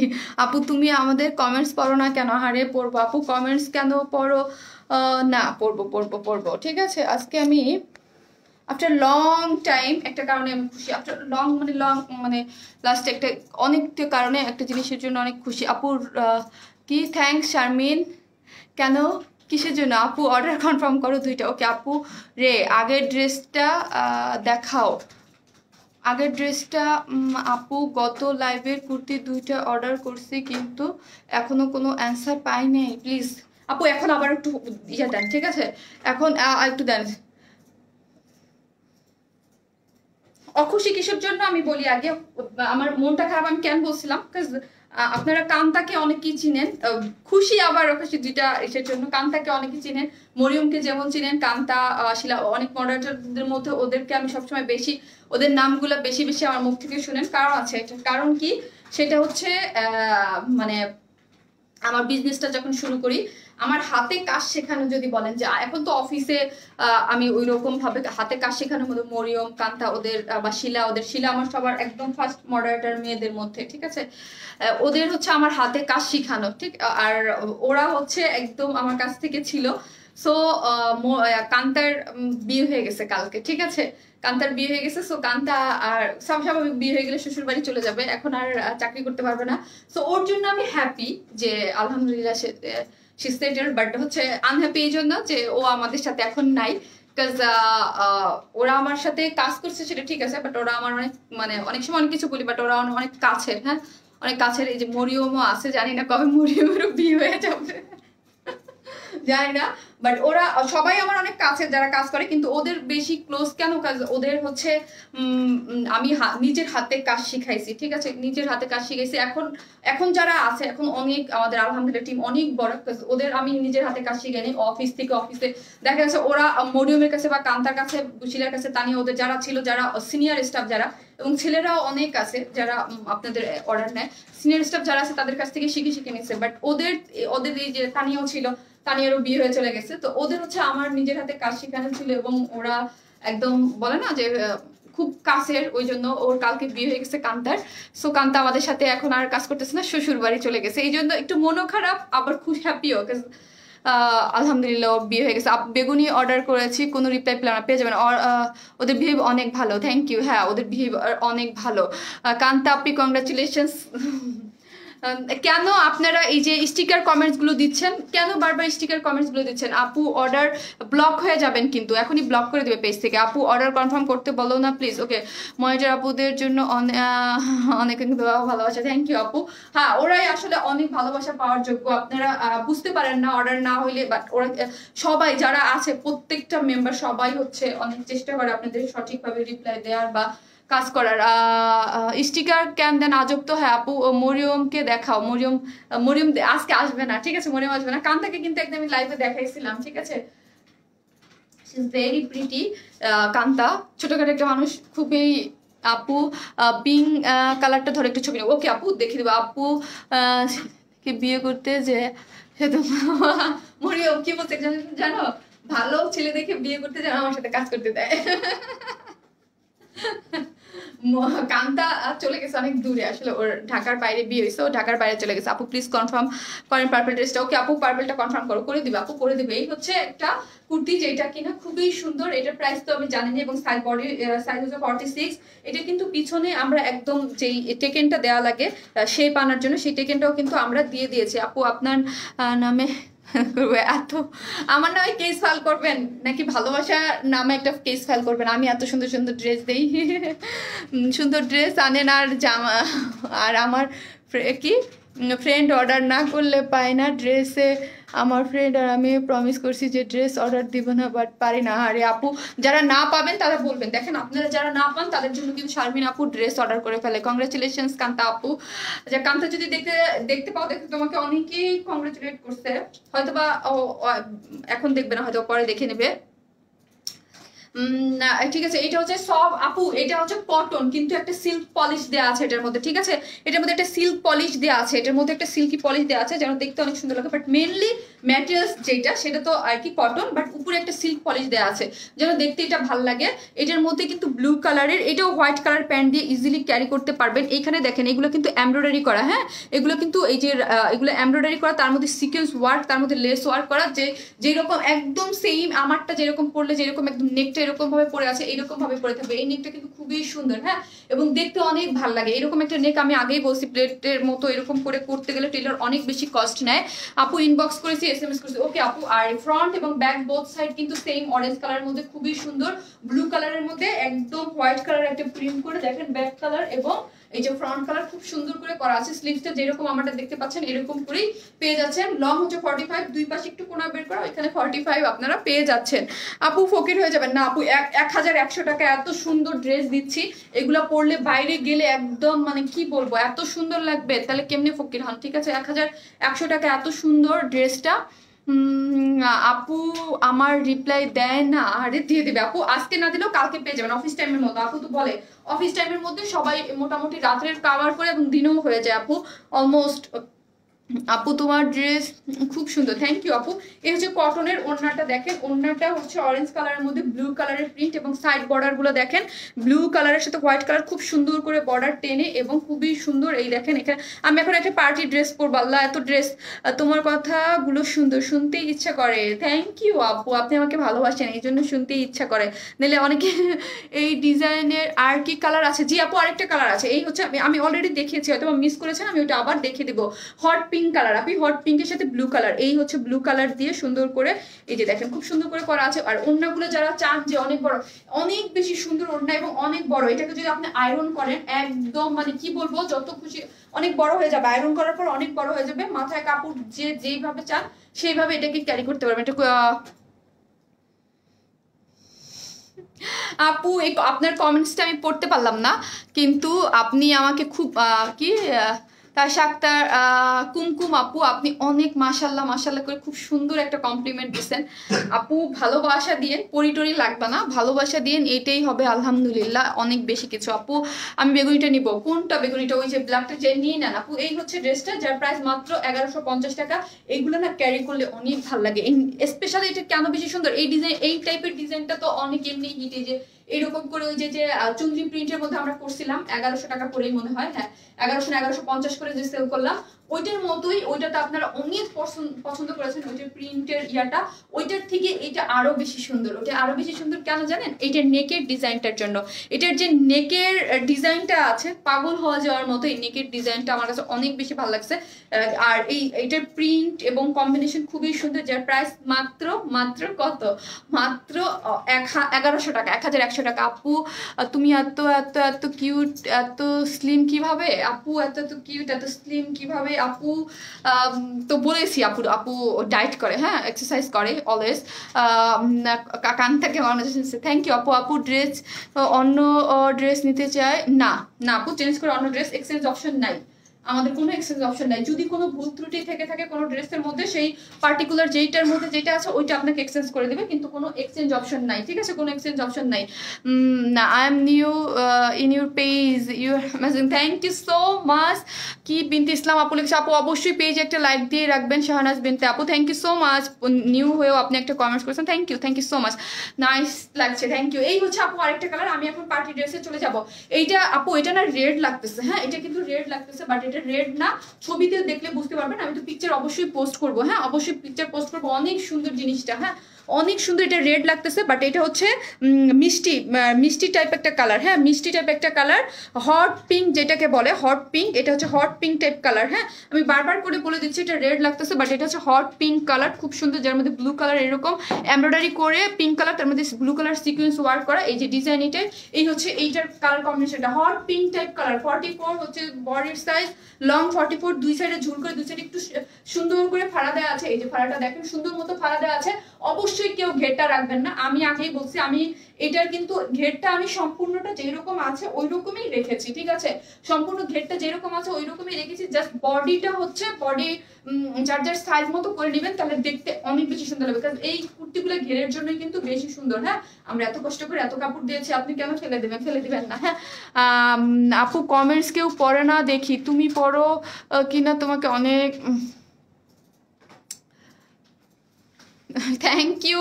আপু তুমি আমাদের কমেন্টস পড়ো না কেন? আরে পড়বো আপু, কমেন্টস কেন পড়ো না? পড়বো ঠিক আছে। আজকে আমি আফটার লং টাইম একটা কারণে আমি খুশি। আফটার লং মানে লাস্ট একটা অনেকটা কারণে একটা জিনিসের জন্য অনেক খুশি। আপুর কি থ্যাঙ্কস শারমিন। কেন কিসের জন্য? আপু অর্ডার কনফার্ম করো দুইটা। ওকে আপু রে, আগের ড্রেসটা দেখাও। আগের ড্রেসটা আপু গত লাইভের কুর্তি দুইটা অর্ডার করছি, কিন্তু এখনো কোনো অ্যান্সার পাই নাই। প্লিজ আপু এখন আবার একটু ইয়ে দেন, ঠিক আছে? এখন একটু দেন। অখুশি কিসের জন্য আমি বলি আগে, আমার মনটা খারাপ আমি কেন বলছিলাম, আপনারা কান্তাকে অনেকেই চিনেন, খুশি আবার অখুশি দুইটা এসের জন্য। কান্তাকে অনেকেই চিনেন, মরিয়মকে যেমন চিনেন, কান্তা শিলা অনেক মডারেটরদের মধ্যে ওদেরকে আমি সবসময় বেশি, ওদের নামগুলো বেশি বেশি আমার মুখ থেকে শুনেন। কারণ আছে, কারণ কি সেটা হচ্ছে মানে আমার বিজনেসটা যখন শুরু করি, আমার হাতে কাজ শেখানো যদি বলেন, যে এখন তো অফিসে আমি ওই রকম ভাবে হাতে কাজ শেখানোর মধ্যে মরিয়ম, কান্তা ওদের বা শিলা, শিলা আমার সবার একদম ফার্স্ট মডারেটর মেয়েদের মধ্যে, ঠিক আছে? ওদের হচ্ছে আমার হাতে কাজ শিখানো, ঠিক। আর ওরা হচ্ছে একদম আমার কাছ থেকে ছিল। সো কান্তার বিয়ে হয়ে গেছে কালকে, ঠিক আছে? কান্তার বিয়ে হয়ে গেছে। সো কান্তা আর স্বাভাবিক বিয়ে হয়ে গেলে শ্বশুর বাড়ি চলে যাবে, এখন আর চাকরি করতে পারবে না। সো ওর জন্য আমি হ্যাপি যে আলহামদুলিল্লাহ সে সেটেলড, বাট হচ্ছে আনহ্যাপি এই জন্য যে ও আমাদের সাথে এখন নাই। বিকজ ওরা আমার সাথে কাজ করছে সেটা ঠিক আছে, বাট ওরা আমার অনেক মানে অনেক সময় অনেক কিছু বলি, বাট ওরা অনেক কাছের। হ্যাঁ অনেক কাছের। এই যে মরিয়মও আছে, জানি না কবে মরিয়মেরও বিয়ে হয়ে যাবে জানি না, বাট ওরা সবাই আমার অনেক কাছে যারা কাজ করে, কিন্তু ওদের বেশি ক্লোজ কেন? কাজ ওদের হচ্ছে আমি নিজের হাতে কাজ শিখাইছি, ঠিক আছে? নিজের হাতে কাজ শিখাইছি। এখন যারা আছে, এখন অনেক আমাদের আলহামদুলিল্লাহ টিম অনেক বড়, ওদের আমি নিজের হাতে কাজ শিখাইনি। অফিস থেকে অফিসে দেখা যাচ্ছে ওরা মরিয়মের কাছে বা কান্তার কাছে, শিলার কাছে, তানিয়া, ওদের যারা ছিল, যারা সিনিয়র স্টাফ যারা, এবং ছেলেরাও অনেক আছে যারা আপনাদের অর্ডার নেয়, সিনিয়র স্টাফ যারা আছে তাদের কাছ থেকে শিখে নিচ্ছে। বাট ওদের এই যে তানিয়াও ছিল, তানিয়ারও বিয়ে হয়ে চলে গেছে। তো ওদের হচ্ছে আমার নিজের হাতে কাজ শেখানো ছিল, এবং ওরা একদম বলে না যে খুব কাছের, ওই জন্য ওর কালকে বিয়ে হয়ে গেছে কান্তার। সো কান্তা আমাদের সাথে এখন আর কাজ করতেছে না, শ্বশুর বাড়ি চলে গেছে, এই জন্য একটু মনও খারাপ আবার খুব হ্যাপিও। আলহামদুলিল্লাহ ওর বিয়ে হয়ে গেছে। বেগুনি অর্ডার করেছি, কোনো রিপ্লাই পেলাম না, পেয়ে যাবেন। ওদের বিহেভ অনেক ভালো, থ্যাংক ইউ। হ্যাঁ ওদের বিহেভ অনেক ভালো। কান্তা আপনি কংগ্রাচুলেশনস। কেন আপনারা এই যে স্টিকার কমেন্টসগুলো দিচ্ছেন, কেন বারবার স্টিকার কমেন্টসগুলো দিচ্ছেন? আপু অর্ডার ব্লক হয়ে যাবেন কিন্তু, এখনই ব্লক করে দেবে পেজ থেকে। আপু অর্ডার কনফার্ম করতে বলো না প্লিজ। ওকে, মনিটর আপুদের জন্য অনেক ভালোবাসা, থ্যাংক ইউ আপু। হ্যাঁ ওরাই আসলে অনেক ভালোবাসা পাওয়ার যোগ্য, আপনারা বুঝতে পারেন না অর্ডার না হইলে, বাট ওরা সবাই যারা আছে প্রত্যেকটা মেম্বার সবাই হচ্ছে অনেক চেষ্টা করে আপনাদের সঠিকভাবে রিপ্লাই দেওয়ার বা কাজ করার। স্টিকার ক্যান দেন আজব তো। হ্যাঁ আপু মরিয়মকে দেখাও। মরিয়ম আজকে আসবে না, ঠিক আছে? মরিয়ম আসবে না। কান্তাকে কিন্তু একদম আমি লাইভে দেখাইছিলাম, ঠিক আছে? She is very pretty. Kanta ছোটখাটো একটা মানুষ, খুবই। আপু পিঙ্ক কালারটা ধরে একটু ছবি নেব। ওকে আপু দেখিয়ে দেবো। আপু কে বিয়ে করতে যে সে তো মরিয়ম কি বলছে জানো, ভালো ছেলে দেখে বিয়ে করতে যেন আমার সাথে কাজ করতে দেয়। কান্তা চলে গেছে অনেক দূরে, আসলে ওর ঢাকার বাইরে বিয়ে হয়েছে, ও ঢাকার বাইরে চলে গেছে। আপু প্লিজ কনফার্ম করেন পার্পল ড্রেসটা। ওকে আপু পার্পলটা কনফার্ম করো, করে দিবে আপু, করে দিবে। এই হচ্ছে একটা কুর্তি যেটা কিনা খুবই সুন্দর, এটার প্রাইস তো আমি জানি না, এবং সাইজ বডি সাইজ হচ্ছে 46। এটা কিন্তু পিছনে আমরা একদম যেই টেকেনটা দেওয়া লাগে শেপ আনার জন্য, সেই টেকেনটাও কিন্তু আমরা দিয়ে দিয়েছি। আপু আপনার নামে এত, আমার নামে কেস ফাইল করবেন নাকি ভালোবাসা নামে একটা কেস ফাইল করবেন? আমি এত সুন্দর সুন্দর ড্রেস দেই, সুন্দর ড্রেস আনেন আর জামা, আর আমার কি ফ্রেন্ড অর্ডার না করলে পায় না ড্রেসে। আমার ফ্রেন্ড আর আমি প্রমিস করছি যে ড্রেস অর্ডার দিব না, বাট পারি না। আরে আপু যারা না পাবেন তারা বলবেন। দেখেন আপনারা যারা না পান তাদের জন্য কিন্তু শারমিন আপু ড্রেস অর্ডার করে ফেলে। কংগ্রাচুলেশনস কান্তা আপু। যে কান্তা যদি দেখতে পাও, দেখতে তোমাকে অনেকেই কংগ্রাচুলেট করছে, হয়তোবা এখন দেখবে না, হয়তো পরে দেখে নেবে। ঠিক আছে, এটা হচ্ছে সব আপু, এটা হচ্ছে কটন কিন্তু একটা সিল্ক পলিশ দেওয়া আছে এটার মধ্যে, ঠিক আছে? এটার মধ্যে একটা সিল্ক পলিশ দেওয়া আছে, এটার মধ্যে একটা সিল্কি পলিশ দেওয়া আছে, যেন দেখতে অনেক সুন্দর লাগে। বাট মেনলি ম্যাটেরিয়ালস যেটা সেটা তো আর কি কটন, বাট উপরে একটা সিল্ক পলিশ দেওয়া আছে যেন দেখতে এটা ভালো লাগে। এটার মধ্যে কিন্তু ব্লু কালারের, এটাও হোয়াইট কালার প্যান্ট দিয়ে ইজিলি ক্যারি করতে পারবেন। এইখানে দেখেন এগুলো কিন্তু এমব্রয়ডারি করা, হ্যাঁ এগুলো কিন্তু এই যে এগুলো এমব্রয়ডারি করা, তার মধ্যে সিকোয়েন্স ওয়ার্ক, তার মধ্যে লেস ওয়ার্ক করা, যেরকম একদম সেম আমারটা যেরকম পরলে যেরকম একদম নেকটা এরকম ভাবে পরে আছে, এইরকম ভাবে পরে থাকবে। এই নেকটা কিন্তু খুবই সুন্দর, হ্যাঁ, এবং দেখতে অনেক ভালো লাগে। এরকম একটা নেক আমি আগেই বলছি, প্লেটের মতো এরকম করে করতে গেলে টেলার অনেক বেশি কস্ট নেয়। আপু ইনবক্স করেছি, SMS করেছি। ওকে আপু, আর ফ্রন্ট এবং ব্যাক বোথ সাইড কিন্তু সেম অরেঞ্জ কালারের মধ্যে খুবই সুন্দর, ব্লু কালারের মধ্যে একদম হোয়াইট কালার একটা প্রিন্ট করে দেখেন ব্যাক কালার, এবং এই যে ফ্রন্ট কালার খুব সুন্দর করে করা আছে। স্লিভসটা যেরকম আমারটা দেখতে পাচ্ছেন এরকম করেই পেয়ে যাচ্ছেন। লং হচ্ছে 45, দুই পাশে একটু কোনা বের করা, এখানে 45 আপনারা পেয়ে যাচ্ছেন। আপু ফকির হয়ে যাবেন না আপু, 1100 টাকা এত সুন্দর ড্রেস দিচ্ছি, এগুলা পরলে বাইরে গেলে একদম মানে কি বলবো এত সুন্দর লাগবে, তাহলে কেমনে ফকির হন? ঠিক আছে, 1100 টাকা এত সুন্দর ড্রেসটা। আপু আমার রিপ্লাই দেয় না, আরে দিয়ে দিবে আপু, আজকে না দিলেও কালকে পেয়ে যাবেন অফিস টাইমের মতো। আপু তো বলে অফিস টাইমের মধ্যে সবাই মোটামুটি রাত্রের কাভার করে এবং দিনেও হয়ে যায় আপু অলমোস্ট। আপু তোমার ড্রেস খুব সুন্দর, থ্যাংক ইউ আপু। এই হচ্ছে কটনের ওড়নাটা, দেখেন ওড়নাটা হচ্ছে অরেঞ্জ কালারের মধ্যে ব্লু কালারের প্রিন্ট, এবং সাইড বর্ডার গুলো দেখেন ব্লু কালারের সাথে হোয়াইট কালার খুব সুন্দর করে বর্ডার টেনে, এবং খুবই সুন্দর। এই দেখেন এখানে আমি এখন একটা পার্টি ড্রেস পরবো, আল্লাহ এত ড্রেস, তোমার কথাগুলো সুন্দর, শুনতেই ইচ্ছা করে। থ্যাংক ইউ আপু, আপনি আমাকে ভালোবাসেন এই জন্য শুনতেই ইচ্ছা করে, নাহলে অনেকে এই ডিজাইনের আর কি কালার আছে? জি আপু আরেকটা কালার আছে, এই হচ্ছে আমি অলরেডি দেখিয়েছি, হয়তো মিস করেছেন, আমি ওটা আবার দেখিয়ে দেবো। হট পিঙ্ক কালার, আপনি হট পিঙ্কের সাথে ব্লু কালার, এই হচ্ছে ব্লু কালার দিয়ে সুন্দর করে এই যে দেখেন খুব সুন্দর করে করা আছে। আর ওড়নাগুলো যারা চান যে অনেক বড়, অনেক বেশি সুন্দর ওড়না এবং অনেক বড়, এটাকে যদি আপনি আয়রন করেন একদম মানে কি বলবো যত খুশি অনেক বড় হয়ে যাবে, আয়রন করার পর অনেক বড় হয়ে যাবে। মাথায় কাপড় যেইভাবে চান সেইভাবে এটাকে ক্যারি করতে পারবেন। এটা আপু এই আপনার কমেন্টসটা আমি পড়তে পারলাম না, কিন্তু আপনি আমাকে খুব কি তার সাক্তার কুমকুম আপু, আপনি অনেক মাশাল্লাহ মাশাল্লাহ করে খুব সুন্দর একটা কমপ্লিমেন্ট দিচ্ছেন আপু। ভালোবাসা দিয়ে পরিটরি লাগবে না, ভালোবাসা দিয়ে এটাই হবে আলহামদুলিল্লাহ, অনেক বেশি কিছু। আপু আমি বেগুনিটা নিব, কোনটা বেগুনিটা? ওই যে ব্ল্যাকটা যে নিয়ে নেন আপু। এই হচ্ছে ড্রেসটা, যার প্রাইস মাত্র 1150 টাকা। এইগুলো না ক্যারি করলে অনেক ভালো লাগে, স্পেশালি এটা কেন বেশি সুন্দর, এই ডিজাইন এই টাইপের ডিজাইনটা তো অনেক এমনি হিট, এই যে এইরকম করে ওই যে চুনরি প্রিন্টের মধ্যে আমরা করছিলাম 1100 টাকা করেই মনে হয়, হ্যাঁ 1150 করে যে সেল করলাম ওইটার মতোই, ওইটাতে আপনারা অনেক পছন্দ করেছেন ওইটার প্রিন্টের ইয়াটা, ওইটার থেকে এটা আরো বেশি সুন্দর। ওটা আরো বেশি সুন্দর কেন জানেন? এটার নেকের ডিজাইনটার জন্য। এটার যে নেকের ডিজাইনটা আছে পাগল হওয়া যাওয়ার মতো, এই নেকের ডিজাইনটা আমার কাছে অনেক বেশি ভালো লাগছে। আর এইটার প্রিন্ট এবং কম্বিনেশন খুবই সুন্দর, যার প্রাইস মাত্র কত? মাত্র 1100 টাকা, 1100 টাকা। আপু তুমি এত এত এত কিউট, এত স্লিম কিভাবে আপু? এত এত কিউট, এত স্লিম কিভাবে আপু? তো বলেছি আপু ডায়েট করে, হ্যাঁ এক্সারসাইজ করে অলওয়েজ। কান থেকে থ্যাংক ইউ আপু ড্রেস অন্য ড্রেস নিতে চায় না আপু, চেঞ্জ করে অন্য ড্রেস, এক্সচেঞ্জ অপশন নাই আমাদের, কোনো এক্সচেঞ্জ অপশন নাই। যদি কোনো ভুল ত্রুটি থেকে থাকে কোনো ড্রেসের মধ্যে, সেই পার্টিকুলার যেইটার মধ্যে যেটা আছে ওইটা আপনাকে এক্সচেঞ্জ করে দেবে, কিন্তু কোনো এক্সচেঞ্জ অপশন নাই, ঠিক আছে? কোনো এক্সচেঞ্জ অপশন নাই। না I am new in your page, you amazing, thank you so much. কি বিনতে ইসলাম আপু লিখছে, আপু অবশ্যই পেজে একটা লাইক দিয়ে রাখবেন। শাহনাজ বিনতে আপু thank you so much, new হয়েও আপনি একটা কমেন্টস করেছেন, thank you so much, nice লাগছে, থ্যাংক ইউ। এই হচ্ছে আপু আরেকটা কালার। আমি এখন পার্টি ড্রেসে চলে যাব। এইটা আপু এটা না রেড লাগতেছে, হ্যাঁ এটা কিন্তু রেড লাগতেছে, বাট এটা রেড না, ছবিতে দেখলে বুঝতে পারবেন। আমি তো পিকচার অবশ্যই পোস্ট করব, হ্যাঁ অবশ্যই পিকচার পোস্ট করবো। অনেক সুন্দর জিনিসটা, হ্যাঁ অনেক সুন্দর। এটা রেড লাগতেছে, বাট এটা হচ্ছে মিষ্টি টাইপ একটা কালার, হ্যাঁ মিষ্টি টাইপ একটা কালার, হট পিঙ্ক যেটাকে বলে, হট পিঙ্ক। এটা হচ্ছে হট পিঙ্ক টাইপ কালার, হ্যাঁ আমি বারবার করে বলে দিচ্ছি এটা রেড লাগতেছে, বাট এটা হচ্ছে হট পিঙ্ক কালার, খুব সুন্দর, যার মধ্যে ব্লু কালার এরকম এমব্রয়ডারি করে পিঙ্ক কালার, তার মধ্যে ব্লু কালার সিকোয়েন্স ওয়ার্ক করা, এই যে ডিজাইন এটাই, এই হচ্ছে এইটার কালার কম্বিনেশনটা হট পিঙ্ক টাইপ কালার। 44 হচ্ছে বডির সাইজ, লং 44, দুই সাইডে ঝুল করে, দুই সাইডে একটু সুন্দর করে ফাড়া দেওয়া আছে, এই যে ফাড়াটা দেখেন সুন্দর মতো ফাড়া দেওয়া আছে। অবশ্যই কেউ ঘেরটা রাখবেন না, আমি আগেই বলছি আমি এটার কিন্তু ঘেরটা আমি সম্পূর্ণটা যেরকম আছে ওই রকমই রেখেছি, ঠিক আছে? সম্পূর্ণ ঘেরটা যেরকম আছে ওই রকমই রেখেছি, জাস্ট বডিটা হচ্ছে বডি যার যার সাইজ মতো করে নেবেন, তাহলে দেখতে অনেক বেশি সুন্দর লাগবে। কারণ এই কুর্তিগুলো ঘেরের জন্যই কিন্তু বেশি সুন্দর, হ্যাঁ আমরা এত কষ্ট করে এত কাপড় দিয়েছি, আপনি কেন ফেলে দিবেন না, হ্যাঁ। আপু কমেন্টস কেউ পড়ে না দেখি, তুমি পড়ো কিনা তোমাকে অনেক থ্যাংক ইউ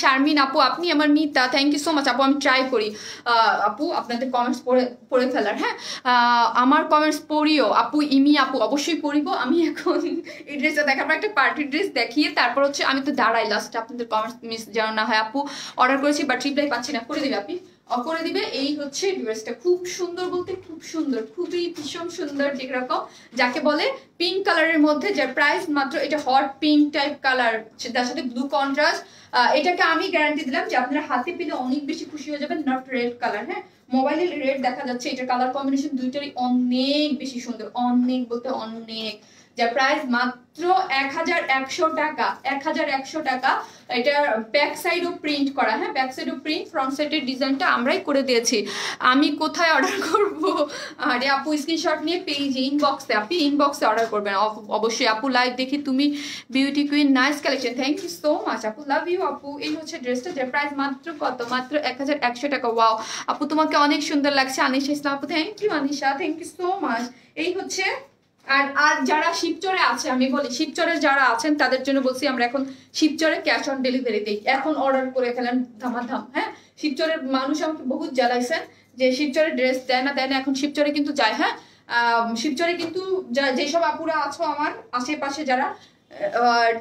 শারমিন আপু, আপনি আমার মিতা, থ্যাংক ইউ সো মাচ আপু। আমি ট্রাই করি আপু আপনাদের কমেন্টস পড়ে ফেলার, হ্যাঁ আমার কমেন্টস পড়িও আপু। ইমি আপু অবশ্যই পড়িব। আমি এখন এই ড্রেসটা দেখার পর একটা পার্টি ড্রেস দেখিয়ে তারপর হচ্ছে আমি তো দাঁড়াই লাস্টে, আপনাদের কমেন্টস মিস যেন না হয়। আপু অর্ডার করেছি বাট রিপ্লাই পাচ্ছি না, করে দিবে আপনি, করে দিবে। এই হচ্ছে ড্রেসটা, খুব সুন্দর বলতে খুব সুন্দর, খুবই ভীষণ সুন্দর, যেরকম যাকে বলে পিঙ্ক কালারের মধ্যে, যার প্রাইস মাত্র, এটা হট পিঙ্ক টাইপ কালার, তার সাথে ব্লু কন্ট্রাস্ট। এটাকে আমি গ্যারান্টি দিলাম যে আপনারা হাতে পেলে অনেক বেশি খুশি হয়ে যাবেন। নট রেড কালার, হ্যাঁ মোবাইলে রেড দেখা যাচ্ছে, এটার কালার কম্বিনেশন দুইটারই অনেক বেশি সুন্দর, অনেক বলতে অনেক, যার প্রাইস মাত্র 1100 টাকা, 1100 টাকা। এটা ব্যাক সাইডও প্রিন্ট করা, হ্যাঁ ব্যাক সাইডও প্রিন্ট, ফ্রন্ট সাইডের ডিজাইনটা আমরাই করে দিয়েছি। আমি কোথায় অর্ডার করব? আরে আপু স্ক্রিনশট নিয়ে পেজে ইনবক্সে, আপনি ইনবক্সে অর্ডার করবেন অবশ্যই। আপু লাইভ দেখি তুমি beauty queen, nice collection, thank you so much আপু, লাভ ইউ আপু। এই হচ্ছে ড্রেসটা, যার প্রাইস মাত্র কত? মাত্র 1100 টাকা। ওয়াও আপু তোমাকে অনেক সুন্দর লাগছে। আনিশা ইসলাম আপু, thank you Anisha, thank you so much. এই হচ্ছে আর যারা শিবচরে আছে, আমি বলি শিবচরে যারা আছেন তাদের জন্য বলছি, আমরা এখন শিবচরে ক্যাশ অন ডেলিভারি দিই, এখন অর্ডার করে ফেলেন ধামাধাম, হ্যাঁ শিবচরের মানুষ আমাকে বহুত জ্বালাইছেন যে শিবচরে ড্রেস দেয় না, এখন শিবচরে কিন্তু যায়, হ্যাঁ শিবচরে কিন্তু যেসব আপুরা আছো আমার আশেপাশে, যারা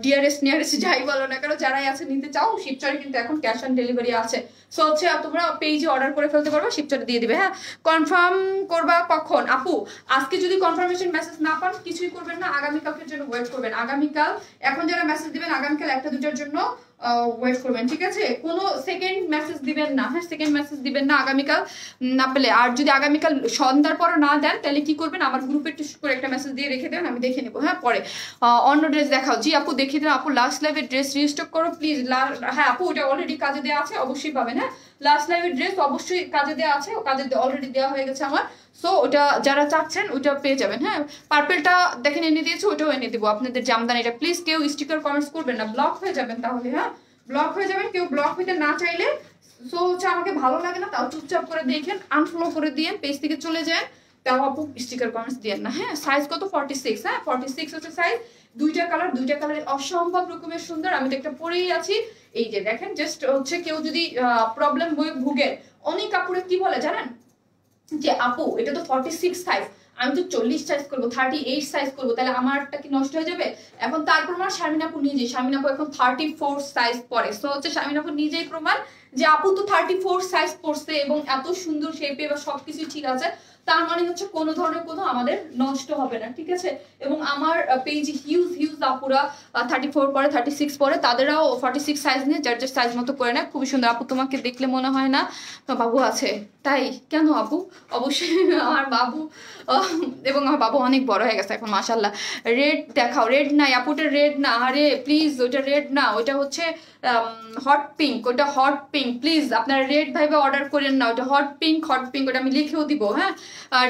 ডিয়ারেস্ট নিয়ারেস্ট যাই বলো না কেন, যারাই আছে নিতে চাও, শিবচরে কিন্তু এখন ক্যাশ অন ডেলিভারি আছে। সো হচ্ছে তোমরা পেজে অর্ডার করে ফেলতে পারবে, শিবচরে দিয়ে দিবে, হ্যাঁ। কনফার্ম করবা কখন? আপু আজকে যদি কনফার্মেশন মেসেজ না পান কিছুই করবেন না, আগামীকালকের জন্য ওয়েট করবেন। আগামীকাল এখন যারা মেসেজ দিবেন আগামীকাল 1-2টার জন্য ওয়েট করবেন, ঠিক আছে? কোনো সেকেন্ড মেসেজ দিবেন না, হ্যাঁ সেকেন্ড মেসেজ দিবেন না আগামীকাল না পেলে। আর যদি আগামীকাল সন্ধ্যার পর না দেন তাহলে কি করবেন, আমার গ্রুপে একটু করে একটা মেসেজ দিয়ে রেখে দেবেন, আমি দেখে নেবো, হ্যাঁ পরে। অন্য ড্রেস দেখাও, জি আপু দেখিয়ে দেন আপু। লাস্ট লাইভের ড্রেস রিস্টক করো প্লিজ। হ্যাঁ আপু ওটা অলরেডি কাজে দেওয়া আছে, অবশ্যই পাবেন, হ্যাঁ লাস্ট লাইভের ড্রেস অবশ্যই কাজে দেওয়া আছে, কাজে অলরেডি দেওয়া হয়ে গেছে আমার। সো ওটা যারা চাচ্ছেন ওটা পেয়ে যাবেন, হ্যাঁ পার্পেলটা দেখেন এনে দিয়েছে, ওটাও এনে দেবো আপনাদের জামদানিটা। প্লিজ কেউ স্টিকার কমেন্টস করবেন না, ব্লক হয়ে যাবেন তাহলে, হ্যাঁ ব্লক হয়ে যাবেন। কেউ ব্লক হইতে না চাইলে, সো হচ্ছে আমাকে ভালো লাগে না তাও চুপচাপ করে দেখেন, আনফলো করে দিয়ে পেজ থেকে চলে যায়, তাও আপু স্টিকার কমেন্টস দিয়েন না, হ্যাঁ। সাইজ কত? 46, হ্যাঁ 46 হচ্ছে সাইজ। দুইটা কালার অসম্ভব রকমের সুন্দর। আমি তো একটা পরেই আছি, এই যে দেখেন, জাস্ট হচ্ছে কেউ যদি প্রবলেম ভুগে অনেক আপুরে কি বলে জানেন, যে আপু এটা তো 46 সাইজ, আমি তো 40 সাইজ করবো, 38 সাইজ করবো, তাহলে আমারটা কি নষ্ট হয়ে যাবে? এখন তার প্রমাণ শারমিন আপু নিজেই, শারমিন আপু এখন 34 সাইজ পরে। সো হচ্ছে শারমিন আপু নিজেই প্রমাণ যে আপু তো 34 সাইজ পড়ছে এবং এত সুন্দর শেপে বা সবকিছু ঠিক আছে, তার মানে হচ্ছে কোনো ধরনের কোনো আমাদের নষ্ট হবে না, ঠিক আছে। এবং আমার পেজে হিউজ হিউজ আপুরা 34 পরে 36 পরে, তাদেরও 46 সাইজ নিয়ে যার যার সাইজ মতো করে নেয়। খুবই সুন্দর আপু, তোমাকে দেখলে মনে হয় না বাবু আছে, তাই কেন আপু? অবশ্যই আমার বাবু, এবং আমার বাবু অনেক বড় হয়ে গেছে এখন মাশাল্লাহ। রেড দেখাও, রেড নাই আপু, ওটা রেড না, আরে প্লিজ ওটা রেড না, ওটা হচ্ছে হট পিঙ্ক, ওটা হট পিঙ্ক। প্লিজ আপনারা রেড ভাইবে অর্ডার করেন না, ওটা হট পিঙ্ক, হট পিঙ্ক, ওটা আমি লিখেও দিব। হ্যাঁ,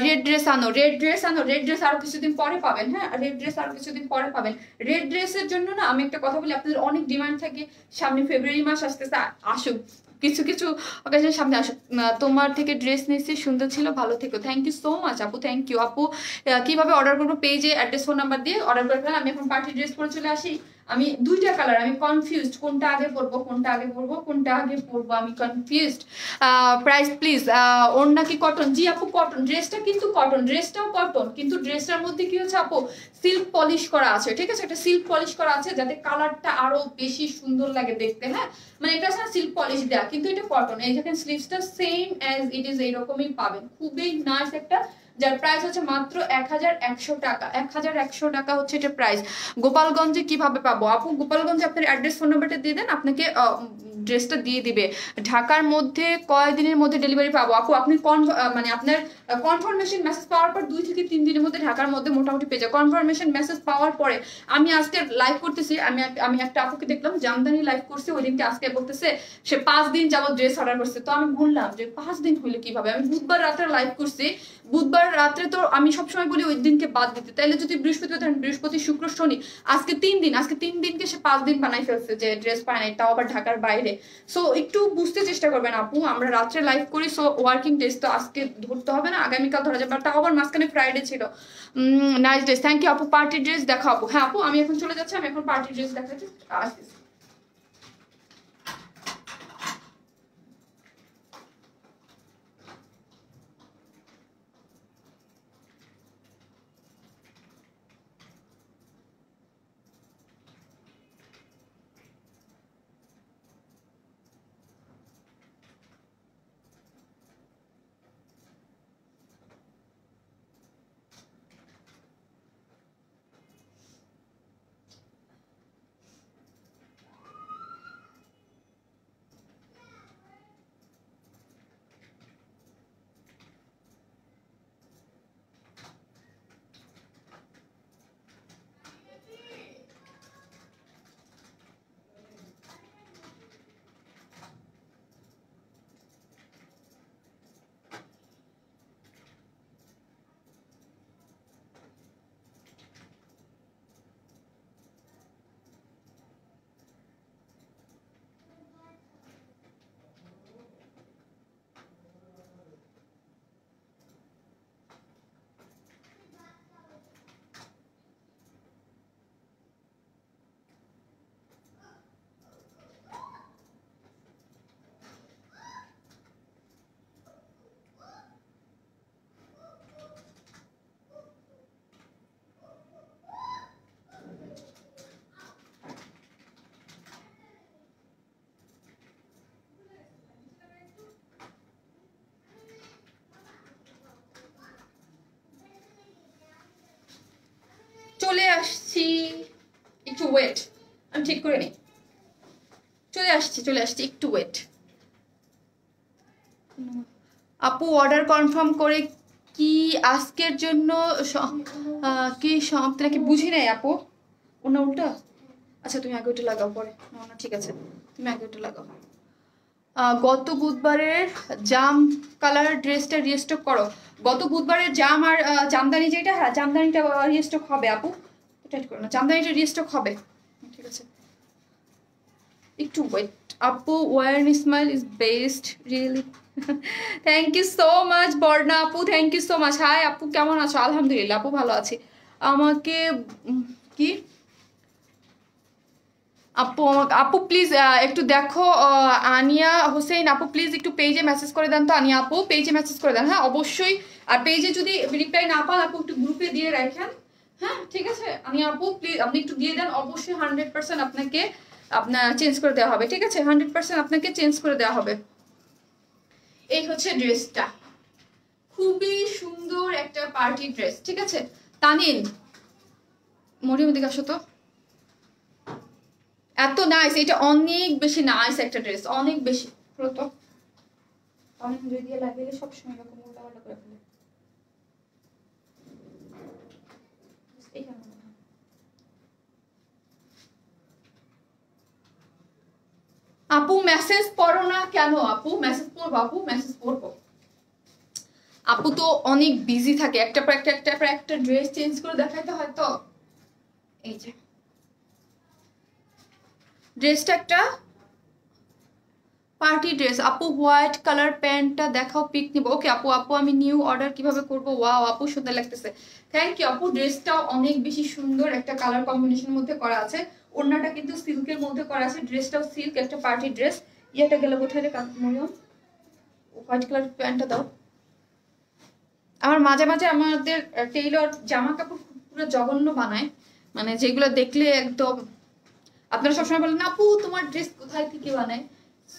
রেড ড্রেস আনো, রেড ড্রেস আনো, রেড ড্রেস আরো কিছুদিন পরে পাবেন। হ্যাঁ, রেড ড্রেস আরো কিছুদিন পরে পাবেন। রেড ড্রেসের জন্য না আমি একটা কথা বলি, আপনাদের অনেক ডিমান্ড থাকে, সামনে ফেব্রুয়ারি মাস আসতেছে, আসুক কিছু কিছু অকেশন সামনে আসুক। তোমার থেকে ড্রেস নিয়েছি, সুন্দর ছিল, ভালো থেকো। থ্যাংক ইউ সো মাচ আপু, থ্যাংক ইউ আপু। কিভাবে অর্ডার করবো? পেজে অ্যাড্রেস ফোন নাম্বার দিয়ে অর্ডার করে ফেলাম। আমি এখন পার্টি ড্রেস পরে চলে আসি। আমি দুইটা কালার, আমি কনফিউজড কোনটা আগে পরবো, কোনটা আগে পরবো, কোনটা আগে পরবো, আমি কনফিউজড। Price please. ওড়না কি কটন? জি আপু কটন, ড্রেসটা কিন্তু কটন, ড্রেসটাও কটন, কিন্তু ড্রেসটার মধ্যে কি হচ্ছে আপু, সিল্ক পলিশ করা আছে, ঠিক আছে, একটা সিল্ক পলিশ করা আছে যাতে কালারটা আরো বেশি সুন্দর লাগে দেখতে। হ্যাঁ, মানে এটা আছে সিল্ক পলিশ দেয়া, কিন্তু এটা কটন। এই দেখেন স্লিভসটা সেম অ্যাজ ইট ইজ, এইরকমই পাবেন, খুবই নাইস একটা, যার প্রাইস হচ্ছে মাত্র 1100 টাকা। 1100 টাকা হচ্ছে এটা প্রাইস। গোপালগঞ্জে কিভাবে পাবো আপু? গোপালগঞ্জে আপনার অ্যাড্রেস ফোন নাম্বারটা দিয়ে দেন, আপনাকে ড্রেসটা দিয়ে দিবে। ঢাকার মধ্যে কয়দিনের মধ্যে ডেলিভারি পাবো আপু? আপনি মানে আপনার কনফার্মেশন মেসেজ পাওয়ার পর 2 থেকে 3 দিনের মধ্যে ঢাকার মধ্যে মোটামুটি পেয়ে যায়। কনফার্মেশন মেসেজ পাওয়ার পরে আমি আজকে লাইভ করতেছি, আমি একটা আপুকে দেখলাম জামদানি লাইভ করছে ওই দিনকে, আজকে বলতেছে সে 5 দিন যাবত ড্রেস অর্ডার করছে। তো আমি বললাম যে 5 দিন হইলে কিভাবে, আমি বুধবার রাতে লাইভ করছি, বুধবার রাত্রে তো আমি সবসময় বলি ওই দিনকে বাদ দিতে, তাইলে যদি বৃহস্পতিবার ধরেন, বৃহস্পতি শুক্র শনি, আজকে 3 দিন, আজকে 3 দিনকে সে 5 দিন বানাই ফেলছে যে ড্রেস পায় নাই, তাও আবার ঢাকার বাইরে। সো একটু বুঝতে চেষ্টা করবেন আপু, আমরা রাত্রে লাইভ করি, সো ওয়ার্কিং ডেজ তো আজকে ধরতে হবে না, আগামীকাল ধরা যাবে, তাও আবার মাঝখানে ফ্রাইডে ছিল। নাইস ড্রেস, থ্যাংক ইউ আপু। পার্টি ড্রেস দেখাও আপু। হ্যাঁ আপু, আমি এখন চলে যাচ্ছি, আমি এখন পার্টি ড্রেস দেখাচ্ছি, আসছি। চলে আসছি, একটু ওয়েট, আমি ঠিক করে নিই। চলে আসছি, একটু ওয়েট। আপু অর্ডার কনফার্ম করে কি আজকের জন্য কি সমাপ্তি নাকি? বুঝি নাই আপু, ওনা উল্টা। আচ্ছা তুমি আগে ওটা লাগাও, পরে না ঠিক আছে, তুমি আগে ওটা লাগাও। গত বুধবারের জাম কালার ড্রেসটা রিস্টক করো। গত বুধবারের জাম আর জামদানি যেটা, হ্যাঁ জামদানিটা রিস্টক হবে আপু, টাইট করো না, জামদানিটা রিস্টক হবে, ঠিক আছে। একটু ওয়েট আপু। Your smile is best really. Thank you so much Barna আপু, thank you so much. Hi আপু, কেমন আছো? আলহামদুলিল্লাহ আপু, ভালো আছি। আমাকে কি আপু আপু প্লিজ একটু দেখো, আনিয়া হোসেন আপু প্লিজ একটু পেজে মেসেজ করে দেন তো। আনিয়া আপু পেজে মেসেজ করে দেন, হ্যাঁ অবশ্যই। আর পেজে যদি রিপ্লাই না পান আপু একটু গ্রুপে দিয়ে রাখেন, হ্যাঁ ঠিক আছে। আনিয়া আপু প্লিজ আপনি একটু দিয়ে দেন, অবশ্যই 100% আপনাকে আপনার চেঞ্জ করে দেওয়া হবে, ঠিক আছে? 100% আপনাকে চেঞ্জ করে দেওয়া হবে। এই হচ্ছে ড্রেসটা, খুবই সুন্দর একটা পার্টি ড্রেস, ঠিক আছে? তানিন মরিয়ম দিকে আসো তো। এত নাইস, এটা অনেক বেশি নাইস একটা ড্রেস, অনেক বেশি। তো আমি যদি লাগিয়ে সবসময় এরকম উল্টাপাল্টা করে ফেলে। আপু মেসেজ পড়ো না কেন? আপু মেসেজ পড়বো, আপু মেসেজ পড়বো। আপু তো অনেক বিজি থাকে, একটা পর একটা ড্রেস চেঞ্জ করে দেখাইতে হয় তো। এই যে ড্রেসটা একটা পার্টি ড্রেস আপু, হোয়াইট কালার প্যান্টটা দেখাও, পিক নিব। ওকে আপু, আপু আমি নিউ অর্ডার কিভাবে করবো? ওয়াও আপু সুন্দর লাগতেছে, থ্যাংক ইউ আপু। ড্রেসটা অনেক বেশি সুন্দর একটা কালার কম্বিনেশনের মধ্যে করা আছে, ওড়নাটা কিন্তু সিল্কের মধ্যে করা আছে, ড্রেসটাও সিল্ক, একটা পার্টি ড্রেস। ইয়েটা গেলে কোথায় রে মরিয়ম? হোয়াইট কালার প্যান্টটা দাও। আমার মাঝে মাঝে আমাদের টেইলর জামা কাপড় পুরো জঘন্য বানায়, মানে যেগুলো দেখলে একদম আপনারা সবসময় বলেন আপু তোমার ড্রেস কোথায় থেকে বানায়,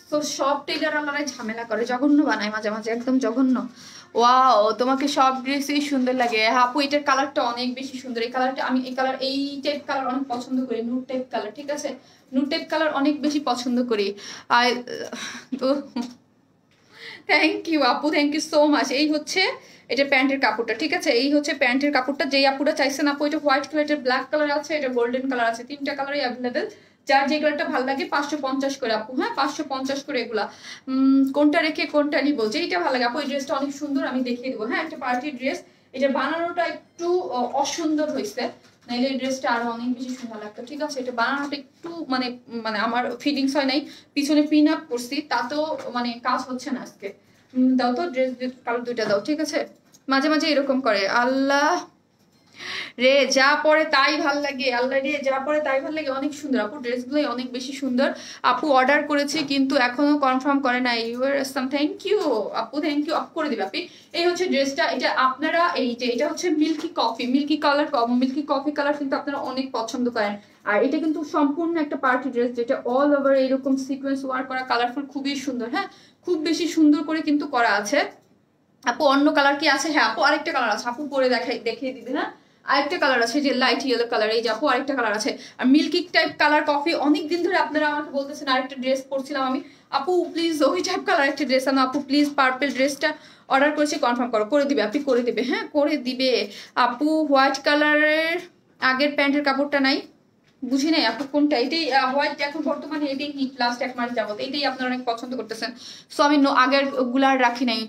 তো সব টেইলার আলারাই ঝামেলা করে, জঘন্য বানায় মাঝে মাঝে, একদম জঘন্য। ওয়াও তোমাকে সব ড্রেসই সুন্দর লাগে। হ্যাঁ আপু এটার কালারটা অনেক বেশি সুন্দর, এই কালারটা আমি এই টাইপ কালার অনেক পছন্দ করি, নুড টাইপ কালার, ঠিক আছে? নুড টাইপ কালার অনেক বেশি পছন্দ করি। আর তো থ্যাংক ইউ আপু, থ্যাংক ইউ সো মাচ। এই হচ্ছে এটা প্যান্টের কাপড়টা, ঠিক আছে? এই হচ্ছে প্যান্টের কাপড়টা, যেই আপুটা চাইছেন আপু, এটা হোয়াইট কালার, এটা ব্ল্যাক কালার আছে, এটা গোল্ডেন কালার আছে, তিনটা কালারই অ্যাভেলেবেল। যার যে কালারটা ভালো লাগে 550 করে আপু, হ্যাঁ 550 করে এগুলা। কোনটা রেখে কোনটা নিবো, যেইটা ভালো লাগে আপু। এই ড্রেসটা অনেক সুন্দর, আমি দেখিয়ে দেবো, হ্যাঁ একটা পার্টি ড্রেস। এটা বানানোটা একটু অসুন্দর হয়েছে, নাইলে এই ড্রেসটা আরো অনেক বেশি সুন্দর লাগতো, ঠিক আছে? এটা বানানোটা একটু মানে মানে আমার ফিটিংস হয় নাই, পিছনে পিন আপ করছি, তাতেও মানে কাজ হচ্ছে না আজকে। দাও তো ড্রেস কালার দুইটা দাও, ঠিক আছে? মাঝে মাঝে এরকম করে, আল্লাহ রে যা পরে তাই ভাল লাগে, আল্লাহ রে যা পরে তাই ভাল লাগে। অনেক সুন্দর আপু, ড্রেসগুলোই অনেক বেশি সুন্দর। আপু অর্ডার করেছি কিন্তু এখনো কনফার্ম করে নাই, ইউর আসাম, থ্যাংক ইউ আপু, থ্যাংক ইউ। আপ করে দিবে আপনি। এই হচ্ছে ড্রেসটা, এটা আপনারা এই যে এটা হচ্ছে milky coffee, milky colour, milky coffee colour কিন্তু আপনারা অনেক পছন্দ করেন। আর এটা কিন্তু সম্পূর্ণ একটা পার্টি ড্রেস, যেটা অল ওভার এরকম সিকোয়েন্স ওয়ার্ক করা, কালারফুল, খুবই সুন্দর, হ্যাঁ খুব বেশি সুন্দর করে কিন্তু করা আছে। আপু অন্য কালার কি আছে? হ্যাঁ আপু আরেকটা কালার আছে, আপু পরে দেখিয়ে দিবে, হ্যাঁ আরেকটা কালার আছে, যে লাইট ইয়েলো কালার, এই যে আপু আরেকটা কালার আছে। আর মিল্কি টাইপ কালার কফি, অনেকদিন ধরে আপনারা আমাকে বলতেছেন আরেকটা ড্রেস পরছিলাম আমি, আপু প্লিজ ওই টাইপ কালার একটা ড্রেস আনো আপু প্লিজ, পার্পল ড্রেসটা অর্ডার করেছি, কনফার্ম করো, করে দিবে আপনি, করে দিবে, হ্যাঁ করে দিবে আপু। হোয়াইট কালারের আগের প্যান্টের কাপড়টা নাই, বুঝি নাই আপু কোনটা? এটাই হোয়াইট এখন বর্তমানে এটাই হিট, লাস্ট এক মাস যাবত এটাই আপনারা অনেক পছন্দ করতেছেন, সো আমি আগের গুলার রাখি নাই।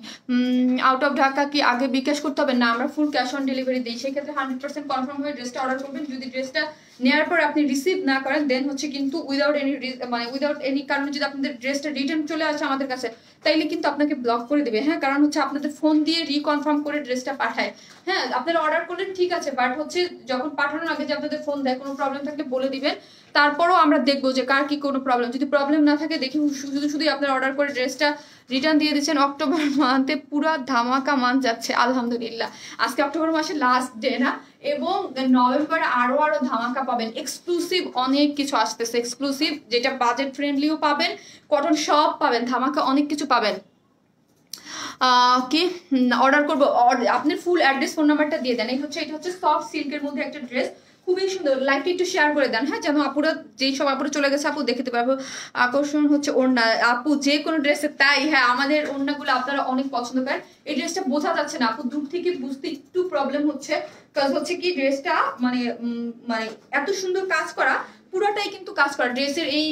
আউট অফ ঢাকা কি আগে বিকাশ করতে হবে? না, আমরা ফুল ক্যাশ অন ডেলিভারি দিই, সেক্ষেত্রে 100% কনফার্ম হয়ে ড্রেসটা অর্ডার করবেন। যদি ড্রেসটা নেওয়ার পর আপনি রিসিভ না করেন, দেন হচ্ছে কিন্তু উইদাউট এনি কারণে যদি আপনাদের ড্রেসটা রিটার্ন চলে আসে আমাদের কাছে, তাইলে কিন্তু আপনাকে ব্লক করে দেবে, হ্যাঁ কারণ হচ্ছে আপনাদের ফোন দিয়ে রিকনফার্ম করে ড্রেসটা পাঠায়। হ্যাঁ আপনারা অর্ডার করলেন ঠিক আছে, বাট হচ্ছে যখন পাঠানোর আগে যে আপনাদের ফোন দেয়, কোনো প্রবলেম থাকলে বলে দিবেন, তারপরও আমরা দেখবো যে কার কি কোনো প্রবলেম। যদি প্রবলেম না থাকে, দেখি শুধু আপনারা অর্ডার করে ড্রেসটা রিটার্ন দিয়ে দিচ্ছেন। অক্টোবর মান্থে পুরো ধামাকা মান্থ যাচ্ছে আলহামদুলিল্লাহ, আজকে অক্টোবর মাসের লাস্ট ডে না, এবং নভেম্বরে আরো ধামাকা পাবেন, এক্সক্লুসিভ অনেক কিছু আসতেছে, এক্সক্লুসিভ যেটা বাজেট ফ্রেন্ডলিও পাবেন, কটন সব পাবেন, ধামাকা অনেক কিছু পাবেন। কি অর্ডার করবো? আপনার ফুল অ্যাড্রেস, ফোন নাম্বারটা দিয়ে দেন। এটা হচ্ছে সফট সিল্কের মধ্যে একটা ড্রেস, খুবই সুন্দর, লাইকটা একটু শেয়ার করে দেন, হ্যাঁ যেন আপুরা, যেই সব আপুরা চলে গেছে আপু দেখতে পারবো। আকর্ষণ হচ্ছে ওড়না আপু, যে কোনো ড্রেসে তাই, হ্যাঁ আমাদের ওড়নাগুলো আপনারা অনেক পছন্দ করেন। এই ড্রেসটা বোঝা যাচ্ছে না আপু, দূর থেকে বুঝতে একটু প্রবলেম হচ্ছে, কাজ হচ্ছে কি ড্রেসটা মানে মানে এত সুন্দর কাজ করা, পুরোটাই কিন্তু কাজ করা ড্রেসের এই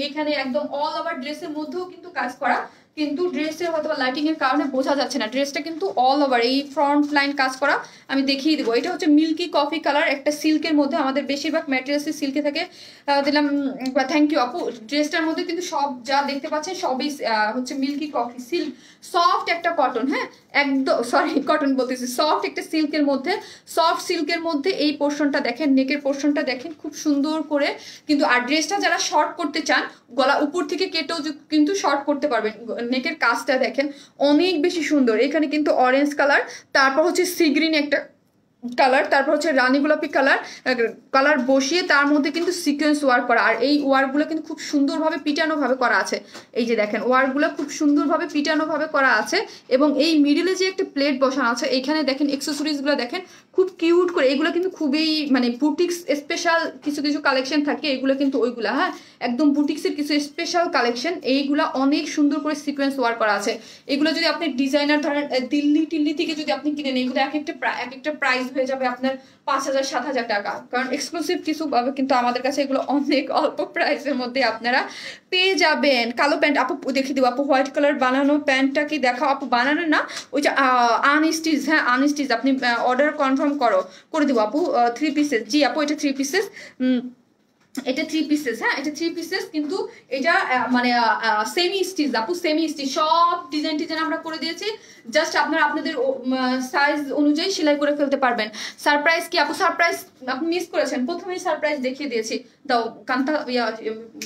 এখানে একদম অল ওভার ড্রেসের মধ্যেও কিন্তু কাজ করা, কিন্তু ড্রেসের হয়তো লাইটিং এর কারণে বোঝা যাচ্ছে না, ড্রেসটা কিন্তু অল ওভার এই ফ্রন্ট লাইন কাজ করা। আমি দেখিয়ে দেবো, এটা হচ্ছে মিল্কি কফি কালার, একটা সিল্কের মধ্যে, আমাদের বেশিরভাগ ম্যাটেরিয়ালসই সিল্কে থাকে। দিলাম, থ্যাংক ইউ আপু। ড্রেসটার মধ্যে কিন্তু সব যা দেখতে পাচ্ছেন সবই হচ্ছে মিল্কি কফি সিল্ক, সফট একটা কটন, হ্যাঁ একদম সরি কটন বলতেছি, সফট একটা সিল্কের মধ্যে, সফট সিল্কের মধ্যে এই পোর্শনটা দেখেন, নেকের পোর্শনটা দেখেন খুব সুন্দর করে কিন্তু। আর ড্রেসটা যারা শর্ট করতে চান, গলা উপর থেকে কেটেও কিন্তু শর্ট করতে পারবেন। নেকের কাজটা দেখেন অনেক বেশি সুন্দর, এখানে কিন্তু অরেঞ্জ কালার, তারপর হচ্ছে সি গ্রিন একটা কালার, তারপর হচ্ছে রানী গোলাপি কালার বসিয়ে তার মধ্যে কিন্তু সিকোয়েন্স ওয়ার্ক করা। আর এই ওয়ার্কগুলো কিন্তু খুব সুন্দরভাবে পিটানোভাবে করা আছে। এই যে দেখেন ওয়ার্কগুলো খুব সুন্দরভাবে পিটানোভাবে করা আছে। এবং এই মিডিলে যে একটা প্লেট বসানো আছে, এইখানে দেখেন এক্সেসরিজগুলো দেখেন খুব কিউট করে। এগুলো কিন্তু খুবই মানে বুটিক্স স্পেশাল কিছু কিছু কালেকশন থাকে, এগুলো কিন্তু ওইগুলা, হ্যাঁ একদম বুটিক্সের কিছু স্পেশাল কালেকশন। এইগুলা অনেক সুন্দর করে সিকোয়েন্স ওয়ার্ক করা আছে। এগুলো যদি আপনি ডিজাইনার ধরেন দিল্লি থেকে যদি আপনি কিনেন, এগুলো এক একটা প্রাইস হয়ে যাবে আপনার 5,000-7,000 টাকা, কারণ এক্সক্লুসিভ কিছু পাবে কিন্তু আমাদের কাছে এগুলো অনেক অল্প প্রাইসের মধ্যে আপনারা পেয়ে যাবেন। কালো প্যান্ট আপু দেখে দিব আপু, হোয়াইট কালার বানানো প্যান্টটা কি দেখাও আপু, বানানো না ওইটা আনস্টিচ, হ্যাঁ আনস্টিচ, আপনি অর্ডার কনফার্ম করে দিব আপু। 3 পিসেস, জি আপু এটা 3 পিসেস, এটা 3 পিসেস, হ্যাঁ এটা 3 পিসেস, কিন্তু এটা মানে সেমি স্টিচ আপু, সেমি স্টিচ, সব ডিজাইন আমরা করে দিয়েছি। জাস্ট আপনাদের সাইজ অনুযায়ী সেলাই করে ফেলতে পারবেন। সারপ্রাইজ কি আপু, সারপ্রাইজ আপনি মিস করেছেন, প্রথমেই সারপ্রাইজ দেখিয়ে দিয়েছি। দাও কান্তা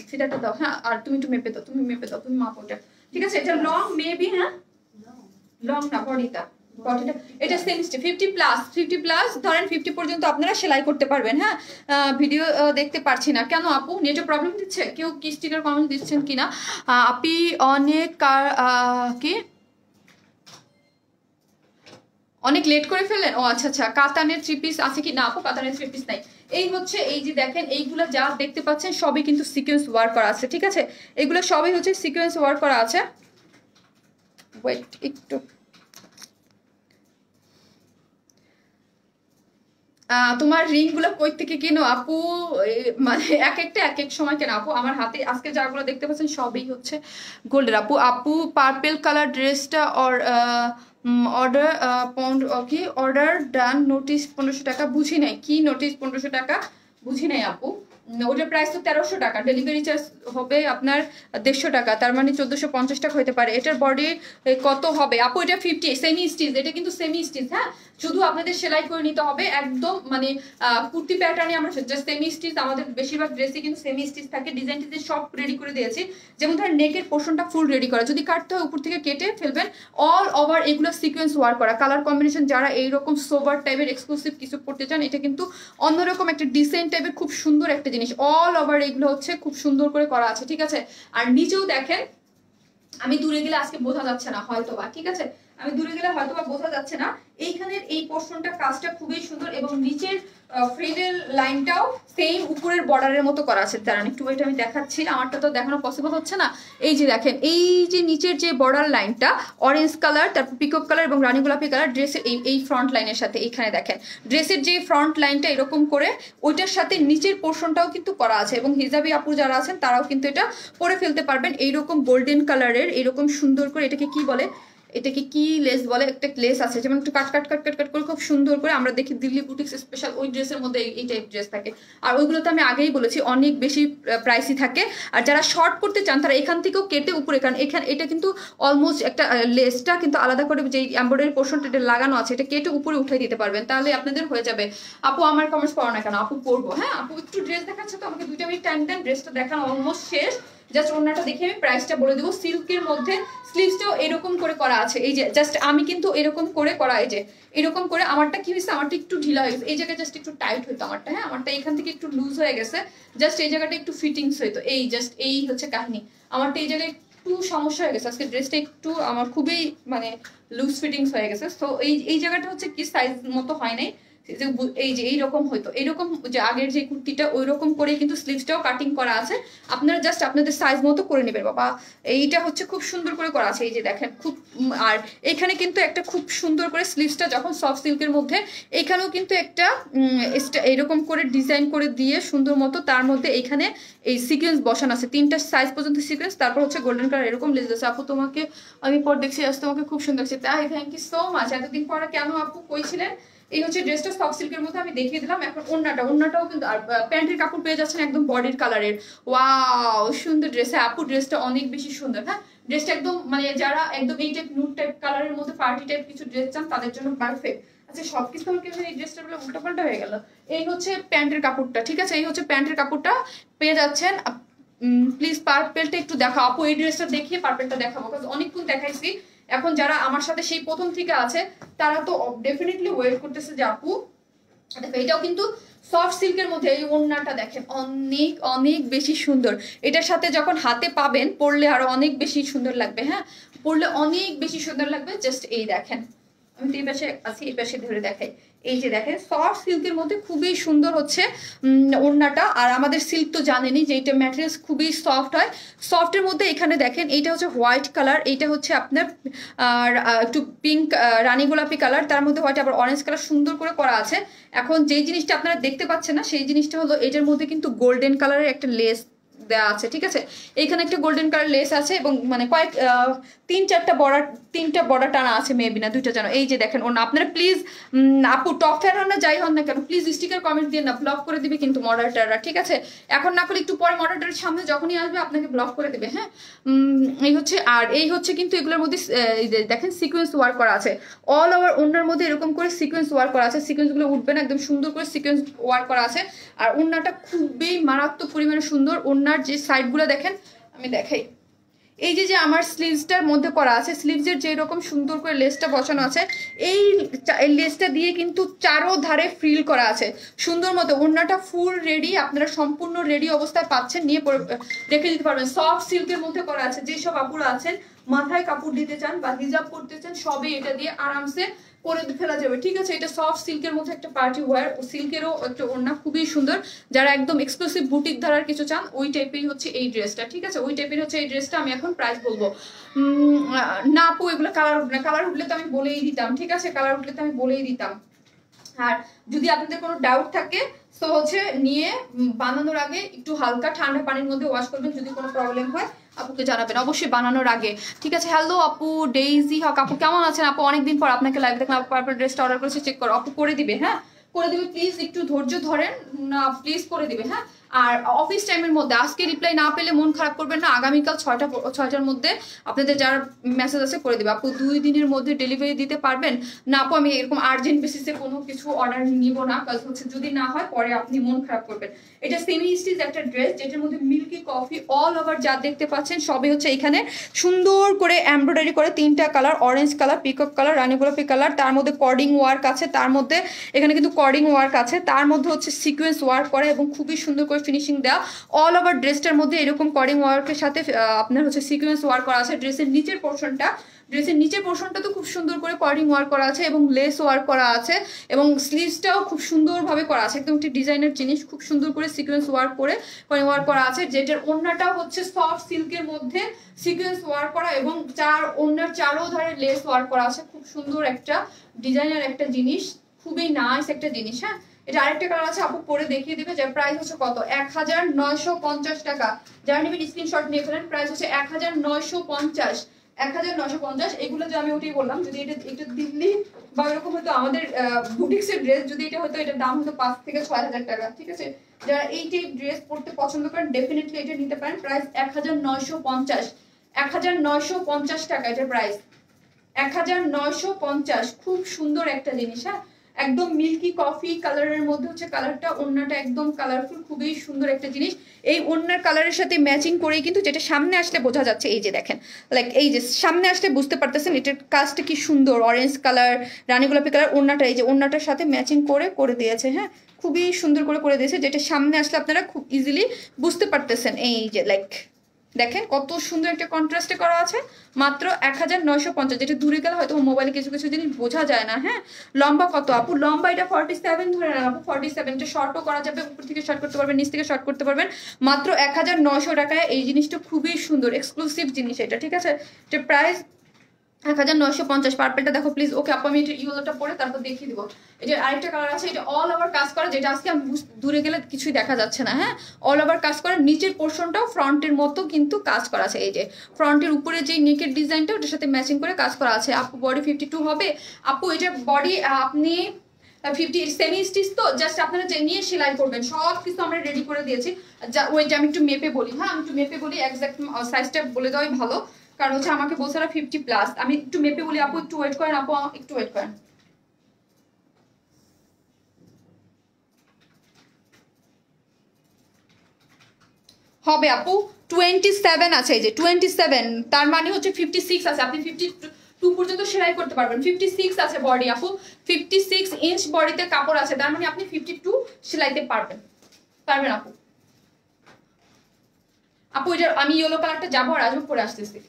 ফিতাটা দাও, হ্যাঁ আর তুমি একটু মেপে দাও, তুমি মাপো ওটা, ঠিক আছে। এটা লং মেবি, হ্যাঁ লং না বডিটা, এটা সেম 50 প্লাস ধরেন 50 পর্যন্ত আপনারা সেলাই করতে পারবেন। হ্যাঁ ভিডিও দেখতে পারছি না কেন আপু, নেটে প্রবলেম দিচ্ছে, কেউ কি স্টিকার কমেন্ট দিচ্ছেন কিনা আপি? অনেক কি অনেক লেট করে ফেললেন, ও আচ্ছা আচ্ছা। কাতানের 3 পিস আছে কি? না আপু কাতানের 3 পিস নাই। এই হচ্ছে এই যে দেখেন এইগুলা যা দেখতে পাচ্ছেন সবই কিন্তু সিকোয়েন্স ওয়ার্ক করা আছে, ঠিক আছে। এগুলো সবই হচ্ছে সিকোয়েন্স ওয়ার্ক করা আছে। ওয়েট একটু, তোমার রিং গুলো কই থেকে কিনো আপু? মানে এক একটা এক এক সময় কেন আপু, আমার হাতে আজকে যাগুলো দেখতে পাচ্ছেন সবই হচ্ছে গোল্ডের আপু। আপু পার্পেল কালার ড্রেসটা অর্ডার কি অর্ডার ডান, নোটিস 1500 টাকা, বুঝি নাই কি নোটিস 1500 টাকা, বুঝি নাই আপু। ওটার প্রাইস তো 1300 টাকা, ডেলিভারি চার্জ হবে আপনার 150 টাকা, তার মানে 1450 টাকা হতে পারে। এটার বডি কত হবে আপু? এটা 50 সেমি স্টিচ, এটা কিন্তু সেমি স্টিচ, হ্যাঁ শুধু আপনাদের সেলাই করে নিতে হবে একদম, মানে কুর্তি প্যাটার্নে আমরা জাস্ট সেমি স্টিচ, আমাদের বেশিরভাগ ড্রেসে কিন্তু সেমি স্টিচ থাকে। ডিজাইন টিজাইন সব রেডি করে দিয়েছি, যেমন ধরেন নেকের পোর্শনটা ফুল রেডি করা, যদি কাটতে হয় উপর থেকে কেটে ফেলবেন। অল ওভার এগুলো সিকোয়েন্স ওয়ার্ক করা, কালার কম্বিনেশন যারা এইরকম সোবার টাইপের এক্সক্লুসিভ কিছু পড়তে চান, এটা কিন্তু অন্যরকম একটা ডিসেন্ট টাইপের খুব সুন্দর একটা জিনিস। অল ওভার এগুলো হচ্ছে খুব সুন্দর করে করা আছে, ঠিক আছে। আর নিচেও দেখেন, আমি দূরে গেলে আজকে বোঝা যাচ্ছে না হয়তোবা, ঠিক আছে আমি দূরে গেলে হয়তোবা বোঝা যাচ্ছে না। এইখানের এই পোর্শনটা কাজটা খুবই সুন্দর, এবং নিচের ফ্রিলের লাইনটাও সেম উপরের বর্ডারের মতো করা আছে। দাঁড়ান একটু ওইটা আমি দেখাচ্ছি, আমারটা তো দেখানো পসিবল হচ্ছে না। এই যে দেখেন এই যে নিচের যে বর্ডার লাইনটা অরেঞ্জ কালার, তারপর পিকক কালার এবং রানী গোলাপি কালার ড্রেসের এই ফ্রন্ট লাইনের সাথে, এইখানে দেখেন ড্রেসের যে ফ্রন্ট লাইনটা এরকম করে ওইটার সাথে নিচের পোর্শনটাও কিন্তু করা আছে। এবং হিজাবি আপু যারা আছেন তারাও কিন্তু এটা পরে ফেলতে পারবেন। এইরকম গোল্ডেন কালারের এরকম সুন্দর করে, এটাকে কি বলে, এটাকে কি লেস বলে, একটা লেস আছে যেমন একটু কাট করে খুব সুন্দর করে আমরা দেখি দিল্লি বুটিক্স স্পেশাল ওই ড্রেসের মধ্যে এই টাইপ ড্রেস থাকে। আর ওইগুলো তো আমি আগেই বলেছি অনেক বেশি প্রাইসই থাকে। আর যারা শর্ট করতে চান তারা এখান থেকেও কেটে উপরে, কারণ এখানে এটা কিন্তু অলমোস্ট একটা লেসটা কিন্তু আলাদা করে যে এমব্রয়ডারি পোর্শনটা এটা লাগানো আছে, এটা কেটে উপরে উঠে দিতে পারবেন, তাহলে আপনাদের হয়ে যাবে। আপু আমার কমেন্টস পড়ো না কেন আপু? পড়বো, হ্যাঁ আপু একটু ড্রেস দেখাচ্ছে তো, আমাকে 2 মিনিট টাইম দেন, ড্রেসটা দেখানো অলমোস্ট শেষ। জাস্ট ওনাটা দেখে আমি প্রাইসটা বলে দেবো। সিল্কের মধ্যে স্লিভসটাও এরকম করে করা আছে, এই যে জাস্ট আমি কিন্তু এরকম করে করা, এই যে এরকম করে। আমারটা কি হয়েছে, আমারটা একটু ঢিলা হয়ে গেছে, এই জায়গায় জাস্ট একটু টাইট হইতো আমারটা, হ্যাঁ আমারটা এখান থেকে একটু লুজ হয়ে গেছে, জাস্ট এই জায়গাটা একটু ফিটিংস হইতো, এই জাস্ট এই হচ্ছে কাহিনী। আমারটা এই জায়গায় একটু সমস্যা হয়ে গেছে, আজকে ড্রেসটা একটু আমার খুবই মানে লুজ ফিটিংস হয়ে গেছে। তো এই জায়গাটা হচ্ছে কি সাইজ মতো হয় নাই, এই যে এইরকম হয়তো এইরকম যে আগের যে কুর্তিটা ওই রকম করে কিন্তু স্লিভসটাও কাটিং করা আছে, আপনারা জাস্ট আপনাদের সাইজ মতো করে নেবেন বাবা। এইটা হচ্ছে খুব সুন্দর করে করা আছে, এই যে দেখেন খুব। আর এখানে কিন্তু একটা খুব সুন্দর করে স্লিভসটা যখন সফট সিল্কের মধ্যে, এখানেও কিন্তু একটা এরকম করে ডিজাইন করে দিয়ে সুন্দর মতো, তার মধ্যে এইখানে এই সিকোয়েন্স বসানো আছে, 3টা সাইজ পর্যন্ত সিকোয়েন্স, তারপর হচ্ছে গোল্ডেন কালার এরকম লেস আছে। আপু তোমাকে আমি পর দেখছি, আজ তোমাকে খুব সুন্দর লাগছে, তাই থ্যাংক ইউ সো মাচ। এতদিন পরে কেন আপু কইছিলেন? এই হচ্ছে ড্রেসটা সফট সিল্কের মধ্যে আমি দেখিয়ে দিলাম। এখন ওন্নাটাও কিন্তু, আর প্যান্টের কাপড় পেয়ে যাচ্ছেন একদম বডির কালারের। ওয়াও সুন্দর ড্রেস। হ্যাঁ আপু ড্রেসটা অনেক বেশি সুন্দর। হ্যাঁ ড্রেসটা একদম মানে যারা একদম এই টাইপ নুড টাইপ কালারের মধ্যে পার্টি টাইপ কিছু ড্রেস চান তাদের জন্য পারফেক্ট। আচ্ছা সবকিছু আমাকে এই ড্রেসটা বলে উল্টাপাল্টা হয়ে গেল। এই হচ্ছে প্যান্টের কাপড়টা, ঠিক আছে, এই হচ্ছে প্যান্টের কাপড়টা পেয়ে যাচ্ছেন। প্লিজ পার্পেলটা একটু দেখাও আপু, এই ড্রেসটা দেখিয়ে পার্পেলটা দেখাবো, কারণ অনেকক্ষণ দেখাইছি। এখন যারা আমার সাথে সেই প্রথম থেকে আছে তারা তো ডেফিনেটলি ওয়েট করতেছে যে আপু দেখো, এটাও কিন্তু সফট সিল্কের মধ্যে। এই ওড়নাটা দেখেন অনেক অনেক বেশি সুন্দর, এটার সাথে যখন হাতে পাবেন পরলে আরো অনেক বেশি সুন্দর লাগবে। হ্যাঁ পরলে অনেক বেশি সুন্দর লাগবে। জাস্ট এই দেখেন, আমি তো এই পাশে আছি, এই পাশে ধরে দেখাই। এই যে দেখেন সফট সিল্কের মধ্যে খুবই সুন্দর হচ্ছে ওড়নাটা। আর আমাদের সিল্ক তো জানেনই যে এটা ম্যাটেরিয়ালস খুবই সফট হয়। সফটের মধ্যে এখানে দেখেন এইটা হচ্ছে হোয়াইট কালার, এইটা হচ্ছে আপনার একটু পিঙ্ক রানী গোলাপি কালার, তার মধ্যে হোয়াইট আবার অরেঞ্জ কালার সুন্দর করে করা আছে। এখন যেই জিনিসটা আপনারা দেখতে পাচ্ছেন না সেই জিনিসটা হলো এটার মধ্যে কিন্তু গোল্ডেন কালারের একটা লেস দেওয়া আছে, ঠিক আছে, এইখানে একটা গোল্ডেন কালার লেস আছে এবং মানে কয়েক 3-4টা বর্ডার টানা আছে, মেবি না 2টা জানো। এই যে দেখেন ওনা, আপনারা প্লিজ আপু টপ ফ্যান হন না যাই হন না কেন প্লিজ স্টিকার কমেন্ট দিয়ে না, ব্লক করে দিবে কিন্তু মডারেটররা, ঠিক আছে, এখন না করলে একটু পরে মডারেটরের সামনে যখনই আসবে আপনাকে ব্লক করে দেবে। হ্যাঁ এই হচ্ছে, আর এই হচ্ছে কিন্তু এগুলোর মধ্যে দেখেন সিকোয়েন্স ওয়ার্ক করা আছে, অল ওভার ওনার মধ্যে এরকম করে সিকোয়েন্স ওয়ার্ক করা আছে, সিকোয়েন্সগুলো উঠবে না, একদম সুন্দর করে সিকোয়েন্স ওয়ার্ক করা আছে। আর ওড়নাটা খুবই মারাত্মক পরিমাণে সুন্দর। ওড়নার যে সাইডগুলো দেখেন আমি দেখাই, এই যে আমার স্লিভসটার মধ্যে করা আছে, স্লিভসের যে রকম সুন্দর করে লেসটা বসানো আছে, এই লেসটা দিয়ে কিন্তু চারো ধারে ফ্রিল করা আছে সুন্দর মতো। ওড়নাটা ফুল রেডি, আপনারা সম্পূর্ণ রেডি অবস্থায় পাচ্ছেন, নিয়ে রেখে দিতে পারবেন। সফট সিল্কের মধ্যে করা আছে, যেসব আপুরা আছেন মাথায় কাপড় দিতে চান বা হিজাব করতে চান সবই এটা দিয়ে আরামসে করে ফেলা যাবে, ঠিক আছে। এটা সফট সিল্কের মধ্যে একটা পার্টি ওয়্যার, সিল্কেরও একটা ওড়না খুবই সুন্দর। যারা একদম এক্সক্লুসিভ বুটিক ধারার কিছু চান ওই টাইপেরই হচ্ছে এই ড্রেসটা, ঠিক আছে, ওই টাইপের হচ্ছে এই ড্রেসটা। আমি এখন প্রাইস বলবো না আপু, এগুলো কালার উঠবে না, কালার উঠলে তো আমি বলেই দিতাম, ঠিক আছে, কালার উঠলে তো আমি বলেই দিতাম। আর যদি আপনাদের কোনো ডাউট থাকে তো হচ্ছে নিয়ে বানানোর আগে একটু হালকা ঠান্ডা পানির মধ্যে ওয়াশ করবেন, যদি কোনো প্রবলেম হয় আপুকে জানাবেন অবশ্যই বানানোর আগে, ঠিক আছে। হ্যালো আপু ডেইজি হক আপু, কেমন আছেন আপু? অনেকদিন পর আপনাকে লাইভ দেখলাম, আপু পার্পল ড্রেসটা অর্ডার করেছে, চেক করো আপু, করে দিবে, হ্যাঁ করে দিবে, প্লিজ একটু ধৈর্য ধরেন না, প্লিজ করে দিবে। হ্যাঁ আর অফিস টাইমের মধ্যে, আজকে রিপ্লাই না পেলে মন খারাপ করবেন না, আগামীকাল 6টার মধ্যে আপনাদের যার মেসেজ আছে করে দেবে। আপু 2 দিনের মধ্যে ডেলিভারি দিতে পারবেন? না আপু আমি এরকম আর্জেন্ট বেসিসে কোনো কিছু অর্ডার নিব না, কাজ হচ্ছে যদি না হয় পরে আপনি মন খারাপ করবেন। এটা সেমি স্টিচ একটা ড্রেস যেটার মধ্যে মিল্কি কফি অল ওভার যা দেখতে পাচ্ছেন সবই হচ্ছে এখানে সুন্দর করে এমব্রয়ডারি করে 3টা colour, orange colour, peacock colour, রানী গোলাপি কালার, তার মধ্যে কর্ডিং ওয়ার্ক আছে, তার মধ্যে এখানে কিন্তু কর্ডিং ওয়ার্ক আছে, তার মধ্যে হচ্ছে সিকোয়েন্স ওয়ার্ক করে এবং খুবই সুন্দর করে ফিনিশিং দেওয়া। অল ওভার ড্রেসটার মধ্যে এরকম কর্ডিং ওয়ার্কের সাথে আপনার হচ্ছে সিকোয়েন্স ওয়ার্ক করা আছে। ড্রেসের নিচের পোর্শনটা তো খুব সুন্দর করে কর্ডিং ওয়ার্ক করা আছে এবং লেস ওয়ার্ক করা আছে এবং স্লিভসটাও খুব সুন্দরভাবে করা আছে, একদম একটি ডিজাইনের জিনিস, খুব সুন্দর করে সিকোয়েন্স ওয়ার্ক করে কর্ডিং ওয়ার্ক করা আছে। যেটার ওড়নাটাও হচ্ছে সফট সিল্কের মধ্যে সিকোয়েন্স ওয়ার্ক করা এবং ওড়নার চারো ধারে লেস ওয়ার্ক করা আছে, খুব সুন্দর একটা ডিজাইনের একটা জিনিস, খুবই নাইস একটা জিনিস। হ্যাঁ এটা আরেকটা কালার আছে, আপু পরে দেখিয়ে দিবে। যার প্রাইস হচ্ছে কত, 1950 টাকা। যারা নেবেন স্ক্রিনশট নিয়ে ফেলেন, প্রাইস হচ্ছে 1950। এগুলো যে আমি ওটাই বললাম, যদি এটা দিল্লি বা এরকম হয়তো আমাদের বুটিক্সের ড্রেস, যদি এটা হয়তো এটার দাম হতো 5 থেকে 6,000 টাকা, ঠিক আছে। যারা এই টাইপ ড্রেস পরতে পছন্দ করেন ডেফিনেটলি এটা নিতে পারেন। প্রাইস 1950 টাকা এটার প্রাইস, 1950। খুব সুন্দর একটা জিনিস। হ্যাঁ একদম মিল্কি কফি কালারের মধ্যে হচ্ছে কালারটা, ওড়নাটা একদম কালারফুল, খুবই সুন্দর একটা জিনিস। এই ওড়নার কালারের সাথে ম্যাচিং করেই কিন্তু, যেটা সামনে আসলে বোঝা যাচ্ছে, এই যে দেখেন লাইক এই যে সামনে আসলে বুঝতে পারতেছেন এটার কাজটা কি সুন্দর, অরেঞ্জ কালার, রানী গোলাপি কালার ওড়নাটা, এই যে ওড়নাটার সাথে ম্যাচিং করে দিয়েছে। হ্যাঁ খুবই সুন্দর করে দিয়েছে, যেটা সামনে আসলে আপনারা খুব ইজিলি বুঝতে পারতেছেন, এই যে লাইক দেখেন কত সুন্দর একটা কন্ট্রাস্টে করা আছে, মাত্র 1950। যেটা দূরে গেলে হয়তো মোবাইলে কিছু কিছু জিনিস বোঝা যায় না। হ্যাঁ, লম্বা কত আপু? লম্বা এটা 47 ধরে নেন আপু, 47। এটা শর্টও করা যাবে, উপর থেকে শর্ট করতে পারবেন, নিচ থেকে শর্ট করতে পারবেন। মাত্র 1900 টাকায় এই জিনিসটা খুবই সুন্দর, এক্সক্লুসিভ জিনিস এটা, ঠিক আছে? এটা প্রাইস 1950। পার্পেলটা দেখো প্লিজ। ওকে আপু আমি এটা ইয়েলোটা পরে তারপর দেখিয়ে দিব। এটা আরেকটা কালার আছে, এটা অল ওভার কাজ করা, যেটা আজকে আমি দূরে গেলে কিছুই দেখা যাচ্ছে না। হ্যাঁ, অল ওভার কাজ করা, নিচের পোর্শনটাও ফ্রন্টের মতো কিন্তু কাজ করা আছে। এই যে ফ্রন্টের উপরে যে নেকের ডিজাইনটা ওটার সাথে ম্যাচিং করে কাজ করা আছে। আপু বডি 52 হবে আপু। এটা বডি আপনি 50 সেমি স্টিচ, তো জাস্ট আপনারা যে নিয়ে সেলাই করবেন, সব কিছু আমরা রেডি করে দিয়েছি। ওই যে আমি একটু মেপে বলি, হ্যাঁ আমি একটু মেপে বলি, এক্সাক্ট সাইজটা বলে দেওয়াই ভালো, কারণ হচ্ছে আমাকে বলছে 50+। আমি একটু মেপে বলি আপু, একটু ওয়েট করেন আপু, একটু ওয়েট করেন। হবে আপু 27 আছে, এই যে 27, তার মানে হচ্ছে 56 আছে। আপনি 52 পর্যন্ত সেলাই করতে পারবেন। 56 আছে বডি আপু, 56 ইঞ্চ বডিতে কাপড় আছে, তার মানে আপনি 52 সেলাইতে পারবেন আপু। আপু এটা আমি ইয়েলো কালারটা যাবো আর আসবো পরে আসতেছি।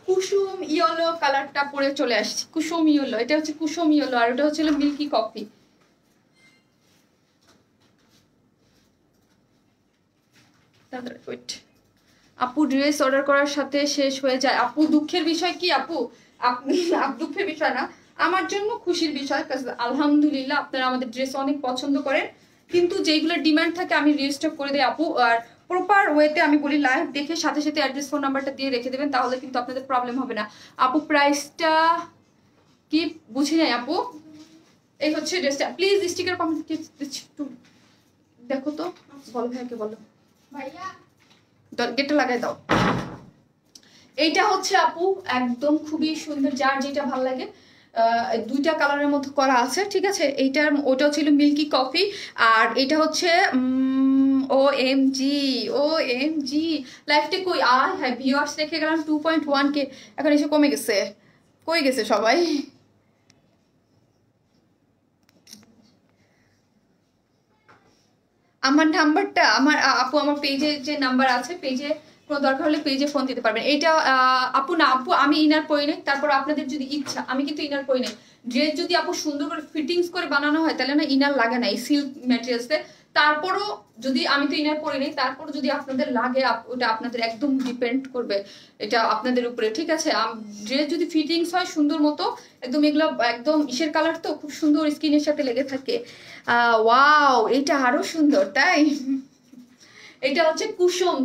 কুসুম ইয়েলো কালারটা পরে চলে আসছি, কুসুম ইয়েলো। এটা হচ্ছে কুসুম ইয়েলো, আর এটা হচ্ছে মিল্কি কফি। আপু ড্রেস অর্ডার করার সাথে শেষ হয়ে যায় আপু, দুঃখের বিষয় কি আপু? আপনি দুঃখের বিষয় না, আমার জন্য খুশির বিষয়। আলহামদুলিল্লাহ আপনারা আমাদের ড্রেস অনেক পছন্দ করেন, কিন্তু যেগুলো ডিমান্ড থাকে আমি রিস্টক করে দিই আপু। আর প্রপার ওয়েতে আমি বলি, লাইভ দেখে সাথে সাথে অ্যাড্রেস ফোন নাম্বারটা দিয়ে রেখে দেবেন, তাহলে কিন্তু আপনাদের প্রবলেম হবে না আপু। প্রাইসটা কি বুঝি নাই আপু। এই হচ্ছে ড্রেসটা, প্লিজ স্টিকার কমেন্ট একটু দেখো তো, বলো ভাইকে, বলো ভাইয়া গেটটা লাগাই দাও। এইটা হচ্ছে আপু একদম খুবই সুন্দর, যার যেটা ভালো লাগে। দুইটা কালারের মধ্যে করা আছে, ঠিক আছে? এইটার ওটাও ছিল মিল্কি কফি, আর এটা হচ্ছে OMG লাইফটা কই হ্যাঁ ভিউয়ার্স রেখে গেলাম 2.1K, এখন এসে কমে গেছে। কই গেছে সবাই? আমার নাম্বারটা আমার আপু, আমার পেজে যে নাম্বার আছে, পেজে কোনো দরকার হলে পেজে ফোন দিতে পারবেন। এইটা আপু না আপু, আমি ইনার পরি নাই, তারপর আপনাদের যদি ইচ্ছা, আমি কিন্তু ইনার পরি নাই। ড্রেস যদি আপু সুন্দর করে ফিটিংস করে বানানো হয় তাহলে না ইনার লাগে না এই সিল্ক ম্যাটেরিয়ালসে। তারপরও যদি আমি তো ইনার পরি নাই, তারপরও যদি আপনাদের লাগে ওটা আপনাদের একদম ডিপেন্ড করবে, এটা আপনাদের উপরে, ঠিক আছে? ড্রেস যদি ফিটিংস হয় সুন্দর মতো, একদম এগুলো একদম ইসের কালার তো খুব সুন্দর স্কিনের সাথে লেগে থাকে। ওয়াও, এটা আরো সুন্দর, তাই? এটা হচ্ছে কুসুম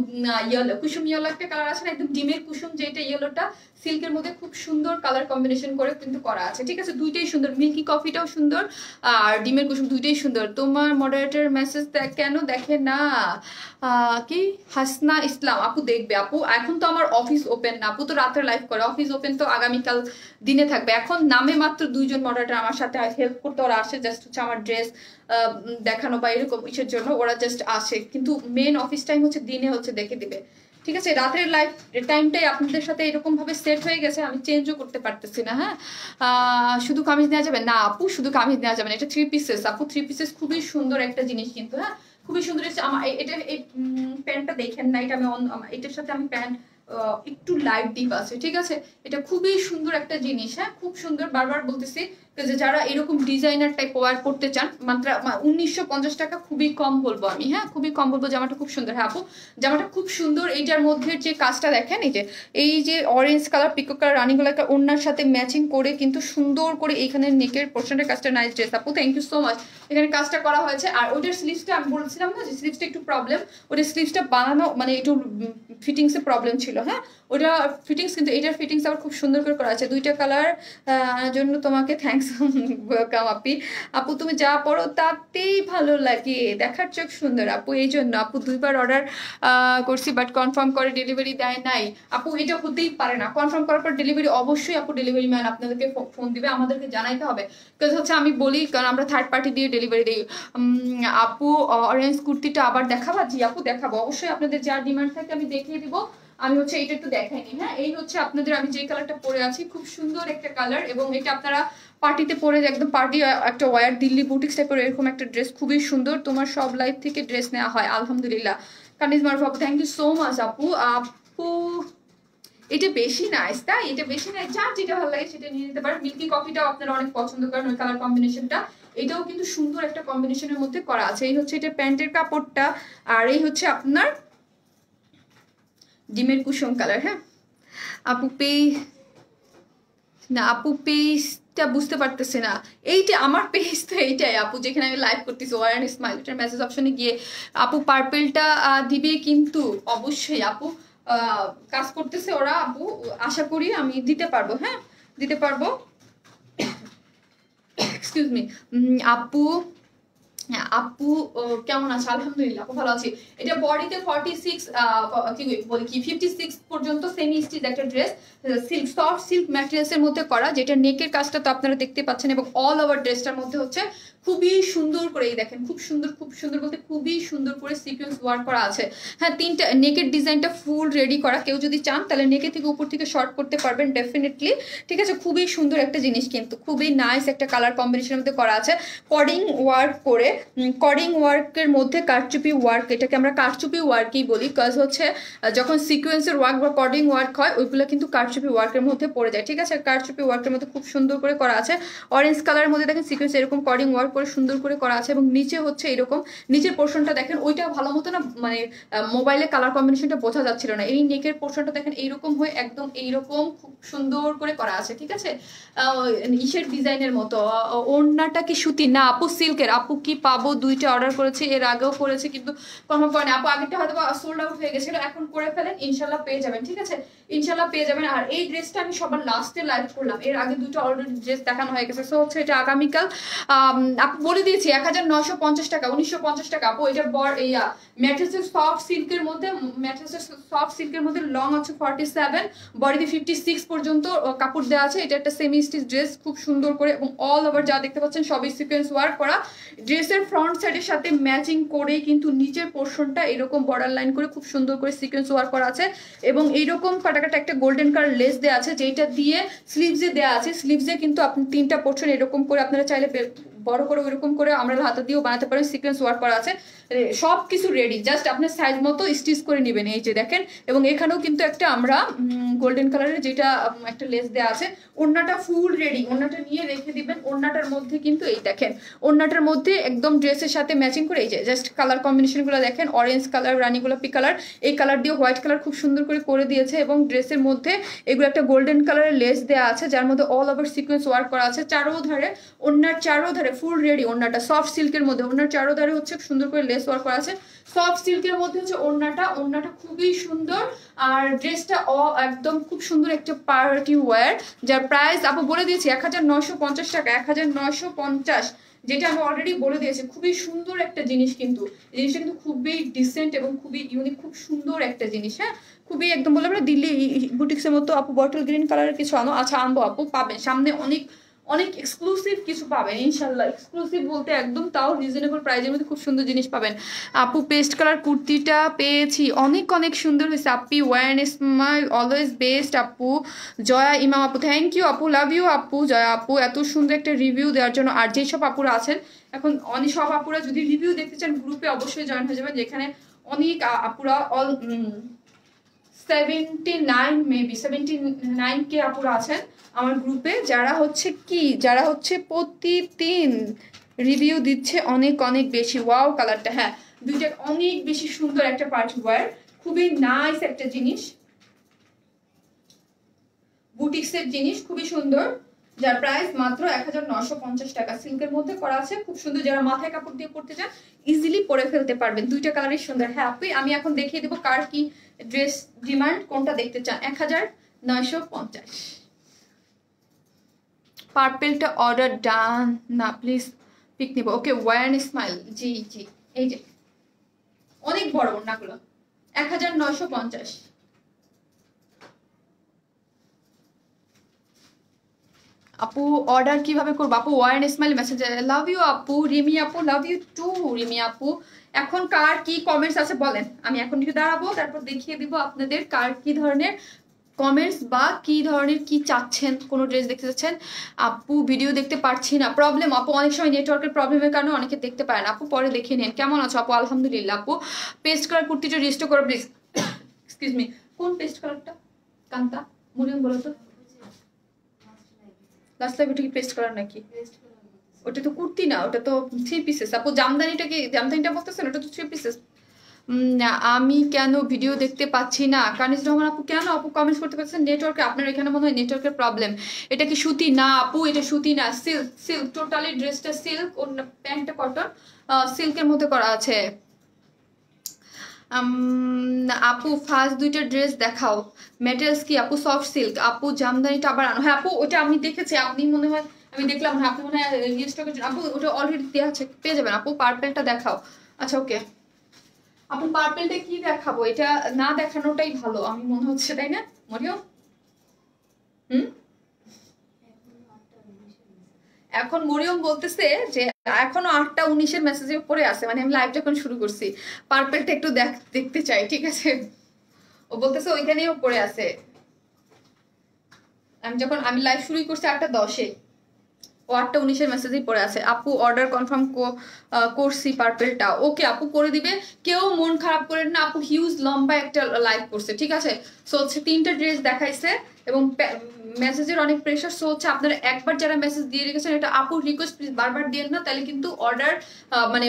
ইয়েলো, কুসুম ইয়েলো একটা কালার আছে না, একদম ডিমের কুসুম যেটা ইয়েলোটা, সিল্কের মধ্যে খুব সুন্দর কালার কম্বিনেশন করে কিন্তু করা আছে, ঠিক আছে। দুইটাই সুন্দর, মিল্কি কফিটাও সুন্দর আর ডিমের কুসুম দুইটাই সুন্দর। তোমার মডারেটর মেসেজ কেন দেখে না? কি হাসনা ইসলাম আপু দেখবে? আপু এখন তো আমার অফিস ওপেন না, আপু তো রাতে লাইভ করে, অফিস ওপেন তো আগামীকাল দিনে থাকবে। এখন নামে মাত্র 2জন মডারেটর আমার সাথে হেল্প করতে ওরা আসে, জাস্ট হচ্ছে আমার ড্রেস দেখানো বা এরকম ইসের জন্য ওরা জাস্ট আসে, কিন্তু মেন অফিস টাইম হচ্ছে দিনে হচ্ছে দেখে দিবে, ঠিক আছে। রাতের লাইফ টাইমটাই আপনাদের সাথে এরকম ভাবে সেট হয়ে গেছে, আমি চেঞ্জও করতে পারতেছি না। হ্যাঁ, শুধু কামিজ নেওয়া যাবে না আপু, শুধু কামিজ নেওয়া যাবে না, এটা 3 পিসেস আপু, 3 পিসেস খুবই সুন্দর একটা জিনিস কিন্তু। হ্যাঁ, খুবই সুন্দর। আমার এটা এই প্যান্টটা দেখেন না, এটা আমি এটার সাথে আমি প্যান্ট একটু লাইট ডিপ আছে, ঠিক আছে। এটা খুবই সুন্দর একটা জিনিস। হ্যাঁ, খুব সুন্দর, বারবার বলতেছি যে যারা এরকম ডিজাইনার টাইপ ওয়ার করতে চান, মাত্র 1950 টাকা, খুবই কম বলবো আমি। হ্যাঁ, খুবই কম বলবো। জামাটা খুব সুন্দর। হ্যাঁ আপু, জামাটা খুব সুন্দর। এইটার মধ্যে যে কাজটা দেখেন, এই যে orange colour peacock colour running colour ওনার সাথে ম্যাচিং করে কিন্তু সুন্দর করে এইখানে নেকের পোর্শনের কাজটা, নাইস ড্রেস আপু, থ্যাংক ইউ সো মাচ। এখানে কাজটা করা হয়েছে। আর ওইটার স্লিভসটা আমি বলছিলাম না যে স্লিভসটা একটু প্রবলেম, ওটা স্লিভসটা বানানো মানে একটু ফিটিংসে প্রবলেম ছিল। হ্যাঁ, ওটা ফিটিংস, কিন্তু এটার ফিটিংস আবার খুব সুন্দর করে করা আছে। 2টা কালার জন্য তোমাকে থ্যাংকস ওয়েলকাম আপি। আপু তুমি যা পড়ো তাতেই ভালো লাগে, দেখার চোখ সুন্দর আপু, এই জন্য আপু 2বার অর্ডার করছি বাট কনফার্ম করে ডেলিভারি দেয় নাই। আপু এটা হতেই পারে না, কনফার্ম করার পর ডেলিভারি অবশ্যই আপু ডেলিভারি ম্যান আপনাদেরকে ফোন দিবে, আমাদেরকে জানাইতে হবে। কারণ হচ্ছে আমি বলি, কারণ আমরা থার্ড পার্টি দিয়ে ডেলিভারি দিই। আপু অরেঞ্জ কুর্তিটা আবার দেখাবা? জি আপু দেখাবো, অবশ্যই আপনাদের যার ডিমান্ড থাকে আমি দেখিয়ে দিব। আমি হচ্ছে এটা একটু দেখাইনি। হ্যাঁ, এই হচ্ছে আপনাদের আমি যে কালারটা পরে আছি, খুব সুন্দর একটা কালার, এবং এটা আপনারা পার্টিতে পরে একদম পার্টি একটা ওয়ার দিল্লি বুটিক্স টাইপের এরকম একটা ড্রেস, খুবই সুন্দর। তোমার সব লাইফ থেকে ড্রেস নেওয়া হয় আলহামদুলিল্লাহ। কানিজ মারুফ আপু, থ্যাংক ইউ সো মাচ আপু। আপু এটা বেশি নাইস, তাই এটা বেশি নাইস, যার যেটা ভালো লাগে সেটা নিয়ে নিতে পারেন। মিল্কি কফিটাও আপনারা অনেক পছন্দ করেন, ওই কালার কম্বিনেশনটা, এটাও কিন্তু সুন্দর একটা কম্বিনেশনের মধ্যে করা আছে। এই হচ্ছে এটা প্যান্টের কাপড়টা, আর এই হচ্ছে আপনার ডিমের কুসুম কালার। হ্যাঁ আপু না, আপু পেজটা বুঝতে পারতেছে না, এইটা আমার পেজ তো এইটাই আপু, যেখানে আমি লাইভ করতেছি ওয়ার অ্যান্ড স্মাইল, এটার মেসেজ অপশনে গিয়ে আপু পার্পেলটা দিবে কিন্তু, অবশ্যই আপু কাজ করতেছে ওরা আপু, আশা করি আমি দিতে পারবো। হ্যাঁ, দিতে পারবো। এক্সকিউজ মি আপু। হ্যাঁ আপু কেমন আছে? আলহামদুলিল্লাহ আপু ভালো আছি। এটা বডিতে 46 কি বলি কি 56 পর্যন্ত সেমি স্টিচ একটা ড্রেস, সিল্ক সফট সিল্ক ম্যাটেরিয়ালসের মধ্যে করা, যেটা নেকের কাজটা তো আপনারা দেখতে পাচ্ছেন, এবং অল ওভার ড্রেসটার মধ্যে হচ্ছে খুবই সুন্দর করে, এই দেখেন খুব সুন্দর, খুব সুন্দর বলতে খুবই সুন্দর করে সিকোয়েন্স ওয়ার্ক করা আছে। হ্যাঁ, 3টা নেকের ডিজাইনটা ফুল রেডি করা, কেউ যদি চান তাহলে নেকে থেকে উপর থেকে শর্ট করতে পারবেন ডেফিনেটলি, ঠিক আছে। খুবই সুন্দর একটা জিনিস কিন্তু, খুবই নাইস একটা কালার কম্বিনেশনের মধ্যে করা আছে, কডিং ওয়ার্ক করে, কডিং ওয়ার্কের মধ্যে কারচুপি ওয়ার্ক, এটাকে আমরা কারচুপি ওয়ার্কই বলি, কাজ হচ্ছে যখন সিকোয়েন্সের ওয়ার্ক বা কডিং ওয়ার্ক হয় ওইগুলো কিন্তু কারচুপি ওয়ার্কের মধ্যে পড়ে যায়, ঠিক আছে। কারচুপি ওয়ার্কের মধ্যে খুব সুন্দর করে করা আছে, অরেঞ্জ কালারের মধ্যে দেখেন সিকোয়েন্স এরকম কডিং ওয়ার্ক করে সুন্দর করে করা আছে, এবং নিচে হচ্ছে এরকম নিচের পোর্শনটা দেখেন, ওইটা ভালো মতো না মানে মোবাইলে কালার কম্বিনেশনটা বোঝা যাচ্ছিল না, এই নেকের পোর্শনটা দেখেন এইরকম হয়ে একদম এইরকম খুব সুন্দর করে করা আছে, ঠিক আছে। ইসের ডিজাইনের মতো। ওড়নাটা কি সুতি? না আপু সিল্কের। আপু কি পাবো? 2টা অর্ডার করেছি, এর আগেও করেছি কিন্তু কনফার্ম করেনি আপু, আগেরটা হয়তো সোল্ড আউট হয়ে গেছিল, এখন করে ফেলেন, ইনশাল্লাহ পেয়ে যাবেন, ঠিক আছে, ইনশাল্লাহ পেয়ে যাবেন। আর এই ড্রেসটা আমি সবার লাস্টে লাইভ করলাম, এর আগে 2টা অলরেডি ড্রেস দেখানো হয়ে গেছে, সো হচ্ছে এটা আগামীকাল আপু বলে দিয়েছি 1950 টাকা, 1950 টাকা আপু। এটা ম্যাট্রেসের সফট সিল্কের মধ্যে, ম্যাট্রেসের সফট সিল্কের মধ্যে লং আছে 47, বডিতে 56 পর্যন্ত কাপড় দেওয়া আছে। এটা একটা সেমি স্টিচ ড্রেস, খুব সুন্দর করে, এবং অল ওভার যা দেখতে পাচ্ছেন সবই সিকোয়েন্স ওয়ার্ক করা। ড্রেসের ফ্রন্ট সাইডের সাথে ম্যাচিং করে কিন্তু নিচের পোর্শনটা এরকম বর্ডার লাইন করে খুব সুন্দর করে সিকোয়েন্স ওয়ার্ক করা আছে, এবং এইরকম কাটাকাটা একটা গোল্ডেন কালার লেস দেওয়া আছে, যেটা দিয়ে স্লিভসে দেওয়া আছে। স্লিভসে কিন্তু আপনি 3টা পোর্শন এরকম করে আপনারা চাইলে বড় করে ওইরকম করে আমরা হাতা দিয়েও বানাতে পারেন, সিকোয়েন্স ওয়ার্ক করা আছে, সব কিছু রেডি, জাস্ট আপনার সাইজ মতো স্টিচ করে নেবেন, এই যে দেখেন। এবং এখানেও কিন্তু একটা আমরা গোল্ডেন কালারের যেটা একটা লেস দেওয়া আছে। ওড়নাটা ফুল রেডি, ওড়নাটা নিয়ে রেখে দিবেন। ওড়নাটার মধ্যে কিন্তু এই দেখেন, ওড়নাটার মধ্যে একদম ড্রেসের সাথে ম্যাচিং করে, এই যে জাস্ট কালার কম্বিনেশনগুলো দেখেন, অরেঞ্জ কালার, রানী গোলাপি কালার, এই কালার দিয়ে হোয়াইট কালার খুব সুন্দর করে দিয়েছে, এবং ড্রেসের মধ্যে এগুলো একটা গোল্ডেন কালারের লেস দেওয়া আছে, যার মধ্যে অল ওভার সিকোয়েন্স ওয়ার্ক করা আছে, চারোধারে ওড়নার চারোধারে ফুল রেডি ওড়নাটা সফট সিল্কের মধ্যে, ওড়নার চারোধারে হচ্ছে সুন্দর করে লেস ওয়ার্ক করা আছে, সফট সিল্কের মধ্যে হচ্ছে ওড়নাটা খুবই সুন্দর। আর ড্রেসটা একদম খুব সুন্দর একটা পার্টি ওয়্যার, যার প্রাইস আপু বলে দিয়েছি 1950 টাকা, 1950, যেটা আমি অলরেডি বলে দিয়েছি। খুবই সুন্দর একটা জিনিস, কিন্তু জিনিসটা কিন্তু খুবই ডিসেন্ট এবং খুবই ইউনিক, খুব সুন্দর একটা জিনিস। হ্যাঁ, খুবই একদম বললাম না দিল্লি বুটিক্সের মতো। আপু বটল গ্রিন কালারের কিছু আনো, আচ্ছা আনবো আপু, পাবেন সামনে অনেক অনেক এক্সক্লুসিভ কিছু পাবেন ইনশাল্লাহ। এক্সক্লুসিভ বলতে একদম তাও রিজনেবল প্রাইসের মধ্যে খুব সুন্দর জিনিস পাবেন। আপু পেস্ট কালার কুর্তিটা পেয়েছি, অনেক অনেক সুন্দর হয়েছে আপি, ওয়ান স্মাইল অলওয়েজ বেস্ট আপু। জয়া ইমাম আপু থ্যাংক ইউ আপু, লাভ ইউ আপু। জয়া আপু এত সুন্দর একটা রিভিউ দেওয়ার জন্য। আর যেসব আপুরা আছেন এখন, অনেক সব আপুরা যদি রিভিউ দেখতে চান গ্রুপে অবশ্যই জয়েন হয়ে যাবেন, যেখানে অনেক আপুরা 79 মেবি 79K আপুরা আছেন আমার গ্রুপে, যারা হচ্ছে প্রতিদিন রিভিউ দিচ্ছে অনেক অনেক বেশি। ওয়াও কালারটা, হ্যাঁ দুইটা অনেক বেশি সুন্দর একটা পার্টি ওয়্যার, খুবই নাইস একটা জিনিস, বুটিক্সের জিনিস, খুবই সুন্দর, যার প্রাইস মাত্র 1950 টাকা। সিল্কের মধ্যে করা আছে, খুব সুন্দর। যারা মাথায় কাপড় দিয়ে পড়তে চান ইজিলি পরে ফেলতে পারবেন, দুইটা কালারই সুন্দর। হ্যাঁ আপু আমি এখন দেখিয়ে দেবো কার কি ড্রেস ডিমান্ড, কোনটা দেখতে চান। 1950। পার্পেলটা অর্ডার ডান না, প্লিজ পিক নিব। ওকে ওয়ান স্মাইল, জি জি, এই যে অনেক বড় ওড়নাগুলো, 1950। আপু অর্ডার কিভাবে করবো আপু? One smile message, love you আপু। রিমি আপু লাভ ইউ টু। রিমি আপু এখন কার কি কমেন্টস আছে বলেন, আমি এখন একটু দাঁড়াবো, তারপর দেখিয়ে দিব আপনাদের কার কি ধরনের কমেন্টস বা কি ধরনের কি চাচ্ছেন, কোনো ড্রেস দেখতে চাচ্ছেন। আপু ভিডিও দেখতে পারছি না, প্রবলেম আপু, অনেক সময় নেটওয়ার্কের প্রবলেমের কারণে অনেকে দেখতে পারেন। আপু পরে দেখে নিন। কেমন আছো আপু? আলহামদুলিল্লাহ আপু। পেস্ট কালার কুর্তিটা রেস্টো করো প্লিজ। এক্সকিউজ মি, কোন পেস্ট কালারটা? কান্তা মুরিয়াম বলো তো। লাস্ট লাইভ ওটা কি পেস্ট কালার নাকি? ওটা তো কুর্তি না, ওটা তো 3 পিসেস আপু। জামদানিটা বলতেছেন, ওটা তো 3 পিসেস। আমি কেন ভিডিও দেখতে পাচ্ছি না? কানিজ রহমান আপু কেন আপু কমেন্টস করতে পারছেন? নেটওয়ার্কে, আপনার এখানে মনে হয় নেটওয়ার্কের প্রবলেম। এটা কি সুতি? না আপু এটা সুতি না, সিল্ক, সিল্ক টোটালি ড্রেসটা সিল্ক, ওর প্যান্টটা কটন, সিল্কের মধ্যে করা আছে। আপু ফার্স্ট দুইটা ড্রেস দেখাও, মেটেরিয়ালস কি আপু? সফট সিল্ক আপু। জামদানিটা আবার আনো। হ্যাঁ আপু ওটা আমি দেখেছি, আপনি মনে হয় আমি দেখলাম না, আপনি মনে হয় স্টকের জন্য আপু ওটা অলরেডি দেওয়া আছে, পেয়ে যাবেন আপু। পার্পেলটা দেখাও। আচ্ছা ওকে আপু পার্পেলটা কি দেখাবো? এটা না দেখানোটাই ভালো আমি মনে হচ্ছে, তাই না মরিয়ম? এখন মরিয়ম বলতেছে যে এখনো 8টা 19-এর মেসেজের উপরে আছে, মানে আমি লাইভ যখন শুরু করছি। পার্পেলটা একটু দেখতে চাই, ঠিক আছে? ও বলতেছে ওইখানেই পড়ে আছে। আমি লাইভ শুরু করছি 8টা 10-এ, ও 8টা 19-এর মেসেজেই পড়ে আছে। আপু অর্ডার কনফার্ম করছি পার্পেলটা। ওকে আপু করে দিবে, কেউ মন খারাপ করেন না আপু। হিউজ লম্বা একটা লাইভ করছে, ঠিক আছে? সো হচ্ছে 3টা ড্রেস দেখাইছে এবং মেসেজের অনেক প্রেশার। সো হচ্ছে আপনারা একবার যারা মেসেজ দিয়ে রেখেছেন, এটা আপু রিকোয়েস্ট প্লিজ বারবার দিয়েন না, তাহলে কিন্তু অর্ডার মানে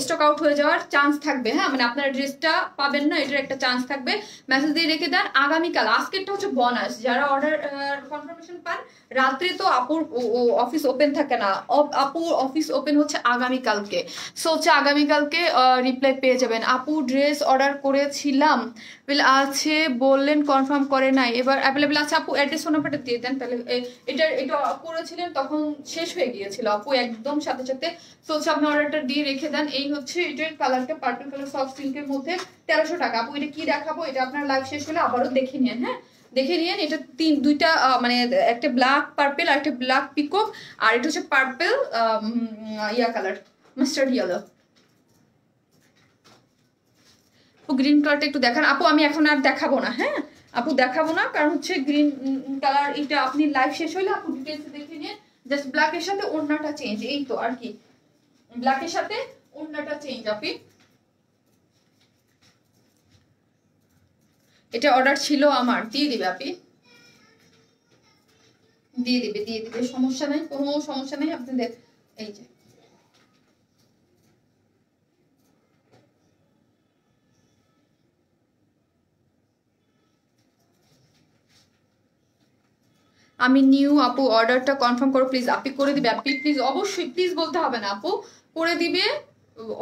স্টক আউট হয়ে যাওয়ার চান্স থাকবে। হ্যাঁ মানে আপনারা ড্রেসটা পাবেন না, এটার একটা চান্স থাকবে। মেসেজ দিয়ে রেখে দেন, আগামীকাল, আজকেরটা হচ্ছে বোনাস, যারা অর্ডার কনফার্মেশন পান রাত্রে তো আপুর অফিস ওপেন থাকে না, আপুর অফিস ওপেন হচ্ছে আগামীকালকে। সো হচ্ছে আগামীকালকে রিপ্লাই পেয়ে যাবেন। আপু ড্রেস অর্ডার করেছিলাম আছে বললেন কনফার্ম করে নাই, এবার অ্যাভেলেবেল আছে আপু। অ্যাড্রেস ফোন নাম্বারটা দিয়ে দেন, তাহলে এটা করেছিলেন তখন শেষ হয়ে গিয়েছিল আপু একদম সাথে সাথে। সো হচ্ছে আপনি অর্ডারটা দিয়ে রেখে দেন। এই হচ্ছে এটার কালারটা পার্পল কালার সফট সিল্কের মধ্যে 1300 টাকা আপু। এটা কি দেখাবো, এটা আপনার লাইভ শেষ হলে আবারও দেখে নিন। হ্যাঁ দেখে নিন, এটা দুইটা মানে একটা ব্ল্যাক পার্পেল আর একটা ব্ল্যাক পিকক, আর এটা হচ্ছে পার্পেল ইয়া কালার, মাস্টার্ড ইয়েলো। গ্রিন কালারটা একটু দেখান আপু। আমি এখন আর দেখাবো না, হ্যাঁ আপু দেখাবো না, কারণ হচ্ছে গ্রিন কালার এটা আপনি লাইভ শেষ হলে আপু ডিটেলস দেখে নিন। জাস্ট ব্ল্যাকের সাথে ওড়নাটা চেঞ্জ, এই তো আর কি, ব্ল্যাকের সাথে ওড়নাটা চেঞ্জ আপনি। এটা অর্ডার ছিল আমার, দিয়ে দিবে আপনি, দিয়ে দিবে, সমস্যা নাই, কোনো সমস্যা নেই আপনাদের। এই যে আমি নিউ আপু, অর্ডারটা কনফার্ম করো প্লিজ। আপনি করে দিবে আপনি, প্লিজ অবশ্যই, প্লিজ বলতে হবে না আপু, করে দিবে।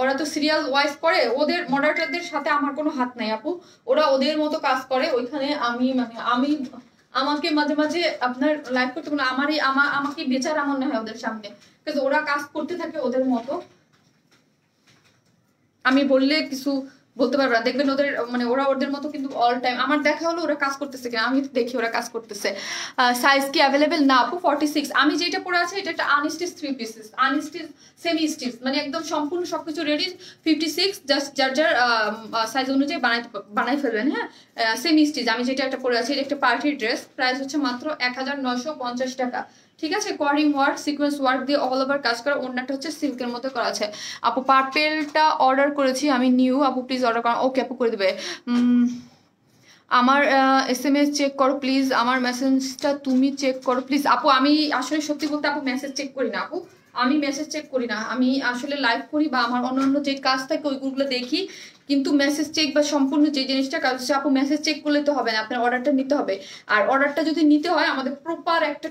ওরা তো সিরিয়াল ওয়াইজ করে, ওদের মডারেটরদের সাথে আমার কোনো হাত নাই আপু, ওরা ওদের মতো কাজ করে ওইখানে। আমি আমি আমাকে মাঝে মাঝে আপনার লাইভ করতে কোনো আমাকে বেচারা মনে হয় ওদের সামনে, কিন্তু ওরা কাজ করতে থাকে ওদের মতো। আমি বললে কিছু বলতে পারবো না, দেখবেন ওদের ওরা ওদের মতো কিন্তু অল টাইম আমার দেখা হলো ওরা কাজ করতেছে কিনা, আমি দেখি ওরা কাজ করতেছে। সাইজ কি অ্যাভেলেবেল? না আপু 46। আমি যেটা পরে আছি এটা একটা unstitch 3 pieces, unstitch semi stitch, একদম সম্পূর্ণ সবকিছু রেডি। 56, জাস্ট যার যার সাইজ অনুযায়ী বানাই ফেলবেন। হ্যাঁ, সেমি স্টিচ আমি যেটা একটা পরে আছি, এটা একটা পার্টি ড্রেস, প্রাইস হচ্ছে মাত্র 1950 টাকা। ঠিক আছে, কোয়ারিং ওয়ার্ক, সিকোয়েন্স ওয়ার্ক দিয়ে অল ওভার কাজ করা, ওড়নাটা হচ্ছে সিল্কের মধ্যে করা আছে। আপু পার্পেলটা অর্ডার করেছি আমি নিউ, আপু প্লিজ অর্ডার করা। ওকে আপু করে দেবে। আমার SMS চেক করো প্লিজ, আমার মেসেজটা তুমি চেক করো প্লিজ। আপু আমি আসলে সত্যি বলতে আপু মেসেজ চেক করি না আপু, আমি মেসেজ চেক করি না, আমি আসলে লাইভ করি বা আমার অন্যান্য যে কাজ থাকে ওইগুলো দেখি, কিন্তু মেসেজ চেক বা সম্পূর্ণ যে জিনিসটা কাজ হচ্ছে আপু মেসেজ চেক করলে তো হবে না, আপনার অর্ডারটা নিতে হবে। আর অর্ডারটা যদি নিতে হয় আমাদের প্রপার একটা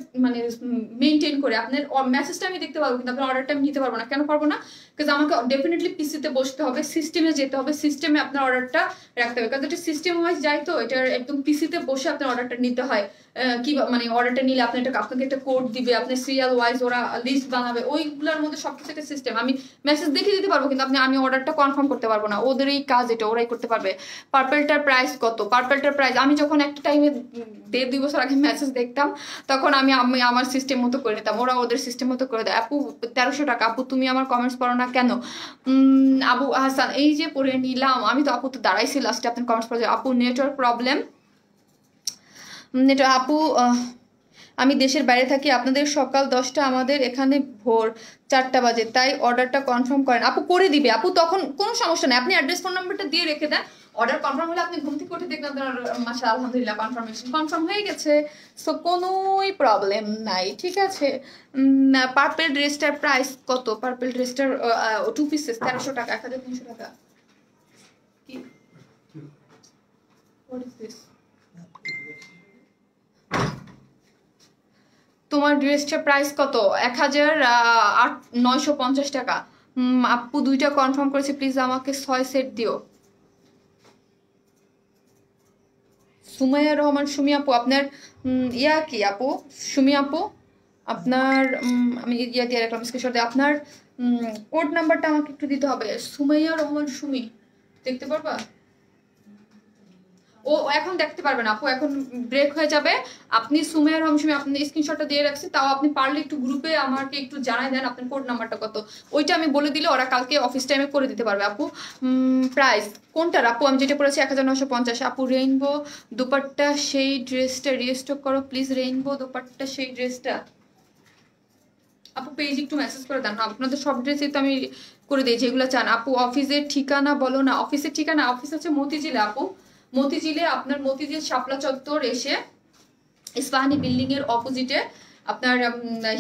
মেনটেন করে, আপনার মেসেজটা আমি দেখতে পারবো কিন্তু আপনার অর্ডারটা আমি নিতে পারবো না। কেন পারবো না? বিকজ আমাকে ডেফিনেটলি পিসিতে বসতে হবে, সিস্টেমে যেতে হবে, সিস্টেমে আপনার অর্ডারটা রাখতে হবে, কারণ এটা সিস্টেম ওয়াইজ যাই তো, এটা একদম পিসিতে বসে আপনার অর্ডারটা নিতে হয়। কি অর্ডারটা নিলে আপনাকে একটা কোড দিবে, আপনার সিরিয়াল ওয়াইজ ওরা লিস্ট বানাবে, ওইগুলোর মধ্যে সবকিছু একটা সিস্টেম। আমি মেসেজ দেখে দিতে পারবো কিন্তু আমি অর্ডারটা কনফার্ম করতে পারবো না, ওদের এই কাজ এটা, ওরাই করতে পারবে। পার্পেলটার প্রাইস কত? পার্পেলটার প্রাইস আমি যখন একটা টাইমে 1.5-2 বছর আগে মেসেজ দেখতাম তখন আমি আমার সিস্টেম মতো করে দিতাম, ওরা ওদের সিস্টেম মতো করে দেয়। আপু 1300 টাকা। আপু তুমি আমার কমেন্টস পড়ো না কেন? আবু হাসান, এই যে পড়ে নিলাম আমি তো, আপু তো দাঁড়াইছি লাস্টে, আপনার কমেন্টস পড়ে। আপু নেটওয়ার্ক প্রবলেম, নেটওয়ার্ক আপু আমি দেশের বাইরে থাকি, আপনাদের সকাল 10টা, আমাদের এখানে ভোর 4টা বাজে, তাই অর্ডারটা কনফার্ম করেন। আপু করে দিবে আপু, তখন কোনো সমস্যা নেই, আপনি অ্যাড্রেস ফোন নাম্বারটা দিয়ে রেখে দেন। অর্ডার কনফার্ম হলে আপনি ঘুম থেকে উঠে দেখবেন আপনার মাশাআল্লাহ আলহামদুলিল্লাহ কনফার্ম হয়ে গেছে, সো কোনোই প্রবলেম নাই। ঠিক আছে, পার্পেল ড্রেসটার প্রাইস কত? পার্পেল ড্রেসটার 2 পিসেস 1300 টাকা, 1300 টাকা। কি হোয়াট ইজ দিস? তোমার ড্রেসটার প্রাইস কত? 1950 টাকা। আপু 2টা কনফার্ম করেছে, প্লিজ আমাকে 6 সেট দিও। সুমাইয়া রহমান, সুমি আপু আপনার ইয়া কি আপু? সুমি আপু আপনার আমি ইয়া দিয়ে রাখলাম স্ক্রিনশট দিয়ে, আপনার কোড নাম্বারটা আমাকে একটু দিতে হবে। সুমাইয়া রহমান সুমি, দেখতে পারবা? ও এখন দেখতে পারবে না আপু, এখন ব্রেক হয়ে যাবে। আপনি সুমেয়ার রহমসুমি আপনি স্ক্রিনশটটা দিয়ে রাখছি, তাও আপনি পারলে একটু গ্রুপে আমাকে একটু জানাই দেন আপনার কোড নাম্বারটা কত, ওইটা আমি বলে দিলে ওরা কালকে অফিস টাইমে করে দিতে পারবে। আপু প্রাইস কোনটার? আপু আমি যেটা পড়েছি 1950। আপু রেইনবো দুপাট্টা সেই ড্রেসটা রিস্টক করো প্লিজ, রেইনবো দুপাট্টা সেই ড্রেসটা। আপু পেজ একটু মেসেজ করে দেন, আপনাদের সব ড্রেসই তো আমি করে দিই যেগুলো চান। আপু অফিসের ঠিকানা বলো না। অফিসের ঠিকানা, অফিস হচ্ছে মতিঝিলে আপু, মতিঝিলে, আপনার মতিঝিল শাপলা চত্বর এসে ইস্পাহানি বিল্ডিং এর অপোজিটে আপনার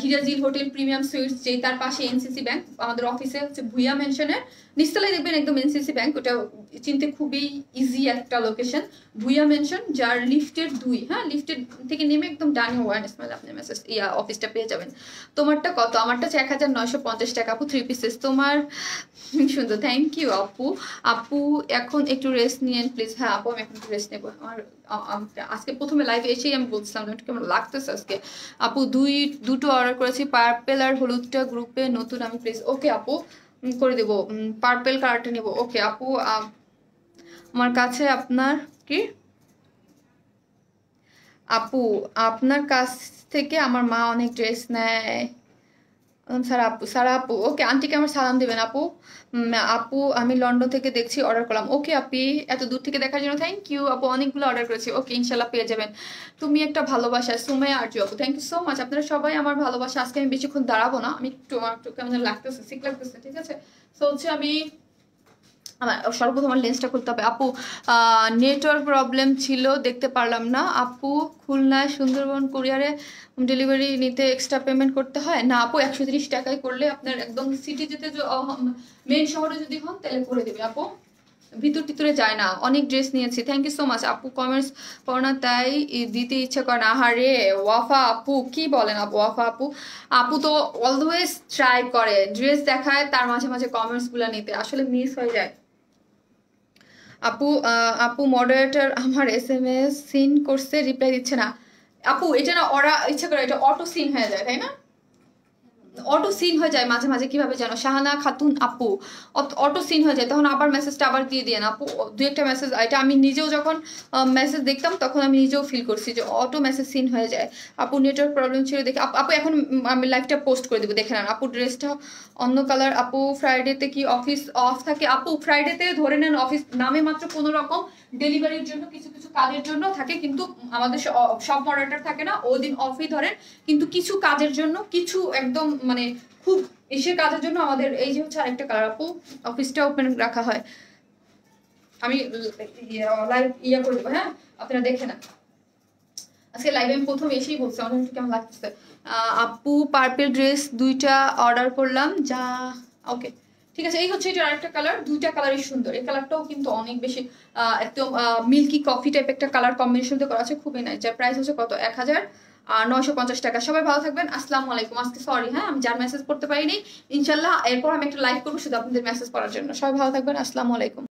হিরাজিল হোটেল প্রিমিয়াম সুইটস, যেই তার পাশে এনসিসি ব্যাংক, আমাদের অফিসে হচ্ছে ভুইয়া মেনশনের নিচতলায় দেখবেন একদম এনসিসি ব্যাংক, ওটা চিনতে খুবই ইজি একটা লোকেশন। ভুইয়া মেনশন, যার লিফটের 2, হ্যাঁ লিফটের থেকে নেমে একদম ডানে ওয়ার্নেস মানে আপনি মেসেজ অফিসটা পেয়ে যাবেন। তোমারটা কত? আমারটা হচ্ছে 1950 টাকা আপু, 3 পিসেস। তোমার সুন্দর, থ্যাংক ইউ আপু। আপু এখন একটু রেস্ট নিয়েন প্লিজ। হ্যাঁ আপু আমি এখন একটু রেস্ট নেবো, আমার আজকে প্রথমে লাইভে এসেই আমি বলছিলাম একটু কেমন লাগতেছে আজকে। আপু দুটো অর্ডার করেছি, পার্পেল আর হলুদটা গ্রুপে নতুন, আমি প্লিজ। ওকে আপু করে দেবো, পার্পেল কালারটা নেবো। ওকে আপু আমার কাছে আপনার কি আপু আপনার কাছ থেকে আমার মা অনেক ড্রেস নেয়। সারা আপু ওকে, আন্টিকে আমার সালাম দিবেন আপু। আপু আমি লন্ডন থেকে দেখছি, অর্ডার করলাম। ওকে আপি, এত দূর থেকে দেখার জন্য থ্যাংক ইউ আপু, অনেকগুলো অর্ডার করেছি। ওকে ইনশাল্লাহ পেয়ে যাবেন। তুমি একটা ভালোবাসা, সুমাইয়া আরজু আপু, থ্যাংক ইউ সো মাচ। আপনারা সবাই আমার ভালোবাসা। আজকে আমি বেশিক্ষণ দাঁড়াবো না, আমি আমার একটু কেমন লাগতেছে, সিক লাগতেছে। ঠিক আছে, তো হচ্ছে আমি আমার সর্বপ্রথম আমার লেন্সটা খুলতে হবে। আপু নেটওয়ার্ক প্রবলেম ছিল, দেখতে পারলাম না। আপু খুলনায় সুন্দরবন কুরিয়ারে ডেলিভারি নিতে এক্সট্রা পেমেন্ট করতে হয় না? আপু 130 টাকায় করলে আপনার একদম সিটি যেতে মেন শহরে যদি হন তাহলে করে দেবে আপু, ভিতর টিতরে যায় না, অনেক ড্রেস নিয়েছি। থ্যাংক ইউ সো মাচ আপু, কমেন্টস করো না তাই দিতে ইচ্ছা করে না। আহারে ওয়াফা আপু কি বলেন আপু, ওয়াফা আপু, আপু তো অলওয়েজ ট্রাই করে ড্রেস দেখায় তার মাঝে মাঝে কমেন্টস গুলা নিতে, আসলে মিস হয়ে যায়। আপু আপু মডারেটর আমার SMS সিন করছে রিপ্লাই দিচ্ছে না। আপু এটা না ওরা ইচ্ছা করে, এটা অটো সিন হয়ে যায় তাই না, অটো সিন হয়ে যায় মাঝে মাঝে, কিভাবে জানো শাহানা খাতুন আপু, অটো সিন হয়ে যায়, তখন আবার মেসেজটা আবার দিয়ে দিয়ে না আপু, দু একটা মেসেজ, এটা আমি নিজেও যখন মেসেজ দেখতাম তখন আমি নিজেও ফিল করছি যে অটো মেসেজ সিন হয়ে যায়। আপু নেটওয়ার্ক প্রবলেম ছিল দেখে আপু এখন আমি লাইভটা পোস্ট করে দেবো দেখে নেন। আপু ড্রেসটা অন্য কালার। আপু ফ্রাইডেতে কি অফিস অফ থাকে? আপু ফ্রাইডেতে ধরে নেন অফিস নামে মাত্র কোনো রকম ডেলিভারির জন্য কিছু কিছু কাজের জন্য থাকে, কিন্তু আমাদের সব মডারেটর থাকে না, ওই দিন অফই ধরেন, কিন্তু কিছু কাজের জন্য, কিছু একদম মানে খুব ইসের কাজের জন্য আমাদের এই যে হচ্ছে আরেকটা কালার আপু অফিসটা ওপেন রাখা হয়। আমি লাইভ করে দেবো, হ্যাঁ আপনারা দেখে না। আজকে লাইভে আমি প্রথম এসেই বলছি আমার কেমন লাগতেছে। আপু পার্পল ড্রেস 2টা অর্ডার করলাম যা, ওকে ঠিক আছে। এই হচ্ছে এটা আরেকটা কালার, 2টা কালারই সুন্দর। এই কালারটাও কিন্তু অনেক বেশি একদম মিল্কি কফি টাইপ একটা কালার কম্বিনেশন করা আছে, খুবই নাইস। যার প্রাইস হচ্ছে কত, 1950 টাকা। সবাই ভালো থাকবেন, আসসালামু আলাইকুম। আজকে সরি হ্যাঁ আমি যার মেসেজ করতে পারিনি, ইনশাল্লাহ এরপর আমি একটা লাইভ করবো শুধু আপনাদের মেসেজ পড়ার জন্য। সবাই ভালো থাকবেন, আসসালামু আলাইকুম।